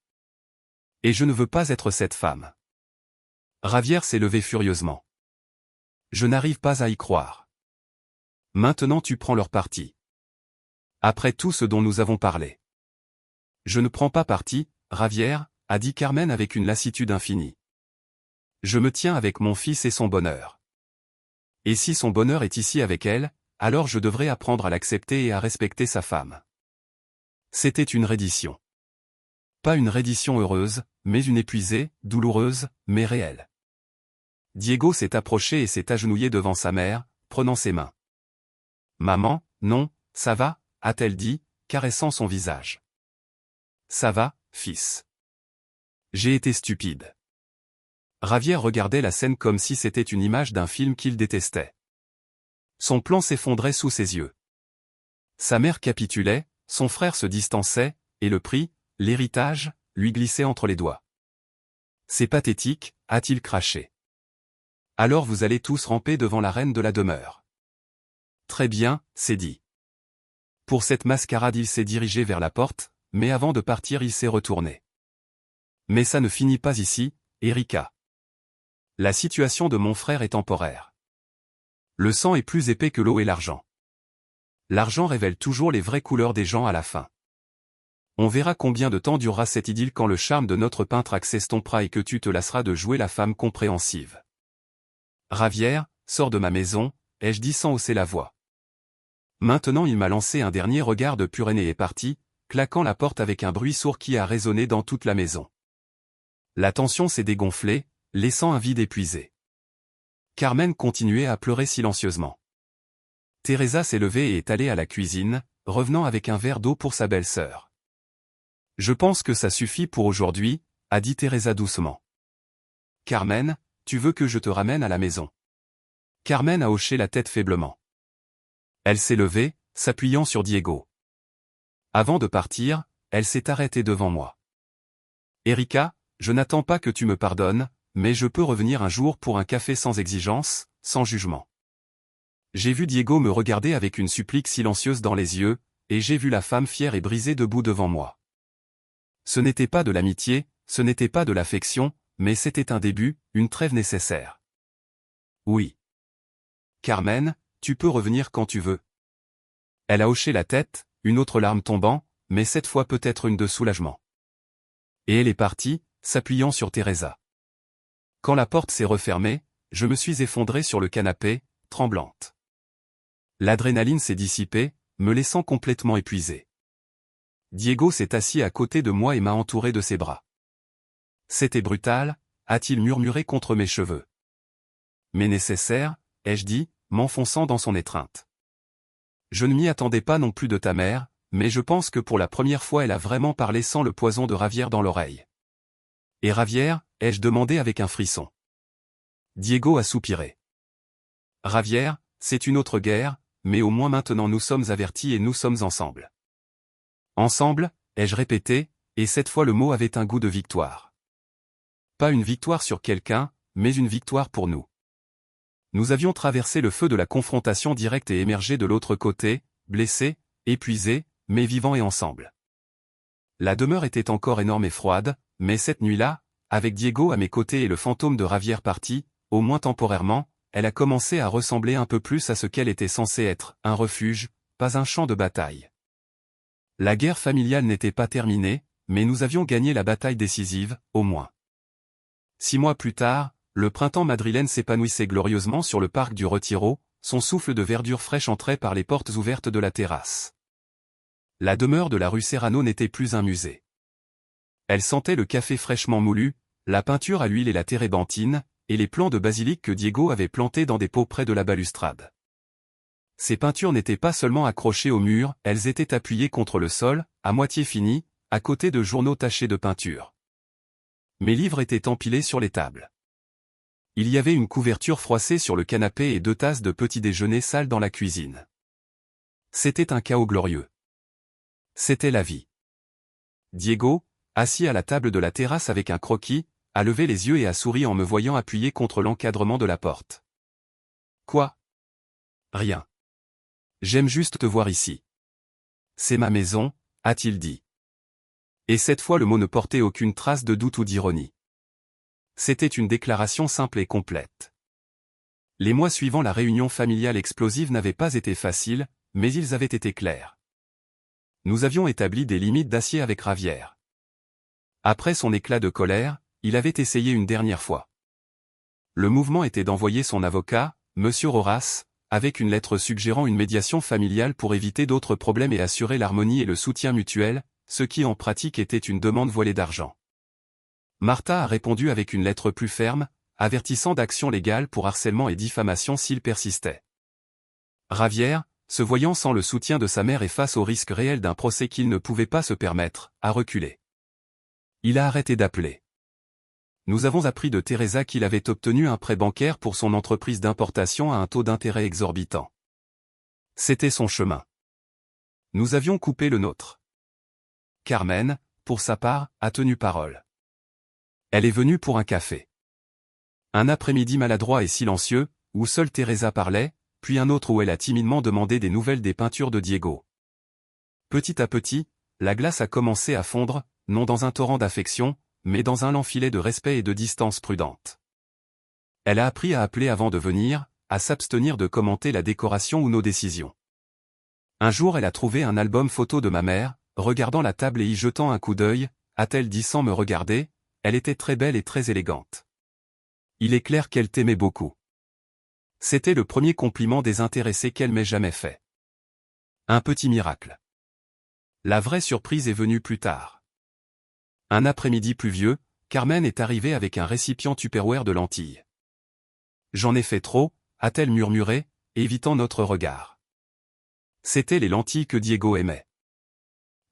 Et je ne veux pas être cette femme. Ravière s'est levée furieusement. Je n'arrive pas à y croire. Maintenant tu prends leur parti. Après tout ce dont nous avons parlé. Je ne prends pas parti, Javier, a dit Carmen avec une lassitude infinie. Je me tiens avec mon fils et son bonheur. Et si son bonheur est ici avec elle, alors je devrais apprendre à l'accepter et à respecter sa femme. C'était une reddition. Pas une reddition heureuse, mais une épuisée, douloureuse, mais réelle. Diego s'est approché et s'est agenouillé devant sa mère, prenant ses mains. « Maman, non, ça va » a-t-elle dit, caressant son visage. « Ça va, fils. J'ai été stupide. » Javier regardait la scène comme si c'était une image d'un film qu'il détestait. Son plan s'effondrait sous ses yeux. Sa mère capitulait, son frère se distançait, et le prix, l'héritage, lui glissait entre les doigts. « C'est pathétique » a-t-il craché. « Alors vous allez tous ramper devant la reine de la demeure. » Très bien, c'est dit. Pour cette mascarade il s'est dirigé vers la porte, mais avant de partir il s'est retourné. Mais ça ne finit pas ici, Erika. La situation de mon frère est temporaire. Le sang est plus épais que l'eau et l'argent. L'argent révèle toujours les vraies couleurs des gens à la fin. On verra combien de temps durera cette idylle quand le charme de notre peintre s'estompera et que tu te lasseras de jouer la femme compréhensive. Javier, sors de ma maison, ai-je dit sans hausser la voix. Maintenant il m'a lancé un dernier regard de pur haine et est parti, claquant la porte avec un bruit sourd qui a résonné dans toute la maison. La tension s'est dégonflée, laissant un vide épuisé. Carmen continuait à pleurer silencieusement. Teresa s'est levée et est allée à la cuisine, revenant avec un verre d'eau pour sa belle-sœur. « Je pense que ça suffit pour aujourd'hui » a dit Teresa doucement. « Carmen, tu veux que je te ramène à la maison ?» Carmen a hoché la tête faiblement. Elle s'est levée, s'appuyant sur Diego. Avant de partir, elle s'est arrêtée devant moi. « Erika, je n'attends pas que tu me pardonnes, mais je peux revenir un jour pour un café sans exigence, sans jugement. » J'ai vu Diego me regarder avec une supplique silencieuse dans les yeux, et j'ai vu la femme fière et brisée debout devant moi. Ce n'était pas de l'amitié, ce n'était pas de l'affection, mais c'était un début, une trêve nécessaire. Oui. Carmen, tu peux revenir quand tu veux. Elle a hoché la tête, une autre larme tombant, mais cette fois peut-être une de soulagement. Et elle est partie, s'appuyant sur Teresa. Quand la porte s'est refermée, je me suis effondrée sur le canapé, tremblante. L'adrénaline s'est dissipée, me laissant complètement épuisé. Diego s'est assis à côté de moi et m'a entouré de ses bras. « C'était brutal » a-t-il murmuré contre mes cheveux. « Mais nécessaire » ai-je dit, m'enfonçant dans son étreinte. Je ne m'y attendais pas non plus de ta mère, mais je pense que pour la première fois elle a vraiment parlé sans le poison de Javier dans l'oreille. « Et Javier » ai-je demandé avec un frisson. Diego a soupiré. « Javier, c'est une autre guerre, mais au moins maintenant nous sommes avertis et nous sommes ensemble. » Ensemble, ai-je répété, et cette fois le mot avait un goût de victoire. Pas une victoire sur quelqu'un, mais une victoire pour nous. Nous avions traversé le feu de la confrontation directe et émergé de l'autre côté, blessés, épuisés, mais vivants et ensemble. La demeure était encore énorme et froide, mais cette nuit-là, avec Diego à mes côtés et le fantôme de Javier parti, au moins temporairement, elle a commencé à ressembler un peu plus à ce qu'elle était censée être, un refuge, pas un champ de bataille. La guerre familiale n'était pas terminée, mais nous avions gagné la bataille décisive, au moins. 6 mois plus tard, le printemps madrilène s'épanouissait glorieusement sur le parc du Retiro, son souffle de verdure fraîche entrait par les portes ouvertes de la terrasse. La demeure de la rue Serrano n'était plus un musée. Elle sentait le café fraîchement moulu, la peinture à l'huile et la térébenthine, et les plants de basilic que Diego avait plantés dans des pots près de la balustrade. Ces peintures n'étaient pas seulement accrochées au mur, elles étaient appuyées contre le sol, à moitié finies, à côté de journaux tachés de peinture. Mes livres étaient empilés sur les tables. Il y avait une couverture froissée sur le canapé et 2 tasses de petit déjeuner sales dans la cuisine. C'était un chaos glorieux. C'était la vie. Diego, assis à la table de la terrasse avec un croquis, a levé les yeux et a souri en me voyant appuyé contre l'encadrement de la porte. « Quoi ? » ?»« Rien. J'aime juste te voir ici. »« C'est ma maison, » a-t-il dit. Et cette fois le mot ne portait aucune trace de doute ou d'ironie. C'était une déclaration simple et complète. Les mois suivant la réunion familiale explosive n'avaient pas été faciles, mais ils avaient été clairs. Nous avions établi des limites d'acier avec Ravière. Après son éclat de colère, il avait essayé une dernière fois. Le mouvement était d'envoyer son avocat, Monsieur Horace, avec une lettre suggérant une médiation familiale pour éviter d'autres problèmes et assurer l'harmonie et le soutien mutuel, ce qui en pratique était une demande voilée d'argent. Martha a répondu avec une lettre plus ferme, avertissant d'action légale pour harcèlement et diffamation s'il persistait. Ravière, se voyant sans le soutien de sa mère et face au risque réel d'un procès qu'il ne pouvait pas se permettre, a reculé. Il a arrêté d'appeler. Nous avons appris de Teresa qu'il avait obtenu un prêt bancaire pour son entreprise d'importation à un taux d'intérêt exorbitant. C'était son chemin. Nous avions coupé le nôtre. Carmen, pour sa part, a tenu parole. Elle est venue pour un café. Un après-midi maladroit et silencieux, où seule Teresa parlait, puis un autre où elle a timidement demandé des nouvelles des peintures de Diego. Petit à petit, la glace a commencé à fondre, non dans un torrent d'affection, mais dans un lent filet de respect et de distance prudente. Elle a appris à appeler avant de venir, à s'abstenir de commenter la décoration ou nos décisions. Un jour elle a trouvé un album photo de ma mère, regardant la table et y jetant un coup d'œil, a-t-elle dit sans me regarder, elle était très belle et très élégante. Il est clair qu'elle t'aimait beaucoup. C'était le premier compliment désintéressé qu'elle m'ait jamais fait. Un petit miracle. La vraie surprise est venue plus tard. Un après-midi pluvieux, Carmen est arrivée avec un récipient Tupperware de lentilles. J'en ai fait trop, a-t-elle murmuré, évitant notre regard. C'étaient les lentilles que Diego aimait.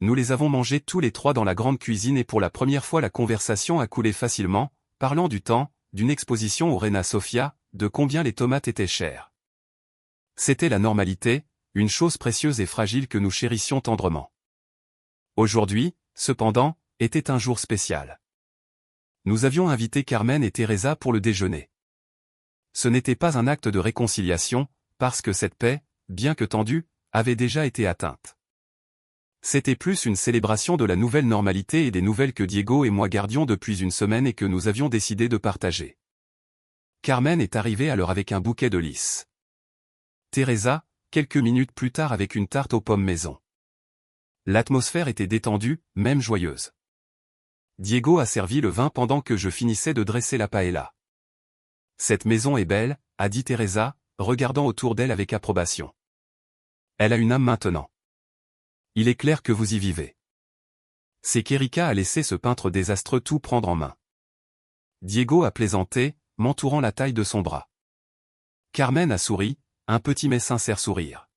Nous les avons mangées tous les trois dans la grande cuisine et pour la première fois la conversation a coulé facilement, parlant du temps, d'une exposition au Reina Sofia, de combien les tomates étaient chères. C'était la normalité, une chose précieuse et fragile que nous chérissions tendrement. Aujourd'hui, cependant, était un jour spécial. Nous avions invité Carmen et Teresa pour le déjeuner. Ce n'était pas un acte de réconciliation, parce que cette paix, bien que tendue, avait déjà été atteinte. C'était plus une célébration de la nouvelle normalité et des nouvelles que Diego et moi gardions depuis une semaine et que nous avions décidé de partager. Carmen est arrivée à l'heure avec un bouquet de lys. Teresa, quelques minutes plus tard avec une tarte aux pommes maison. L'atmosphère était détendue, même joyeuse. Diego a servi le vin pendant que je finissais de dresser la paella. Cette maison est belle, a dit Teresa, regardant autour d'elle avec approbation. Elle a une âme maintenant. Il est clair que vous y vivez. C'est qu'Erika a laissé ce peintre désastreux tout prendre en main. Diego a plaisanté, m'entourant la taille de son bras. Carmen a souri, un petit mais sincère sourire.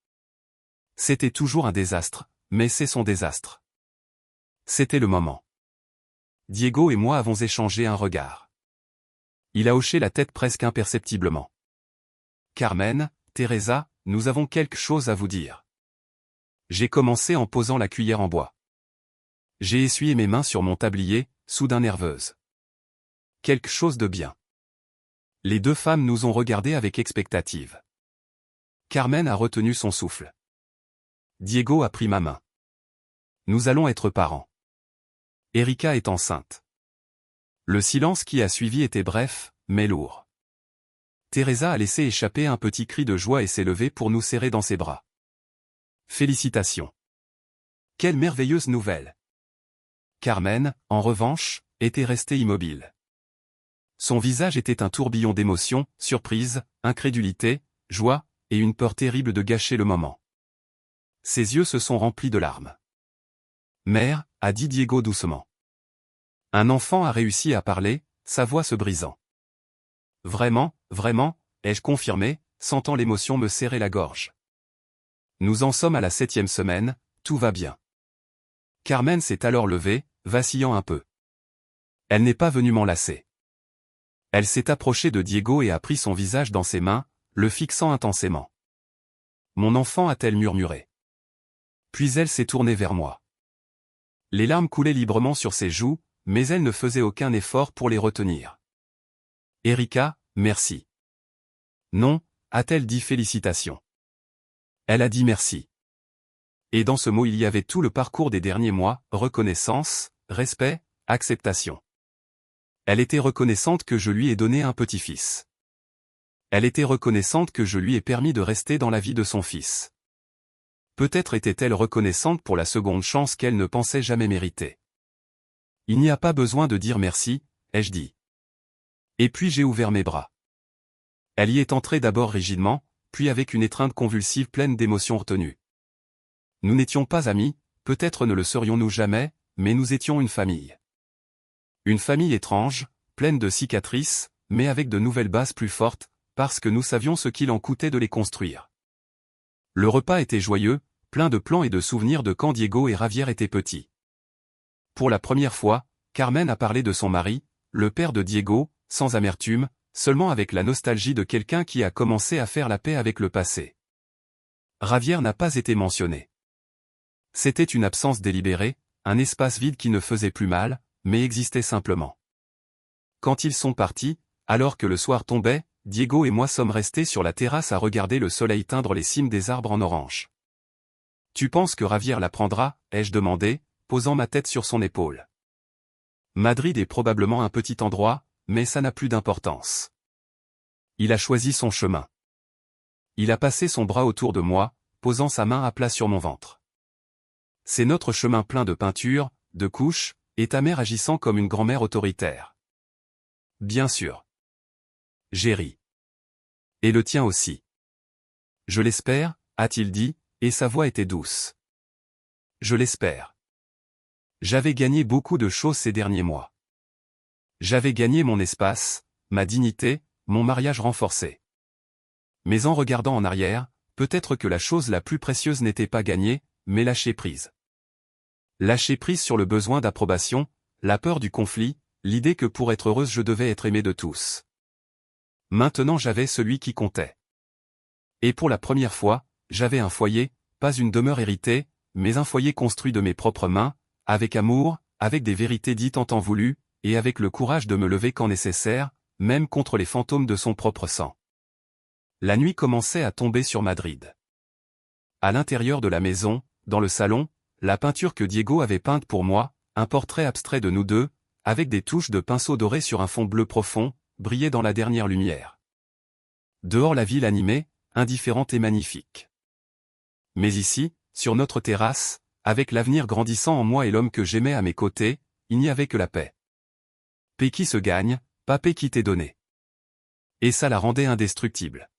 C'était toujours un désastre, mais c'est son désastre. C'était le moment. Diego et moi avons échangé un regard. Il a hoché la tête presque imperceptiblement. Carmen, Teresa, nous avons quelque chose à vous dire. J'ai commencé en posant la cuillère en bois. J'ai essuyé mes mains sur mon tablier, soudain nerveuse. Quelque chose de bien. Les deux femmes nous ont regardés avec expectative. Carmen a retenu son souffle. Diego a pris ma main. Nous allons être parents. Erika est enceinte. Le silence qui a suivi était bref, mais lourd. Teresa a laissé échapper un petit cri de joie et s'est levée pour nous serrer dans ses bras. Félicitations. Quelle merveilleuse nouvelle. Carmen, en revanche, était restée immobile. Son visage était un tourbillon d'émotions, surprise, incrédulité, joie, et une peur terrible de gâcher le moment. Ses yeux se sont remplis de larmes. Mère, a dit Diego doucement. Un enfant a réussi à parler, sa voix se brisant. Vraiment, vraiment, ai-je confirmé, sentant l'émotion me serrer la gorge. Nous en sommes à la 7e semaine, tout va bien. Carmen s'est alors levée, vacillant un peu. Elle n'est pas venue m'enlacer. Elle s'est approchée de Diego et a pris son visage dans ses mains, le fixant intensément. Mon enfant, a-t-elle murmuré. Puis elle s'est tournée vers moi. Les larmes coulaient librement sur ses joues, mais elle ne faisait aucun effort pour les retenir. Erika, merci. Non, a-t-elle dit félicitations. Elle a dit merci. Et dans ce mot il y avait tout le parcours des derniers mois, reconnaissance, respect, acceptation. Elle était reconnaissante que je lui ai donné un petit-fils. Elle était reconnaissante que je lui ai permis de rester dans la vie de son fils. Peut-être était-elle reconnaissante pour la seconde chance qu'elle ne pensait jamais mériter. Il n'y a pas besoin de dire merci, ai-je dit. Et puis j'ai ouvert mes bras. Elle y est entrée d'abord rigidement, puis avec une étreinte convulsive pleine d'émotions retenues. Nous n'étions pas amis, peut-être ne le serions-nous jamais, mais nous étions une famille. Une famille étrange, pleine de cicatrices, mais avec de nouvelles bases plus fortes, parce que nous savions ce qu'il en coûtait de les construire. Le repas était joyeux, plein de plans et de souvenirs de quand Diego et Javier étaient petits. Pour la première fois, Carmen a parlé de son mari, le père de Diego, sans amertume, seulement avec la nostalgie de quelqu'un qui a commencé à faire la paix avec le passé. Javier n'a pas été mentionné. C'était une absence délibérée, un espace vide qui ne faisait plus mal, mais existait simplement. Quand ils sont partis, alors que le soir tombait, Diego et moi sommes restés sur la terrasse à regarder le soleil teindre les cimes des arbres en orange. « Tu penses que Javier la prendra ?» ai-je demandé, posant ma tête sur son épaule. Madrid est probablement un petit endroit, mais ça n'a plus d'importance. Il a choisi son chemin. Il a passé son bras autour de moi, posant sa main à plat sur mon ventre. C'est notre chemin plein de peinture, de couches, et ta mère agissant comme une grand-mère autoritaire. Bien sûr. J'ai ri. Et le tien aussi. Je l'espère, a-t-il dit, et sa voix était douce. Je l'espère. J'avais gagné beaucoup de choses ces derniers mois. J'avais gagné mon espace, ma dignité, mon mariage renforcé. Mais en regardant en arrière, peut-être que la chose la plus précieuse n'était pas gagnée, mais lâcher prise. Lâcher prise sur le besoin d'approbation, la peur du conflit, l'idée que pour être heureuse je devais être aimée de tous. Maintenant j'avais celui qui comptait. Et pour la première fois, j'avais un foyer, pas une demeure héritée, mais un foyer construit de mes propres mains, avec amour, avec des vérités dites en temps voulu, et avec le courage de me lever quand nécessaire, même contre les fantômes de son propre sang. La nuit commençait à tomber sur Madrid. À l'intérieur de la maison, dans le salon, la peinture que Diego avait peinte pour moi, un portrait abstrait de nous deux, avec des touches de pinceau doré sur un fond bleu profond, brillait dans la dernière lumière. Dehors la ville animée, indifférente et magnifique. Mais ici, sur notre terrasse, avec l'avenir grandissant en moi et l'homme que j'aimais à mes côtés, il n'y avait que la paix. Paix qui se gagne, pas paix qui t'est donnée. Et ça la rendait indestructible.